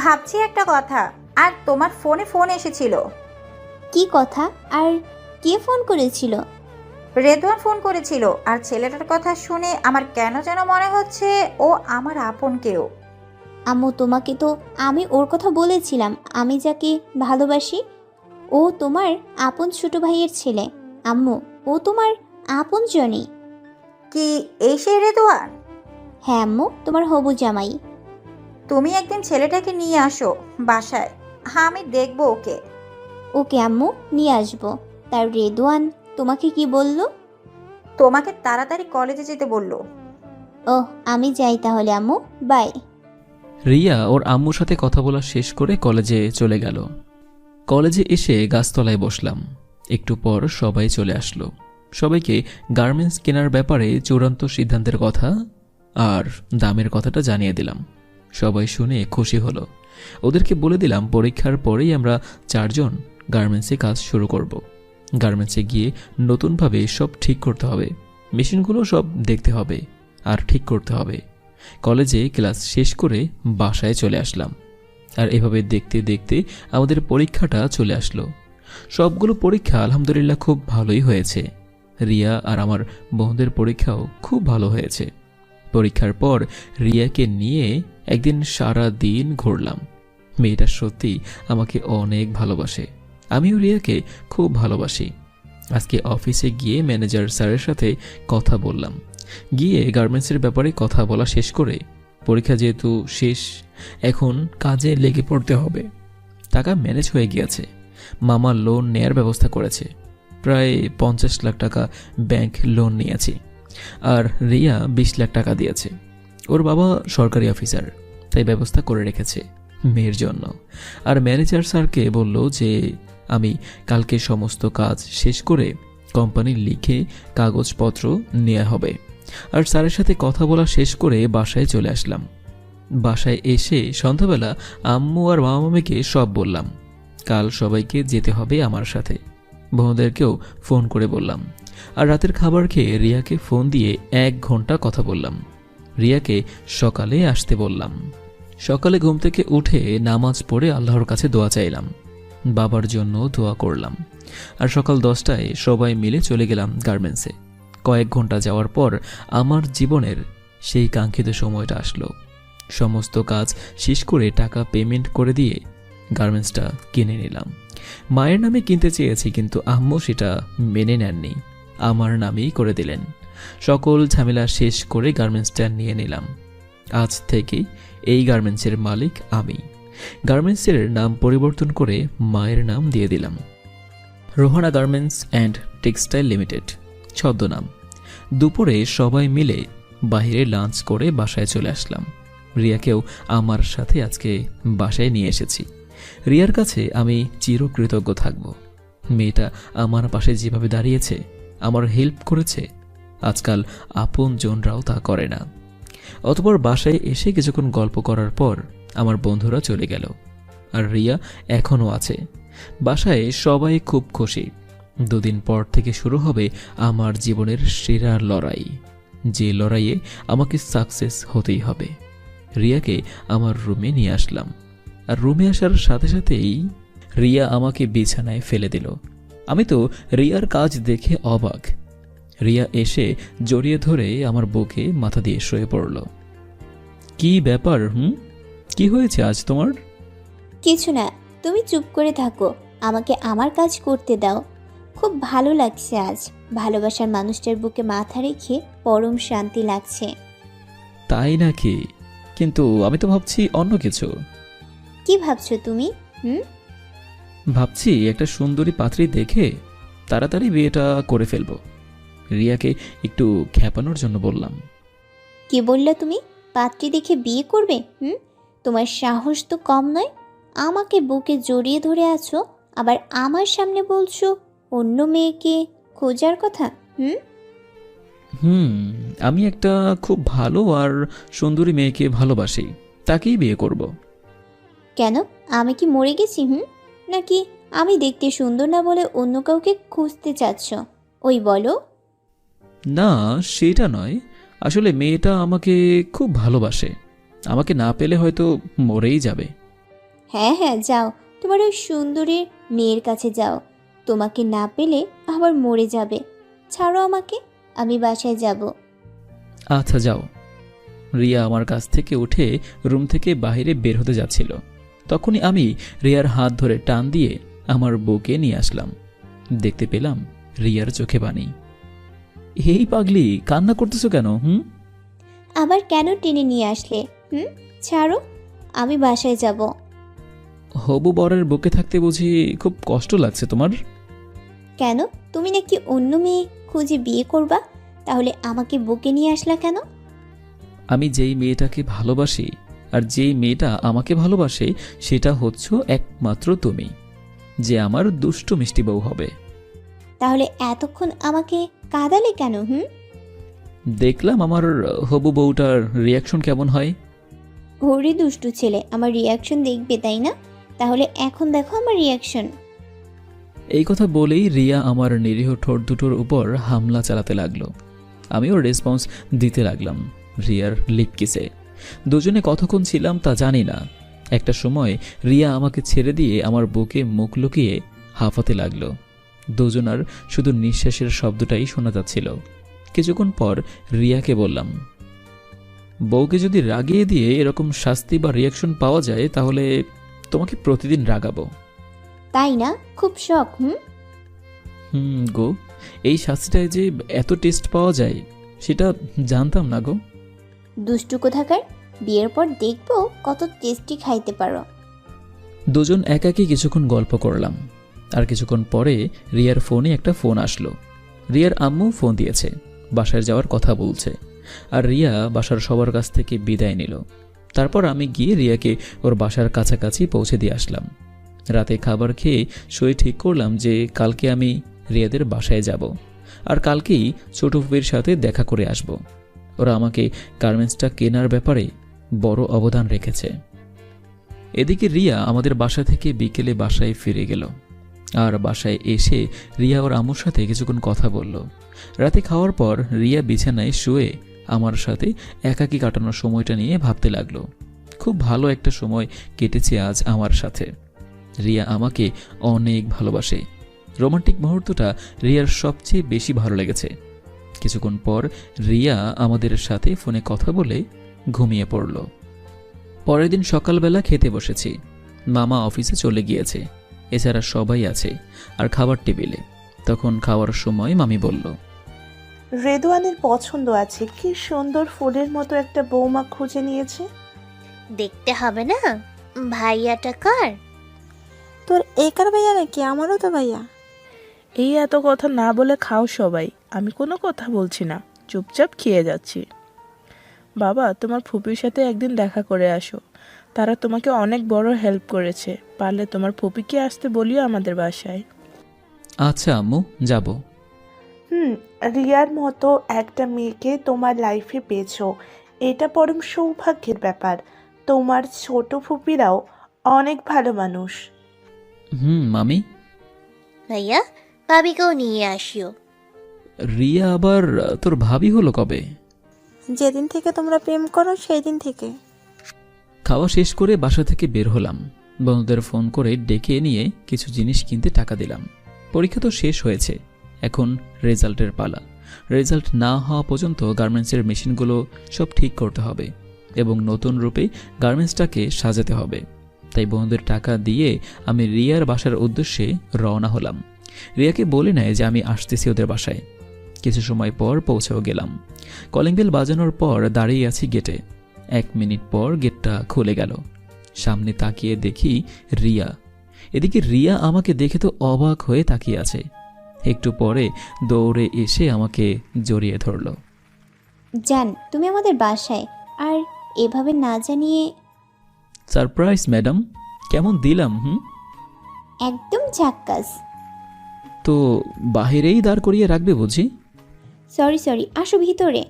I: ভাবছি একটা কথা, আর তোমার ফোনে ফোন এসেছিল।
N: কি কথা, আর কে ফোন করেছিল?
I: রেদওয়ান ফোন করেছিল, আর ছেলেটার কথা শুনে আমার কেন যেন মনে হচ্ছে ও আমার আপন কেউ।
N: আম্মু তোমাকে তো আমি ওর কথা বলেছিলাম, আমি যাকে ভালোবাসি ও তোমার আপন ছোট ভাইয়ের ছেলে। আম্মু, ও তোমার আপন জনই।
I: কি এই সেই রেদোয়ান?
N: হ্যাঁ আম্মু, তোমার হবু জামাই।
I: তুমি একদিন ছেলেটাকে নিয়ে আসো বাসায়, আমি দেখবো ওকে।
N: ওকে আম্মু, নিয়ে আসবো। তার রেদওয়ান তোমাকে কি বলল?
I: তোমাকে তাড়াতাড়ি কলেজে যেতে বললো।
N: ওহ, আমি যাই তাহলে আম্মু, বাই।
A: রিয়া ওর আম্মুর সাথে কথা বলা শেষ করে কলেজে চলে গেল। কলেজে এসে গাছতলায় বসলাম। একটু পর সবাই চলে আসলো। সবাইকে গার্মেন্টস কেনার ব্যাপারে চূড়ান্ত সিদ্ধান্তের কথা আর দামের কথাটা জানিয়ে দিলাম। সবাই শুনে খুশি হলো। ওদেরকে বলে দিলাম পরীক্ষার পরেই আমরা 4 জন গার্মেন্টসে কাজ শুরু করব। গার্মেন্টসে গিয়ে নতুনভাবে সব ঠিক করতে হবে, মেশিনগুলো সব দেখতে হবে আর ঠিক করতে হবে। কলেজে ক্লাস শেষ করে বাসায় চলে আসলাম। আর এভাবে দেখতে দেখতে আমাদের পরীক্ষাটা চলে আসলো। সবগুলো পরীক্ষা আলহামদুলিল্লাহ খুব ভালোই হয়েছে। রিয়া আর আমার বোনদের পরীক্ষাও খুব ভালো হয়েছে। পরীক্ষার পর রিয়াকে নিয়ে একদিন সারা দিন ঘুরলাম। মেয়েটা সত্যি আমাকে অনেক ভালোবাসে, আমিও রিয়াকে খুব ভালোবাসি। আজকে অফিসে গিয়ে ম্যানেজার স্যারের সাথে কথা বললাম। গিয়ে গার্মেন্টসের ব্যাপারে কথা বলা শেষ করে, পরীক্ষা যেহেতু শেষ, এখন কাজে লেগে পড়তে হবে। টাকা ম্যানেজ হয়ে গিয়েছে। মামা লোন নেয়ার ব্যবস্থা করেছে। প্রায় 50 লাখ টাকা ব্যাংক লোন নিয়েছি। আর রিয়া 20 লাখ টাকা দিয়েছে। ওর বাবা সরকারি অফিসার, তাই ব্যবস্থা করে রেখেছে মেয়ের জন্য। আর ম্যানেজার স্যারকে বলল যে আমি কালকে সমস্ত কাজ শেষ করে কোম্পানি লিখে কাগজপত্র নেওয়া হবে। আর স্যারের সাথে কথা বলা শেষ করে বাসায় চলে আসলাম। বাসায় এসে সন্ধ্যাবেলা আম্মু আর মামাকে সব বললাম। কাল সবাইকে যেতে হবে আমার সাথে। বোনদেরকেও ফোন করে বললাম। আর রাতের খাবার খেয়ে রিয়াকে ফোন দিয়ে 1 ঘন্টা কথা বললাম। রিয়াকে সকালে আসতে বললাম। সকালে ঘুম থেকে উঠে নামাজ পড়ে আল্লাহর কাছে দোয়া চাইলাম। বাবার জন্য দোয়া করলাম। আর সকাল 10টায় সবাই মিলে চলে গেলাম গার্মেন্টসে। কয়েক ঘন্টা যাওয়ার পর আমার জীবনের সেই কাঙ্ক্ষিত সময়টা আসলো। সমস্ত কাজ শেষ করে টাকা পেমেন্ট করে দিয়ে গার্মেন্টসটা কিনে নিলাম। মায়ের নামে কিনতে চেয়েছি, কিন্তু আম্মু সেটা মেনে নেননি, আমার নামেই করে দিলেন। সকল ঝামেলা শেষ করে গার্মেন্টসটা নিয়ে নিলাম। আজ থেকে এই গার্মেন্টসের মালিক আমি। গার্মেন্টসের নাম পরিবর্তন করে মায়ের নাম দিয়ে দিলাম Rohana garments and textile limited, ছদ্মনাম। দুপুরে সবাই মিলে বাইরে লাঞ্চ করে বাসায় চলে আসলাম। রিয়াকেও আমার সাথে আজকে বাসায় নিয়ে এসেছি। রিয়ার কাছে আমি চিরকৃতজ্ঞ থাকব। মেয়েটা আমার পাশে যেভাবে দাঁড়িয়েছে, আমার হেল্প করেছে, আজকাল আপন জনরাও তা করে না। অতঃপর বাসায় এসে কিছুক্ষণ গল্প করার পর আমার বন্ধুরা চলে গেল। আর রিয়া এখনও আছে। বাসায় সবাই খুব খুশি। 2 দিন পর থেকে শুরু হবে আমার জীবনের সেরা লড়াই, যে লড়াইয়ে আমাকে সাকসেস হতেই হবে। রিয়াকে আমার রুমে নিয়ে আসলাম। আর রুমে আসার সাথে সাথেই রিয়া আমাকে বিছানায় ফেলে দিল। আমি তো রিয়ার কাজ দেখে অবাক। রিয়া এসে জড়িয়ে ধরে আমার বুকে মাথা দিয়ে শুয়ে পড়ল। কি ব্যাপার? কি হয়েছে আজ তোমার?
N: কিছু না, তুমি চুপ করে থাকো, আমাকে আমার কাজ করতে দাও। খুব ভালো লাগছে আজ, ভালোবাসার মানুষটার বুকে মাথা রেখে পরম শান্তি লাগছে।
A: তাই নাকি? কিন্তু আমি তো ভাবছি অন্য কিছু।
N: কি ভাবছো তুমি?
A: ভাবছি একটা সুন্দরী পাত্রী দেখে তাড়াতাড়ি বিয়েটা করে ফেলবো। রিয়াকে একটু খেপানোর জন্য বললাম।
N: কি বললে তুমি? পাত্রী দেখে বিয়ে করবে? তোমার সাহস তো কম নয়। আমাকে বুকে জড়িয়ে ধরে আছো, আবার আমার সামনে বলছো অন্য মেয়েকে খোঁজার কথা।
A: আমি একটা খুব ভালো আর সুন্দরী মেয়েকে ভালোবাসি, তাকেই বিয়ে করব।
N: কেন, আমি কি মরে গেছি? নাকি আমি দেখতে সুন্দর না বলে অন্য কাউকে খুঁজতে চাচ্ছ? ওই বলো।
A: না, সেটা নয়। আসলে মেয়েটা আমাকে খুব ভালোবাসে, আমাকে না পেলে হয়তো মরেই যাবে।
N: হ্যাঁ হ্যাঁ, যাও, তোমার ওই সুন্দরী মেয়ের কাছে যাও। তোমাকে না পেলে আবার মরে যাবে। ছাড়ো আমাকে, আমি বাসায় যাব।
A: আচ্ছা যাও। রিয়া আমার কাছ থেকে উঠে রুম থেকে বাইরে বের হতে যাচ্ছিল। তখনই আমি রিয়ার হাত ধরে টান দিয়ে আমার বুকে নিয়ে আসলাম। দেখতে পেলাম রিয়ার চোখে পানি। এই পাগলি, কান্না করতেছো কেন?
N: আবার কেন টেনে নিয়ে আসলে? ছাড়ো, আমি বাসায় যাব।
A: হবু বরের বুকে থাকতে বুঝি খুব কষ্ট লাগছে তোমার?
N: কেন, তুমি নাকি অন্য মেয়ে খুঁজে বিয়ে করবা? তাহলে আমাকে বুকে নিয়ে আসলা কেন?
A: আমি যেই মেয়েটাকে ভালোবাসি আর যেই মেয়েটা আমাকে ভালোবাসে সেটা হচ্ছে একমাত্র তুমি, যে আমার দুষ্টু মিষ্টি বউ হবে।
N: তাহলে এতক্ষণ আমাকে কাঁদালে কেন?
A: দেখলাম আমার হবু বউটার রিয়াকশন কেমন হয়।
N: ওরে দুষ্টু ছেলে, আমার রিয়াকশন দেখবে তাই না? তাহলে এখন দেখো আমার রিয়াকশন।
A: এই কথা বলেই রিয়া আমার নিরীহ ঠোঁট দুটোর উপর হামলা চালাতে লাগলো। আমিও রেসপন্স দিতে লাগলাম রিয়ার লিপ কিসে। দুজনে কতক্ষণ ছিলাম তা জানি না। একটা সময় রিয়া আমাকে ছেড়ে দিয়ে আমার বুকে মুখ লুকিয়ে হাঁফাতে লাগলো। দুজনার শুধু নিঃশ্বাসের শব্দটাই শোনা যাচ্ছিল। কিছুক্ষণ পর রিয়াকে বললাম, বউকে যদি রাগিয়ে দিয়ে এরকম শাস্তি বা রিয়াকশন পাওয়া যায় তাহলে তোমাকে প্রতিদিন রাগাবো।
N: তাই না? খুব শখ।
A: গো, এই শাস্তিটায় যে এত টেস্ট পাওয়া যায় সেটা জানতাম না গো।
N: দুষ্টু কোথাকার, বিয়ের পর দেখবো কত টেস্টি খাইতে পারো।
A: দুজন একাকি কিছুক্ষণ গল্প করলাম। আর কিছুক্ষণ পরে রিয়ার ফোনে একটা ফোন আসলো। রিয়ার আম্মু ফোন দিয়েছে, বাসায় যাওয়ার কথা বলছে। আর রিয়া বাসার সবার কাছ থেকে বিদায় নিল। তারপর আমি গিয়ে রিয়াকে ওর বাসার কাছাকাছি পৌঁছে দিয়ে আসলাম। রাতে খাবার খেয়ে শুয়ে ঠিক করলাম যে কালকে আমি রিয়াদের বাসায় যাব, আর কালকেই ছোট ফুপির সাথে দেখা করে আসব। ওরা আমাকে গার্মেন্টসটা কেনার ব্যাপারে বড় অবদান রেখেছে। এদিকে রিয়া আমাদের বাসা থেকে বিকেলে বাসায় ফিরে গেল। আর বাসায় এসে রিয়া ওর আম্মুর সাথে কিছুক্ষণ কথা বলল। রাতে খাওয়ার পর রিয়া বিছানায় শুয়ে আমার সাথে একাকী কাটানোর সময়টা নিয়ে ভাবতে লাগলো। খুব ভালো একটা সময় কেটেছে আজ আমার সাথে। রিয়া আমাকে অনেক ভালোবাসে। রোমান্টিক মুহূর্তটা রিয়ার সবচেয়ে বেশি ভালো লেগেছে। কিছুক্ষণ পর রিয়া আমাদের সাথে ফোনে কথা বলে ঘুমিয়ে পড়ল। পরের দিন সকালবেলা খেতে বসেছি। মামা অফিসে চলে গিয়েছে, এছাড়া সবাই আছে আর খাবার টেবিলে। তখন খাওয়ার সময় মামি বলল,
F: রেদওয়ানের পছন্দ আছে, কি সুন্দর ফুলের মতো একটা বৌমা খুঁজে নিয়েছে।
E: দেখতে হবে না ভাইয়াটা কার?
U: তোর একার ভাইয়া নাকি? আমারও তো ভাইয়া।
D: এই এত কথা না বলে খাও সবাই, আমি কোনো কথা বলছি না, চুপচাপ খেয়ে যাচ্ছি। বাবা, তোমার ফুপির সাথে একদিন দেখা করে আসো, তারা তোমাকে অনেক বড় হেল্প করেছে। পারলে তোমার ফুপিকে আসতে বলিও আমাদের বাসায়।
A: আচ্ছা আম্মু, যাব।
F: রিয়ার মতো একটা মেয়েকে তোমার লাইফে পেয়েছো, এটা পরম সৌভাগ্যের ব্যাপার। তোমার ছোট ফুপিরাও অনেক ভালো মানুষ।
A: মামি।
E: ভাইয়া, ভাবিকেও নিয়ে আসিও।
A: রিয়া আবার তোর ভাবি হলো কবে?
U: যেদিন থেকে তোমরা প্রেম করো সেই দিন থেকে।
A: খাওয়া শেষ করে বাসা থেকে বের হলাম। বন্ধুদের ফোন করে ডেকে নিয়ে কিছু জিনিস কিনতে টাকা দিলাম। পরীক্ষা তো শেষ হয়েছে, এখন রেজাল্টের পালা। রেজাল্ট না হওয়া পর্যন্ত গার্মেন্টসের মেশিনগুলো সব ঠিক করতে হবে এবং নতুন রূপে গার্মেন্টসটাকে সাজাতে হবে। তাই বন্ধুদের টাকা দিয়ে আমি রিয়ার বাসার উদ্দেশ্যে রওনা হলাম। রিয়াকে বলে নেয় যে আমি আসতেছি ওদের বাসায়। কিছু সময় পর পৌঁছেও গেলাম। কলিং বেল বাজানোর পর দাঁড়িয়ে আছি গেটে। 1 মিনিট পর গেটটা খুলে গেল। সামনে তাকিয়ে দেখি রিয়া। এদিকে রিয়া আমাকে দেখে তো অবাক হয়ে তাকিয়ে আছে। একটু পরে দৌড়ে এসে আমাকে জড়িয়ে ধরল।
N: জান, তুমি আমাদের বাসায়, আর এভাবে না জানিয়ে।
A: সারপ্রাইজ ম্যাডাম, কেমন দিলাম?
N: একদম ঝাক্কাস।
A: তো বাহিরেই দাঁড় করিয়ে রাখবে বুঝি?
N: সরি, আসো ভিতরে।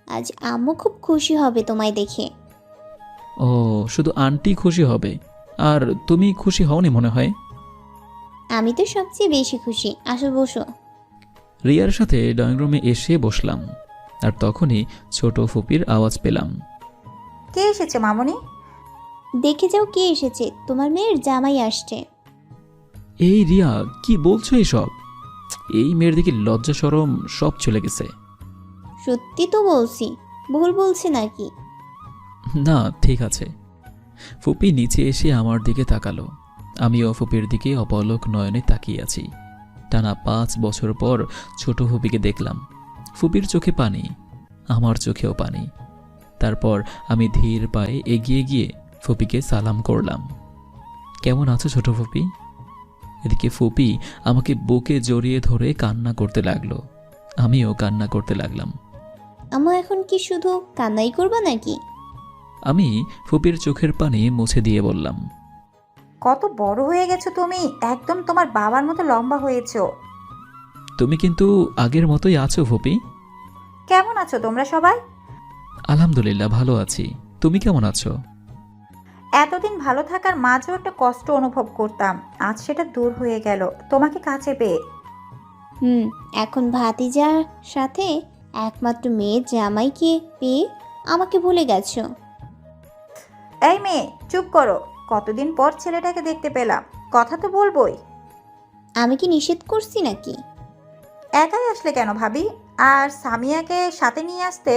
N: আজ আম্মু খুব খুশি হবে তোমায় দেখে।
A: ও, শুধু আন্টি খুশি হবে, আর তুমি খুশি হওনি মনে হয়।
N: আমি তো সবচেয়ে বেশি খুশি। আসো বসো।
A: রিয়ার সাথে ড্রয়িং রুমে এসে বসলাম। আর তখনই ছোট ফুপির আওয়াজ পেলাম।
I: কে এসেছে মামুনি?
N: দেখে যাও কে এসেছে, তোমার মেয়ের জামাই আসছে।
A: এই রিয়া, কি বলছো এসব? এই মেয়ের দিকে লজ্জা শরম সব চলে গেছে।
N: সত্যি তো বলছি, ভুল বলছে নাকি?
A: না, ঠিক আছে। ফুপি নিচে এসে আমার দিকে তাকালো। আমিও ফুপির দিকে অপলক নয়নে তাকিয়ে আছি। টানা 5 বছর পর ছোট ফুপিকে দেখলাম। ফুপির চোখে পানি, আমার চোখেও পানি। তারপর আমি ধীর পায়ে এগিয়ে গিয়ে ফুপিকে সালাম করলাম। কেমন আছো ছোট ফুপি? এদিকে ফুপি আমাকে বুকে জড়িয়ে ধরে কান্না করতে লাগলো। আমিও কান্না করতে লাগলাম।
N: আম্মু এখন কি শুধু কান্নাই করবা নাকি?
A: আমি ফুপির চোখের পানি মুছে দিয়ে বললাম,
I: কত বড় হয়ে গেছো তুমি, একদম তোমার বাবার মতো লম্বা হয়েছো।
A: তুমি কিন্তু আগের মতোই আছো ফুপি।
I: কেমন আছো তোমরা সবাই?
A: আলহামদুলিল্লাহ ভালো আছি। তুমি কেমন আছো?
I: এতদিন ভালো থাকার মাঝেও একটা কষ্ট অনুভব করতাম, আজ সেটা দূর হয়ে গেল তোমাকে কাছে পেয়ে।
N: এখন ভাতিজার সাথে একমাত্র মেয়ে জামাইকে পেয়ে আমাকে ভুলে গেছো।
I: এই মেয়ে চুপ করো, কতদিন পর ছেলেটাকে দেখতে পেলাম, কথা তো বলবোই।
N: আমি কি নিষেধ করছি নাকি?
I: একাই আসলে কেন ভাবি? আর সামিয়াকে সাথে নিয়ে আসতে।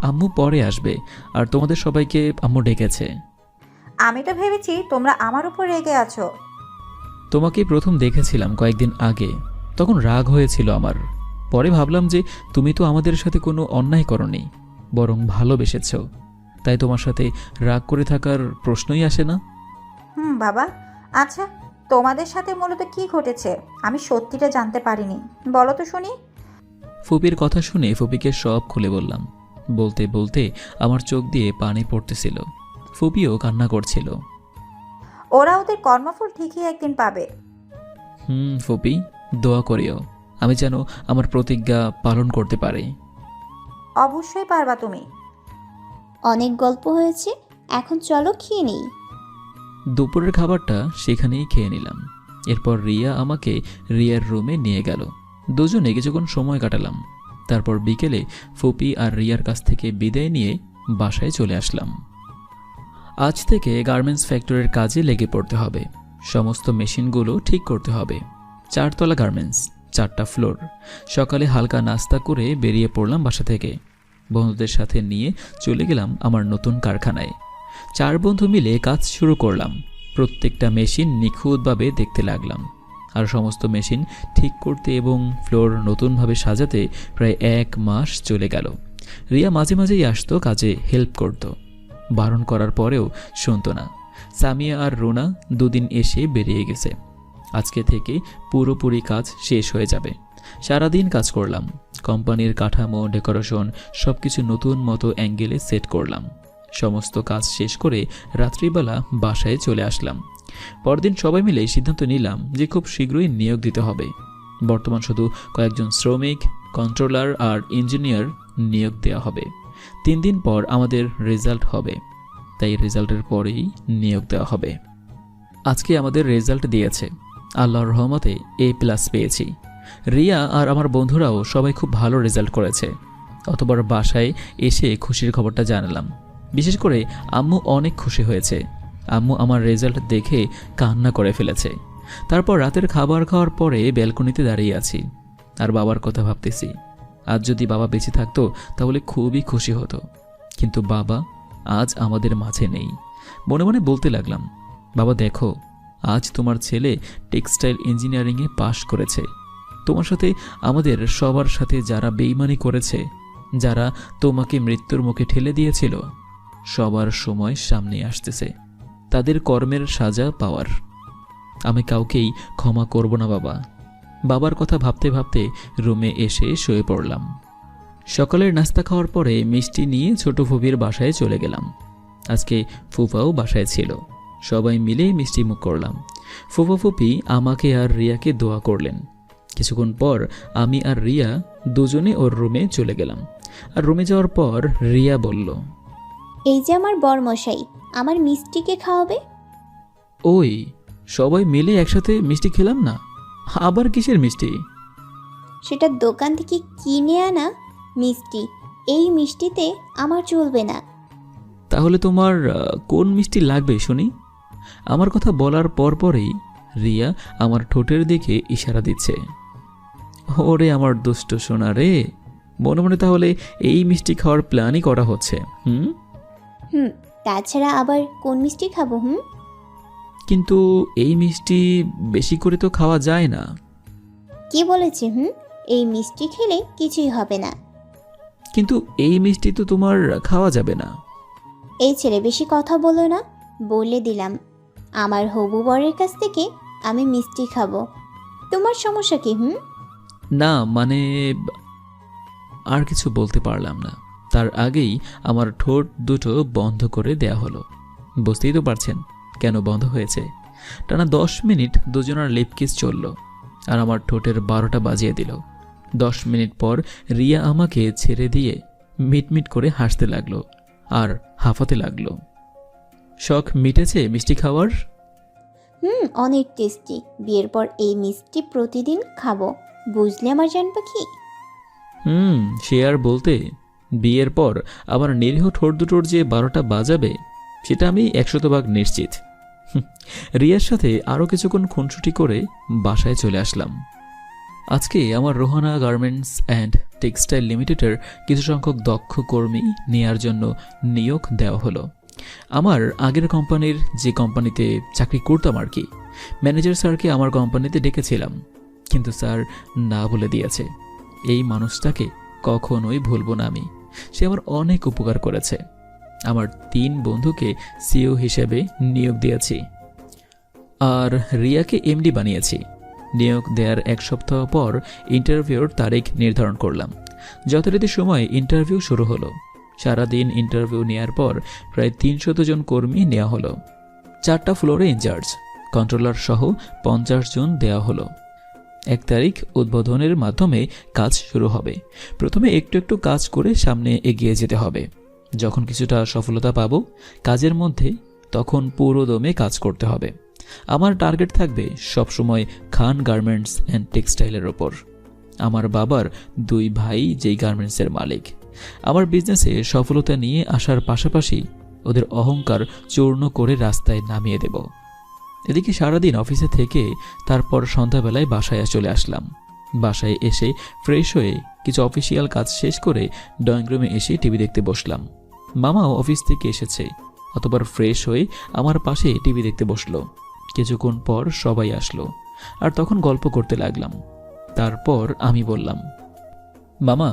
A: আম্মু পরে আসবে, আর তোমাদের সবাইকে আম্মু ডেকেছে।
I: আমি তো ভেবেছি তোমরা আমার উপর রেগে আছো।
A: তোমাকে প্রথম দেখেছিলাম কয়েকদিন আগে, তখন রাগ হয়েছিল আমার। পরে ভাবলাম যে তুমি তো আমাদের সাথে কোনো অন্যায় করনি, বরং ভালোবেসেছ, তাই তোমার সাথে রাগ করে থাকার প্রশ্নই আসে না।
I: বাবা, আচ্ছা তোমাদের সাথে মূলত কি ঘটেছে? আমি সত্যিটা জানতে পারিনি, বলো তো শুনি।
A: ফুপির কথা শুনে ফুপিকে সব খুলে বললাম। বলতে বলতে আমার চোখ দিয়ে পানি পড়তেছিল। ফুপিও কান্না করছিল।
I: ওরা ওদের কর্মফল ঠিকই একদিন পাবে।
A: ফুপি, দোয়া করিও আমি যেন আমার প্রতিজ্ঞা পালন করতে পারি।
I: অবশ্যই পারবা তুমি।
N: অনেক গল্প হয়েছে, এখন চলো খেয়ে নেই।
A: দুপুরের খাবারটা সেখানেই খেয়ে নিলাম। এরপর রিয়া আমাকে রিয়ার রুমে নিয়ে গেল। দুজনে কিছুক্ষণ সময় কাটালাম। তারপর বিকেলে ফুপি আর রিয়ার কাছ থেকে বিদায় নিয়ে বাসায় চলে আসলাম। আজ থেকে গার্মেন্টস ফ্যাক্টরির কাজে লেগে পড়তে হবে। সমস্ত মেশিনগুলো ঠিক করতে হবে। 4 তলা গার্মেন্টস, 4টা ফ্লোর। সকালে হালকা নাস্তা করে বেরিয়ে পড়লাম বাসা থেকে। বন্ধুদের সাথে নিয়ে চলে গেলাম আমার নতুন কারখানায়। 4 বন্ধু মিলে কাজ শুরু করলাম। প্রত্যেকটা মেশিন নিখুঁতভাবে দেখতে লাগলাম। আর সমস্ত মেশিন ঠিক করতে এবং ফ্লোর নতুনভাবে সাজাতে প্রায় 1 মাস চলে গেল। রিয়া মাঝে মাঝেই আসতো, কাজে হেল্প করত। বারণ করার পরেও শুনতো না। সামিয়া আর রুনা 2 দিন এসে বেরিয়ে গেছে। আজকে থেকে পুরোপুরি কাজ শেষ হয়ে যাবে। সারাদিন কাজ করলাম। কোম্পানির কাঠামো, ডেকোরেশন সবকিছু নতুন মতো অ্যাঙ্গেলে সেট করলাম। সমস্ত কাজ শেষ করে রাত্রিবেলা বাসায় চলে আসলাম। পরদিন সবাই মিলে সিদ্ধান্ত নিলাম যে খুব শীঘ্রই নিয়োগ দিতে হবে। বর্তমান শুধু কয়েকজন শ্রমিক, কন্ট্রোলার আর ইঞ্জিনিয়ার নিয়োগ দেওয়া হবে। 3 দিন পর আমাদের রেজাল্ট হবে, তাই রেজাল্টের পরেই নিয়োগ দেওয়া হবে। আজকে আমাদের রেজাল্ট দিয়েছে। আল্লাহর রহমতে A+ পেয়েছি। রিয়া আর আমার বন্ধুরাও সবাই খুব ভালো রেজাল্ট করেছে। অতবার বাসায় এসে খুশির খবরটা জানালাম। বিশেষ করে আম্মু অনেক খুশি হয়েছে। আম্মু আমার রেজাল্ট দেখে কান্না করে ফেলেছে। তারপর রাতের খাবার খাওয়ার পরে ব্যালকনিতে দাঁড়িয়ে আছি আর বাবার কথা ভাবতেছি। আজ যদি বাবা বেঁচে থাকতো তাহলে খুবই খুশি হতো, কিন্তু বাবা আজ আমাদের মাঝে নেই। মনে মনে বলতে লাগলাম, বাবা দেখো, আজ তোমার ছেলে টেক্সটাইল ইঞ্জিনিয়ারিংয়ে পাশ করেছে। তোমার সাথে আমাদের সবার সাথে যারা বেইমানি করেছে, যারা তোমাকে মৃত্যুর মুখে ঠেলে দিয়েছিল, সবার সময় সামনে আসতেছে তাদের কর্মের সাজা পাওয়ার। আমি কাউকেই ক্ষমা করব না বাবা। বাবার কথা ভাবতে ভাবতে রুমে এসে শুয়ে পড়লাম। সকালের নাস্তা খাওয়ার পরে মিষ্টি নিয়ে ছোট ফুপির বাসায় চলে গেলাম। আজকে ফুফাও বাসায় ছিল। সবাই মিলে মিষ্টি মুখ করলাম। ফুফা ফুপি আমাকে আর রিয়াকে দোয়া করলেন। কিছুক্ষণ পর আমি আর রিয়া দুজনে ওর রুমে চলে গেলাম। আর রুমে যাওয়ার পর রিয়া বলল,
N: এই যে আমার বরমশাই, আমার মিষ্টিকে খাওয়াবে।
A: ওই সবাই মিলে একসাথে মিষ্টি খেলাম না? আবার কিসের মিষ্টি?
N: সেটা দোকান থেকে কিনে আনা মিষ্টি। এই মিষ্টিতে আমার চলবে না।
A: তাহলে তোমার কোন মিষ্টি লাগবে শুনি? আমার কথা বলার পরপরেই রিয়া আমার ঠোঁটের দিকে ইশারা দিচ্ছে। ওরে আমার দুষ্ট সোনা রে, মনে মনে তাহলে এই মিষ্টি খাওয়ার প্ল্যানই করা হচ্ছে।
N: তাছাড়া আবার কোন মিষ্টি খাবো?
A: কিন্তু এই মিষ্টি বেশি করে তো খাওয়া যায় না।
N: কি বলেছে? এই মিষ্টি খেলে কিছুই হবে না।
A: কিন্তু এই মিষ্টি তো তোমার খাওয়া যাবে না।
N: এই ছেলে বেশি কথা বলো না, বলে দিলাম। আমার হবু বরের কাছ থেকে আমি মিষ্টি খাবো, তোমার সমস্যা কি?
A: না মানে, আর কিছু বলতে পারলাম না। তার আগেই আমার ঠোঁট দুটো বন্ধ করে দেয়া হলো। বুঝতেই তো পারছেন কেন বন্ধ হয়েছে। টানা 10 মিনিট দুজনের লিপ কিস চলল, আর আমার ঠোঁটের 12টা বাজিয়ে দিল। 10 মিনিট পর রিয়া আমাকে ছেড়ে দিয়ে মিটমিট করে হাসতে লাগলো আর হাঁফাতে লাগলো। শখ মিটেছে মিষ্টি খাওয়ার?
N: অনেক টেস্টি। বিয়ের পর এই মিষ্টি প্রতিদিন খাবো, বুঝলে আমার জান পাখি?
A: সে আর বলতে। বিয়ের পর আমার নিরীহ ঠোঁট দুটোর যে 12টা বাজাবে সেটা আমি 100% নিশ্চিত। রিয়ার সাথে আরও কিছুক্ষণ খুনসুটি করে বাসায় চলে আসলাম। আজকে আমার রোহানা গার্মেন্টস অ্যান্ড টেক্সটাইল লিমিটেডের কিছু সংখ্যক দক্ষ কর্মী নেওয়ার জন্য নিয়োগ দেওয়া হলো। আমার আগের কোম্পানির যে কোম্পানিতে চাকরি করতাম আর কি, ম্যানেজার স্যারকে আমার কোম্পানিতে ডেকেছিলাম, কিন্তু স্যার না বলে দিয়েছে। এই মানুষটাকে কখনোই ভুলবো না আমি। সে আমার অনেক উপকার করেছে। আমার 3 বন্ধুকে সিইও হিসেবে নিয়োগ দিয়েছি, আর রিয়াকে এমডি বানিয়েছি। নিয়োগ দেওয়ার 1 সপ্তাহ পর ইন্টারভিউর তারিখ নির্ধারণ করলাম। যথারীতি সময় ইন্টারভিউ শুরু হলো। সারাদিন ইন্টারভিউ নেওয়ার পর প্রায় 300 জন কর্মী নেওয়া হলো। 4টা ফ্লোরে ইনচার্জ, কন্ট্রোলার সহ 50 জন দেওয়া হলো। 1 তারিখ উদ্বোধনের মাধ্যমে কাজ শুরু হবে। প্রথমে একটু একটু কাজ করে সামনে এগিয়ে যেতে হবে। যখন কিছুটা সফলতা পাবো কাজের মধ্যে, তখন পুরো দমে কাজ করতে হবে। আমার টার্গেট থাকবে সবসময় খান গার্মেন্টস অ্যান্ড টেক্সটাইলের ওপর। আমার বাবার 2 ভাই যেই গার্মেন্টসের মালিক। আমার বিজনেসে সফলতা নিয়ে আসার পাশাপাশি ওদের অহংকার চূর্ণ করে রাস্তায় নামিয়ে দেব। এদিকে সারাদিন অফিসে থেকে তারপর সন্ধ্যাবেলায় বাসায় চলে আসলাম। বাসায় এসে ফ্রেশ হয়ে কিছু অফিসিয়াল কাজ শেষ করে ড্রয়িং রুমে এসে টিভি দেখতে বসলাম। মামাও অফিস থেকে এসেছে, অতবার ফ্রেশ হয়ে আমার পাশে টিভি দেখতে বসলো। কিছুক্ষণ পর সবাই আসলো, আর তখন গল্প করতে লাগলাম। তারপর আমি বললাম, মামা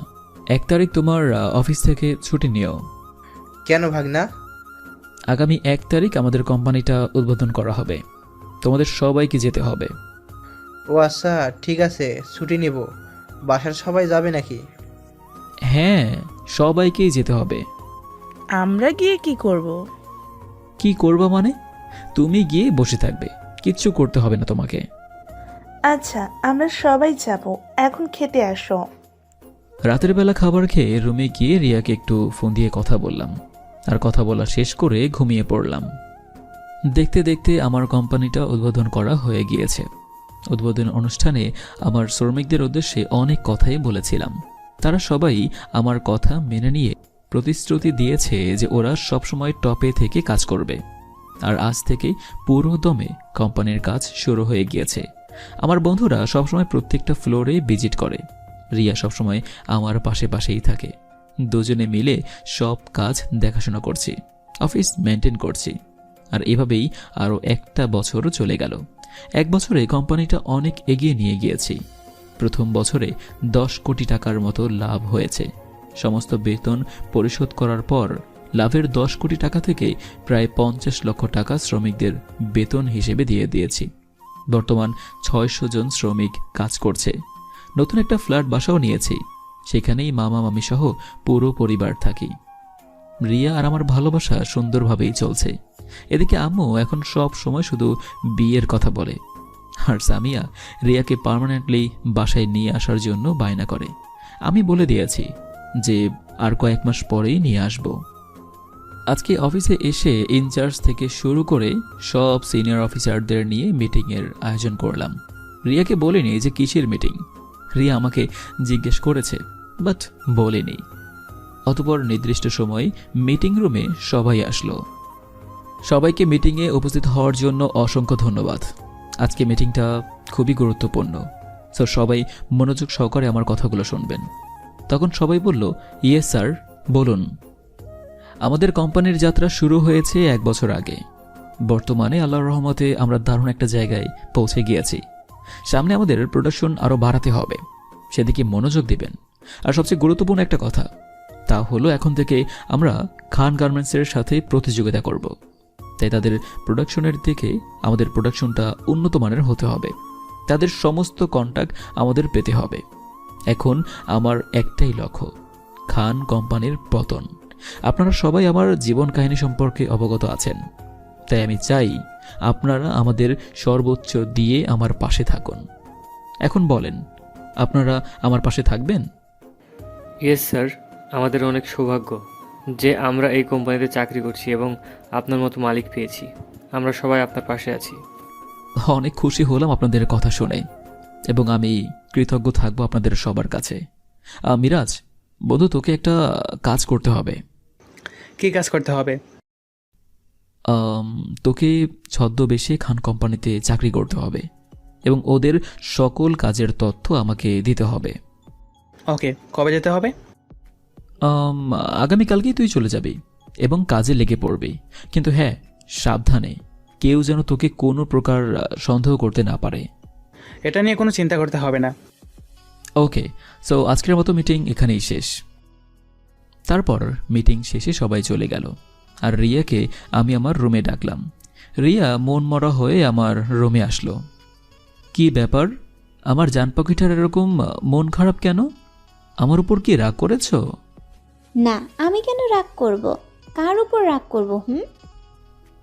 A: 1 তারিখ তোমার অফিস থেকে ছুটি নিও।
T: কেন ভাগনা?
A: আগামী 1 তারিখ আমাদের কোম্পানিটা উদ্বোধন করা হবে, তোমাদের সবাইকে যেতে হবে।
T: ও আচ্ছা, ঠিক আছে, ছুটি নেব। বাসার সবাই যাবে নাকি?
A: হ্যাঁ, সবাইকেই যেতে হবে।
D: আমরা গিয়ে কি করব?
A: কি করবা মানে? তুমি গিয়ে বসে থাকবে, কিচ্ছু করতে হবে না তোমাকে।
F: আচ্ছা, আমরা সবাই যাব। এখন খেতে আসো।
A: রাতের বেলা খাবার খেয়ে রুমে গিয়ে রিয়াকে একটু ফোন দিয়ে কথা বললাম, আর কথা বলা শেষ করে ঘুমিয়ে পড়লাম। দেখতে দেখতে আমার কোম্পানিটা উদ্বোধন করা হয়ে গিয়েছে। উদ্বোধন অনুষ্ঠানে আমার শ্রমিকদের উদ্দেশ্যে অনেক কথাই বলেছিলাম। তারা সবাই আমার কথা মেনে নিয়ে প্রতিশ্রুতি দিয়েছে যে ওরা সবসময় টপে থেকে কাজ করবে। আর আজ থেকে পুরো দমে কোম্পানির কাজ শুরু হয়ে গিয়েছে। আমার বন্ধুরা সবসময় প্রত্যেকটা ফ্লোরে ভিজিট করে। রিয়া সবসময় আমার পাশেই থাকে। দুজনে মিলে সব কাজ দেখাশোনা করছি, অফিস মেনটেন করছি। আর এভাবেই আরও 1টা বছর চলে গেল। 1 বছরে কোম্পানিটা অনেক এগিয়ে নিয়ে গিয়েছি। প্রথম বছরে 10 কোটি টাকার মতো লাভ হয়েছে। সমস্ত বেতন পরিশোধ করার পর লাভের 10 কোটি টাকা থেকে প্রায় 50 লক্ষ টাকা শ্রমিকদের বেতন হিসেবে দিয়ে দিয়েছি। বর্তমান 600 জন শ্রমিক কাজ করছে। নতুন একটা ফ্ল্যাট বাসাও নিয়েছি, সেখানেই মামা মামি সহ পুরো পরিবার থাকি। রিয়া আর আমার ভালোবাসা সুন্দরভাবেই চলছে। এদিকে আম্মু এখন সব সময় শুধু বিয়ের কথা বলে, আর সামিয়া রিয়াকে পার্মানেন্টলি বাসায় নিয়ে আসার জন্য বায়না করে। আমি বলে দিয়েছি যে আর কয়েক মাস পরেই নিয়ে আসব। আজকে অফিসে এসে ইনচার্জ থেকে শুরু করে সব সিনিয়র অফিসারদের নিয়ে মিটিংয়ের আয়োজন করলাম। রিয়াকে বলিনি যে কিসের মিটিং। রিয়া আমাকে জিজ্ঞেস করেছে, বাট বলিনি। অতঃপর নির্দিষ্ট সময় মিটিং রুমে সবাই আসলো। সবাইকে মিটিংয়ে উপস্থিত হওয়ার জন্য অসংখ্য ধন্যবাদ। আজকে মিটিংটা খুবই গুরুত্বপূর্ণ, তো সবাই মনোযোগ সহকারে আমার কথাগুলো শুনবেন। তখন সবাই বলল, ইয়েস স্যার, বলুন। আমাদের কোম্পানির যাত্রা শুরু হয়েছে 1 বছর আগে। বর্তমানে আল্লাহর রহমতে আমরা দারুণ একটা জায়গায় পৌঁছে গিয়েছি। সামনে আমাদের প্রোডাকশন আরও বাড়াতে হবে, সেদিকে মনোযোগ দিবেন। আর সবচেয়ে গুরুত্বপূর্ণ একটা কথা, তা হলো এখন থেকে আমরা খান গার্মেন্টসের সাথে প্রতিযোগিতা করব। তাই তাদের প্রোডাকশনের দিকে আমাদের প্রোডাকশনটা উন্নত মানের হতে হবে। তাদের সমস্ত কন্ট্যাক্ট আমাদের পেতে হবে। এখন আমার একটাই লক্ষ্য, খান কোম্পানির পতন। আপনারা সবাই আমার জীবন কাহিনী সম্পর্কে অবগত আছেন, তাই আমি চাই আপনারা আমাদের সর্বোচ্চ দিয়ে আমার পাশে থাকুন। এখন বলেন, আপনারা আমার পাশে থাকবেন?
C: ইয়েস স্যার, আমাদের অনেক সৌভাগ্য যে আমরা এই কোম্পানিতে চাকরি করছি এবং আপনার মতো মালিক পেয়েছি। আমরা সবাই আপনার পাশে আছি।
A: অনেক খুশি হলাম আপনাদের কথা শুনে, এবং আমি কৃতজ্ঞ থাকবো আপনাদের সবার কাছে। মিরাজ বন্ধু, তোকে একটা কাজ করতে হবে।
L: কি কাজ করতে হবে?
A: তোকে ছদ্মবেশে খান কোম্পানিতে চাকরি করতে হবে এবং ওদের সকল কাজের তথ্য আমাকে দিতে হবে।
L: ওকে, কবে যেতে হবে?
A: আগামীকালকেই তুই চলে যাবি এবং কাজে লেগে পড়বি। কিন্তু হ্যাঁ, সাবধানে, কেউ যেন তোকে কোনো প্রকার সন্দেহ করতে না পারে।
L: এটা নিয়ে কোনো চিন্তা করতে হবে না।
A: ওকে, সো আজকের মতো মিটিং এখানেই শেষ। তারপর মিটিং শেষে সবাই চলে গেল, আর রিয়াকে আমি আমার রুমে ডাকলাম। রিয়া মন মরা হয়ে আমার রুমে আসলো। কি ব্যাপার, আমার জান পাখিটার এরকম মন খারাপ কেন? আমার উপর কি রাগ করেছ?
N: না, আমি কেন রাগ করব? কার উপর রাগ করব?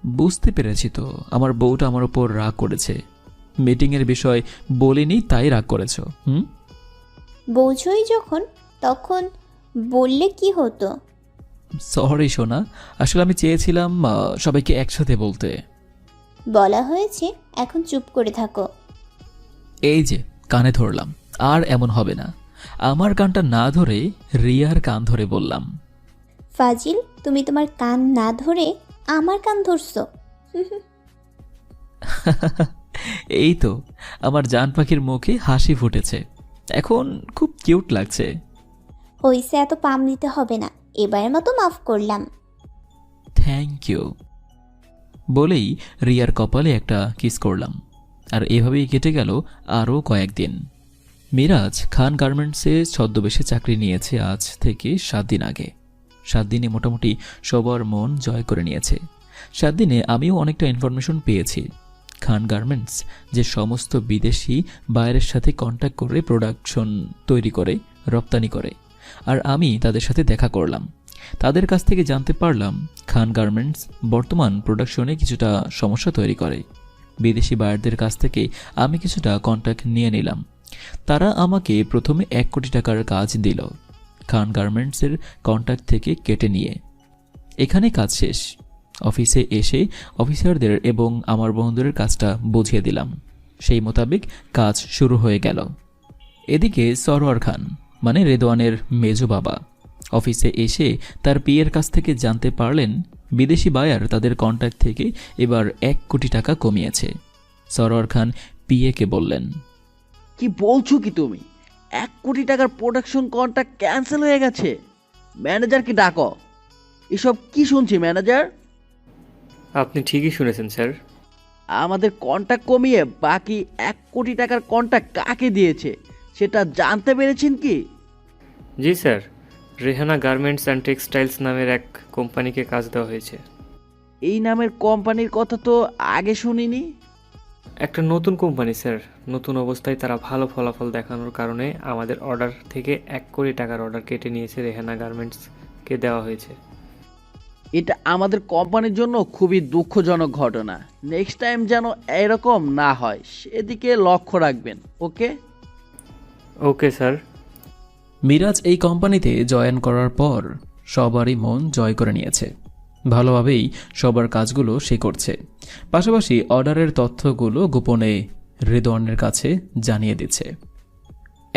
A: বুঝতে পেরেছি তো, আমার বউটা আমার উপর রাগ করেছে। মিটিংয়ের বিষয় বলিনি তাই রাগ করেছ।
N: বৌঝই যখন, তখন বললে কি হতো?
A: সরি সোনা, আসলে আমি চেয়েছিলাম সবাইকে একসাথে বলতে।
N: বলা হয়েছে, এখন চুপ করে থাকো।
A: এই যে কানে ধরলাম, আর এমন হবে না। আমার কানটা না ধরে রিয়ার কান ধরে বললাম।
N: ফাজিল, তুমি তোমার কান না ধরে আমার কান ধরছো।
A: এই তো আমার জান পাখির মুখে হাসি ফুটেছে, এখন খুব কিউট লাগছে।
N: হইছে, এত পাম দিতে হবে না, এবারের মতো মাফ করলাম।
A: থ্যাংক ইউ বলেই রিয়ার কপালে একটা কিস করলাম। আর এভাবেই কেটে গেল আরও কয়েকদিন। মিরাজ খান গার্মেন্টসে ছদ্মবেশে চাকরি নিয়েছে আজ থেকে 7 দিন আগে। 7 দিনে মোটামুটি সবার মন জয় করে নিয়েছে। 7 দিনে আমিও অনেকটা ইনফরমেশন পেয়েছি। খান গার্মেন্টস যে সমস্ত বিদেশি বাইরের সাথে কন্ট্যাক্ট করে প্রোডাকশন তৈরি করে রপ্তানি করে, আর আমি তাদের সাথে দেখা করলাম। তাদের কাছ থেকে জানতে পারলাম খান গার্মেন্টস বর্তমান প্রোডাকশনে কিছুটা সমস্যা তৈরি করে। বিদেশি বায়ারদের কাছ থেকে আমি কিছুটা কন্ট্যাক্ট নিয়ে নিলাম। তারা আমাকে প্রথমে 1 কোটি টাকার কাজ দিল খান গার্মেন্টসের কন্ট্যাক্ট থেকে কেটে নিয়ে। এখানে কাজ শেষ। অফিসে এসে অফিসারদের এবং আমার বন্ধুদের কাজটা বুঝিয়ে দিলাম। সেই মোতাবেক কাজ শুরু হয়ে গেল। এদিকে সরোয়ার খান মানে রেদওয়ানের মেজো বাবা অফিসে এসে তার পিএর কাছ থেকে জানতে পারলেন বিদেশি বায়ার তাদের কন্ট্যাক্ট থেকে এবার 1 কোটি টাকা কমিয়েছে। সরোয়ার খান পিএকে বললেন,
H: কি বলছো কি তুমি? 1 কোটি টাকার প্রোডাকশন কন্ট্রাক্ট ক্যান্সেল হয়ে গেছে? ম্যানেজারকে ডাকো। এসব কি শুনছি ম্যানেজার?
C: আপনি ঠিকই শুনেছেন স্যার।
H: আমাদের কন্ট্রাক্ট কমিয়ে বাকি 1 কোটি টাকার কন্ট্রাক্ট কাকে দিয়েছে সেটা জানতে পেরেছেন কি?
C: জি sir, Rehana garments and textiles নামের এক কোম্পানিকে কাজ দেওয়া হয়েছে।
H: এই নামের কোম্পানির কথা তো আগে শুনিনি।
C: একটা নতুন কোম্পানি স্যার। নতুন অবস্থায় তারা ভালো ফলাফল দেখানোর কারণে আমাদের অর্ডার থেকে 1 কোটি টাকার অর্ডার কেটে নিয়েছে রেহানা গার্মেন্টসকে দেওয়া হয়েছে।
H: এটা আমাদের কোম্পানির জন্য খুবই দুঃখজনক ঘটনা। নেক্সট টাইম যেন এরকম না হয় সেদিকে লক্ষ্য রাখবেন। ওকে?
C: Okay sir.
A: মিরাজ এই কোম্পানিতে জয়েন করার পর সবারই মন জয় করে নিয়েছে। ভালোভাবেই সবার কাজগুলো সে করছে, পাশাপাশি অর্ডারের তথ্যগুলো গোপনে রেদওয়ানের কাছে জানিয়ে দিচ্ছে।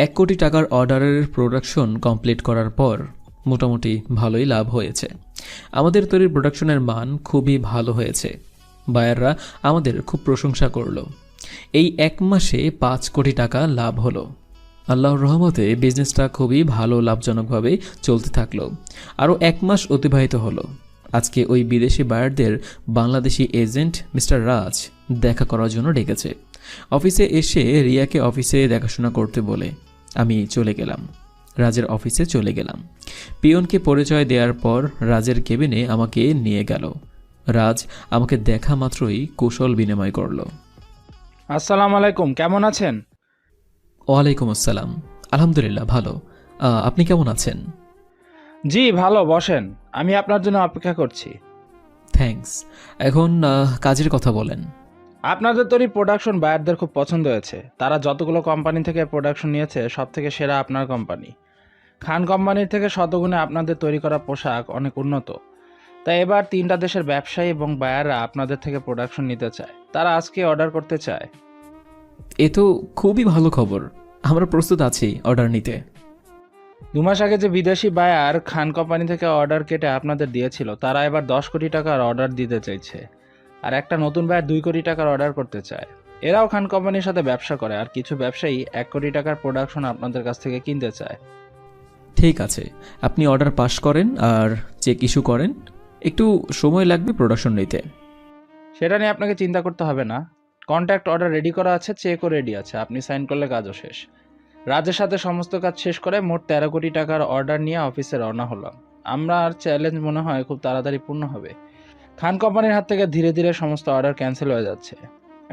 A: 1 কোটি টাকার অর্ডারের প্রোডাকশন কমপ্লিট করার পর মোটামুটি ভালোই লাভ হয়েছে। আমাদের তৈরি প্রোডাকশনের মান খুবই ভালো হয়েছে। বায়াররা আমাদের খুব প্রশংসা করলো। এই 1 মাসে 5 কোটি টাকা লাভ হলো। আল্লাহর রহমতে বিজনেসটা খুবই ভালো লাভজনকভাবে চলতে থাকলো। আরও 1 মাস অতিবাহিত হলো। আজকে ওই বিদেশি বায়ারদের বাংলাদেশি এজেন্ট মিস্টার রাজ দেখা করার জন্য ডেকেছে। অফিসে এসে রিয়াকে অফিসে দেখাশোনা করতে বলে আমি চলে গেলাম। রাজের অফিসে চলে গেলাম। পিয়নকে পরিচয় দেওয়ার পর রাজের কেবিনে আমাকে নিয়ে গেল। রাজ আমাকে দেখা মাত্রই কুশল বিনিময় করল।
L: আসসালামু আলাইকুম, কেমন আছেন?
A: ওয়ালাইকুম আসসালাম, আলহামদুলিল্লাহ ভালো। আপনি কেমন আছেন?
L: জি ভালো, বসেন, আমি আপনার জন্য অপেক্ষা করছি।
A: থ্যাঙ্কস। এখন কাজের কথা বলেন।
L: আপনাদের তৈরি প্রোডাকশন বায়ারদের খুব পছন্দ হয়েছে। তারা যতগুলো কোম্পানি থেকে প্রোডাকশন নিয়েছে সব থেকে সেরা আপনার কোম্পানি। খান কোম্পানির থেকে শতগুণে আপনাদের তৈরি করা পোশাক অনেক উন্নত। তাই এবার 3টা দেশের ব্যবসায়ী এবং বায়াররা আপনাদের থেকে প্রোডাকশন নিতে চায়। তারা আজকে অর্ডার করতে চায়।
A: এ তো খুবই ভালো খবর, আমরা প্রস্তুত আছি অর্ডার নিতে।
L: 2 মাস আগে যে বিদেশি বায়ার খান কোম্পানি থেকে অর্ডার কেটে আপনাদের দিয়েছিল, তারা এবার 10 কোটি টাকার অর্ডার দিতে চাইছে। আর একটা নতুন বায়ার 2 কোটি টাকার অর্ডার করতে চায়। এরাও খান কোম্পানির সাথে ব্যবসা করে, আর কিছু ব্যবসায়ী 1 কোটি টাকার প্রোডাকশন আপনাদের কাছ থেকে কিনতে চায়।
A: ঠিক আছে, আপনি অর্ডার পাস করেন আর চেক ইস্যু করেন। একটু সময় লাগবে প্রোডাকশন নিতে।
L: সেটা নিয়ে আপনাকে চিন্তা করতে হবে না। কন্ট্যাক্ট অর্ডার রেডি করা আছে, চেকও রেডি আছে, আপনি সাইন করলে কাজও শেষ। রাজের সাথে সমস্ত কাজ শেষ করে মোট 13 কোটি টাকার অর্ডার নিয়ে অফিসে রওনা হলাম। আর চ্যালেঞ্জ মনে হয় খুব তাড়াতাড়ি পূর্ণ হবে। খান কোম্পানির হাত থেকে ধীরে ধীরে সমস্ত অর্ডার ক্যান্সেল হয়ে যাচ্ছে।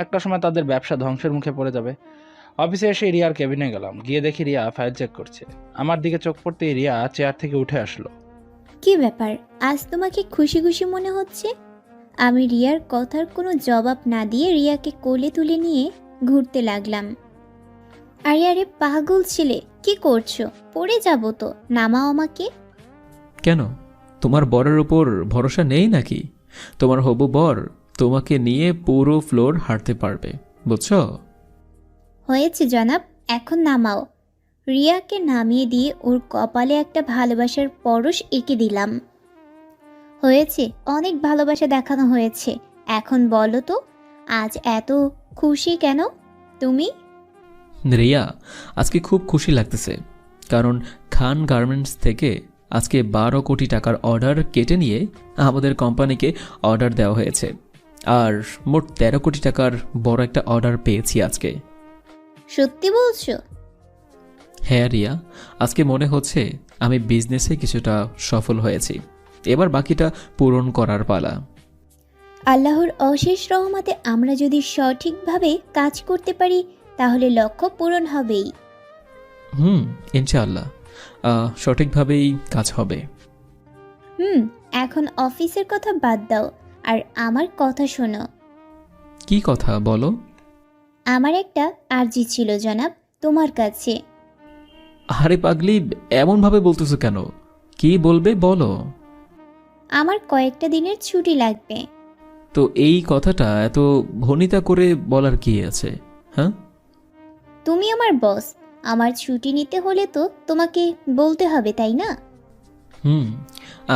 L: একটা সময় তাদের ব্যবসা ধ্বংসের মুখে পড়ে যাবে। অফিসে এসে রিয়ার কেবিনে গেলাম। গিয়ে দেখি রিয়া ফাইল চেক করছে। আমার দিকে চোখ পড়তেই রিয়া চেয়ার থেকে উঠে আসলো।
N: কি ব্যাপার, আজ তোমাকে খুশি খুশি মনে হচ্ছে? আমি রিয়ার কথার কোনো জবাব না দিয়ে রিয়াকে কোলে তুলে নিয়ে ঘুরতে লাগলাম। আরে আরে পাগল ছেলে, কি করছো? পড়ে যাবো তো, নামাও আমাকে।
A: কেন, তোমার বরের উপর ভরসা নেই নাকি? তোমার হবু বর তোমাকে নিয়ে পুরো ফ্লোর হাঁটতে পারবে, বুঝছো?
N: হয়েছে জনাব, এখন নামাও। রিয়াকে নামিয়ে দিয়ে ওর কপালে একটা ভালোবাসার পরশ এঁকে দিলাম। হয়েছে, অনেক ভালোবাসা দেখানো হয়েছে। এখন বলো তো, আজ এত খুশি কেন তুমি?
A: রিয়া, আজকে খুব খুশি লাগতেছে, কারণ খান গার্মেন্টস থেকে আজকে 12 কোটি টাকার অর্ডার কেটে নিয়ে আমাদের কোম্পানিকে অর্ডার দেওয়া হয়েছে। আর মোট 13 কোটি টাকার বড় একটা অর্ডার পেয়েছি আজকে।
N: সত্যি বলছো?
A: হ্যাঁ রিয়া, আজকে মনে হচ্ছে আমি বিজনেসে কিছুটা সফল হয়েছি। এবার বাকিটা পূরণ করার পালা।
N: আল্লাহর অশেষ রহমতে আমরা যদি সঠিকভাবে কাজ করতে পারি তাহলে লক্ষ্য পূরণ হবেই।
A: ইনশাআল্লাহ সঠিকভাবেই কাজ হবে।
N: এখন অফিসের কথা বাদ দাও আর আমার কথা শোনো।
A: কি কথা বলো?
N: আমার একটা আর্জি ছিল জনাব তোমার কাছে।
A: আরে পাগলি, এমনভাবে বলতেছো কেন? কি বলবে বলো।
N: আমার কয়েকটা দিনের ছুটি লাগবে।
A: তো এই কথাটা এত ভনিতা করে বলার কি আছে? হ্যাঁ,
N: তুমি আমার বস, আমার ছুটি নিতে হলে তো তোমাকে বলতে হবে, তাই না?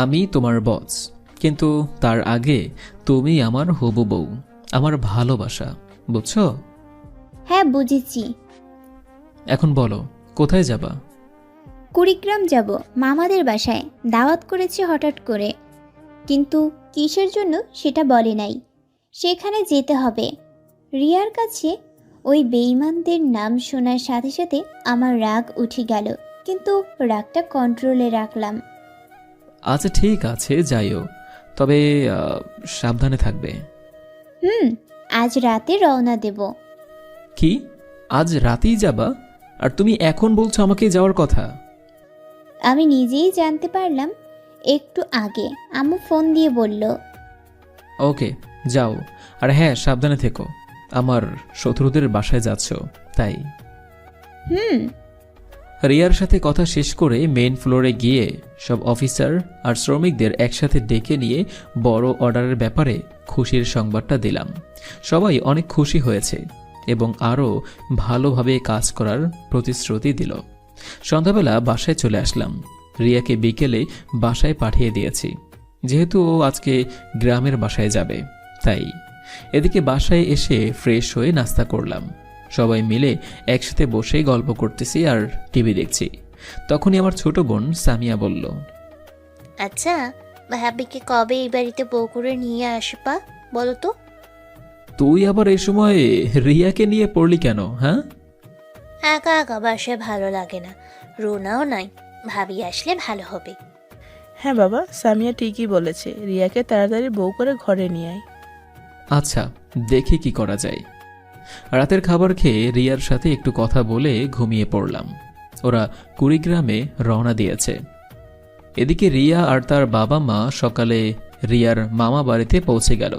A: আমি তোমার বস, কিন্তু তার আগে তুমি আমার হবু বউ, আমার ভালোবাসা, বুঝছো?
N: হ্যাঁ বুঝেছি।
A: এখন বলো, কোথায় যাবা?
N: কুড়িগ্রাম যাব, মামাদের বাসায় দাওয়াত করেছে হঠাৎ করে, কিন্তু কিসের জন্য সেটা বলে নাই। সেখানে যেতে হবে। রিয়ার কাছে ওই বেঈমানদের নাম শোনার সাথে সাথে আমার রাগ উঠে গেল, কিন্তু রাগটা কন্ট্রোলে রাখলাম।
A: আচ্ছা ঠিক আছে, যাইও, তবে সাবধানে থাকবে।
N: আজ রাতে রওনা দেব।
A: কি, আজ রাতেই যাবা? আর তুমি এখন বলছো আমাকে যাওয়ার কথা?
N: আমি নিজেই জানতে পারলাম একটু আগে, আম্মু ফোন দিয়ে বলল।
A: ওকে, যাও। আর হ্যাঁ, সাবধানে থেকো, আমার শত্রুদের বাসায় যাচ্ছ তাই। রিয়ার সাথে কথা শেষ করে মেইন ফ্লোরে গিয়ে সব অফিসার আর শ্রমিকদের একসাথে ডেকে নিয়ে বড় অর্ডারের ব্যাপারে খুশির সংবাদটা দিলাম। সবাই অনেক খুশি হয়েছে এবং আরও ভালোভাবে কাজ করার প্রতিশ্রুতি দিল। সন্ধ্যাবেলা বাসায় চলে আসলাম। রিয়াকে বিকেলে বাসায় পাঠিয়ে দিয়েছি, যেহেতু ও আজকে গ্রামের বাসায় যাবে তাই। এদিকে বাসায় এসে ফ্রেশ হয়ে নাস্তা করলাম। সবাই মিলে একসাথে বসে গল্প করতেছি আর টিভি দেখছি। তখনই আমার ছোট বোন সামিয়া বলল,
E: আচ্ছা, ভাবিকে কবে এই বাড়িতে বউ করে নিয়ে আসবা বলো তো?
A: তুই আবার এই সময় রিয়াকে নিয়ে পড়লি কেন? হ্যাঁ,
E: একা একা বাসায় ভালো লাগে না, রোনাও নাই, ভাবি আসলে ভালো হবে।
D: হ্যাঁ বাবা, সামিয়া ঠিকই বলেছে, রিয়াকে তাড়াতাড়ি বউ করে ঘরে নিয়ে আয়।
A: আচ্ছা, দেখি কি করা যায়। রাতের খাবার খেয়ে রিয়ার সাথে একটু কথা বলে ঘুমিয়ে পড়লাম। ওরা কুড়িগ্রামে রওনা দিয়েছে। এদিকে রিয়া আর তার বাবা মা সকালে রিয়ার মামা বাড়িতে পৌঁছে গেল।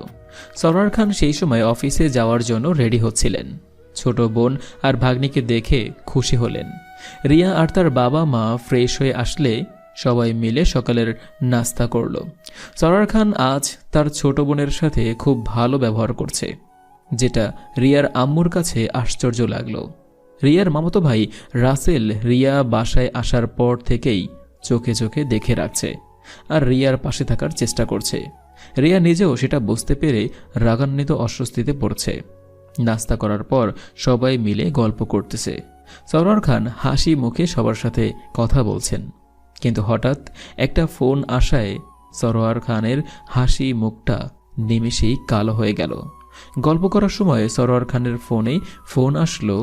A: সরওয়ার খান সেই সময় অফিসে যাওয়ার জন্য রেডি হচ্ছিলেন। ছোট বোন আর ভাগ্নিকে দেখে খুশি হলেন। রিয়া আর তার বাবা মা ফ্রেশ হয়ে আসলে সবাই মিলে সকালের নাস্তা করল। সরওয়ার খান আজ তার ছোট বোনের সাথে খুব ভালো ব্যবহার করছে, যেটা রিয়ার আম্মুর কাছে আশ্চর্য লাগলো। রিয়ার মামাতো ভাই রাসেল রিয়া বাসায় আসার পর থেকেই চোখে চোখে দেখে রাখছে আর রিয়ার পাশে থাকার চেষ্টা করছে। রিয়া নিজেও সেটা বুঝতে পেরে রাগান্বিত অস্বস্তিতে পড়ছে। নাস্তা করার পর সবাই মিলে গল্প করতেছে। সরওয়ার খান হাসি মুখে সবার সাথে কথা বলছেন, কিন্তু হঠাৎ একটা ফোন আসায় সরওয়ার খানের হাসি মুখটা নিমেষেই কালো হয়ে গেল। গল্প করার সময় সরওয়ার খানের ফোনে ফোন আসলো।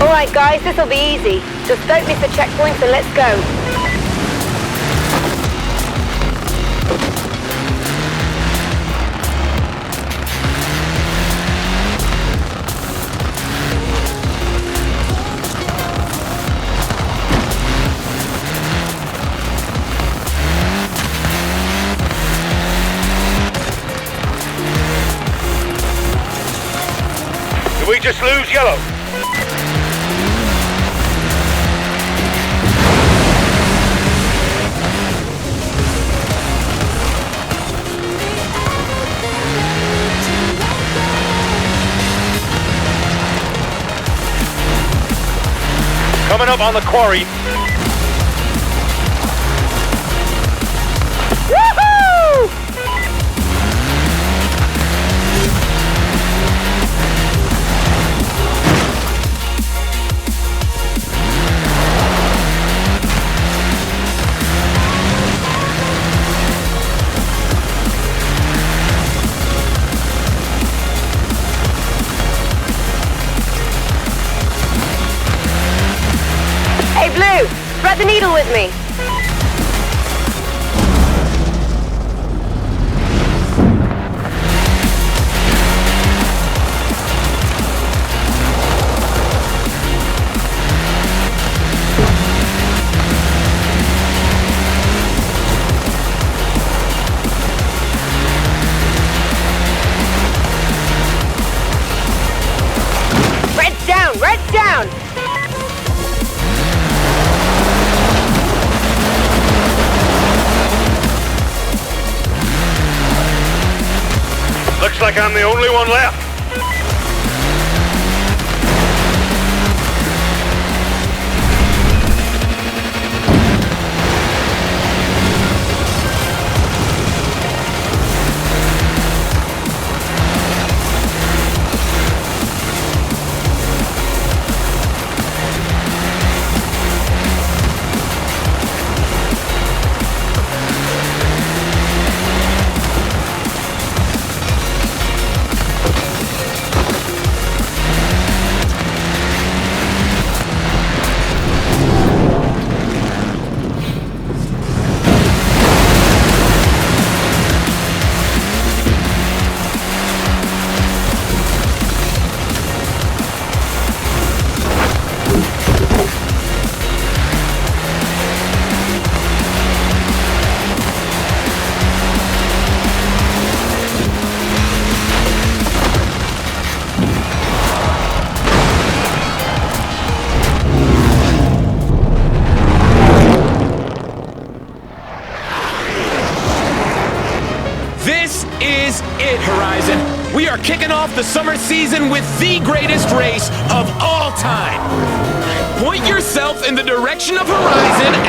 K: Alright guys, this'll be easy. Just don't miss the checkpoints and let's go.
O: Did we just lose yellow? Coming up on the quarry.
K: Woohoo! Hey Blue, thread the needle with me. Red's down, red's down.
O: Looks like I'm the only one left.
W: This is it, Horizon. We are kicking off the summer season with the greatest race of all time. Point yourself in the direction of Horizon and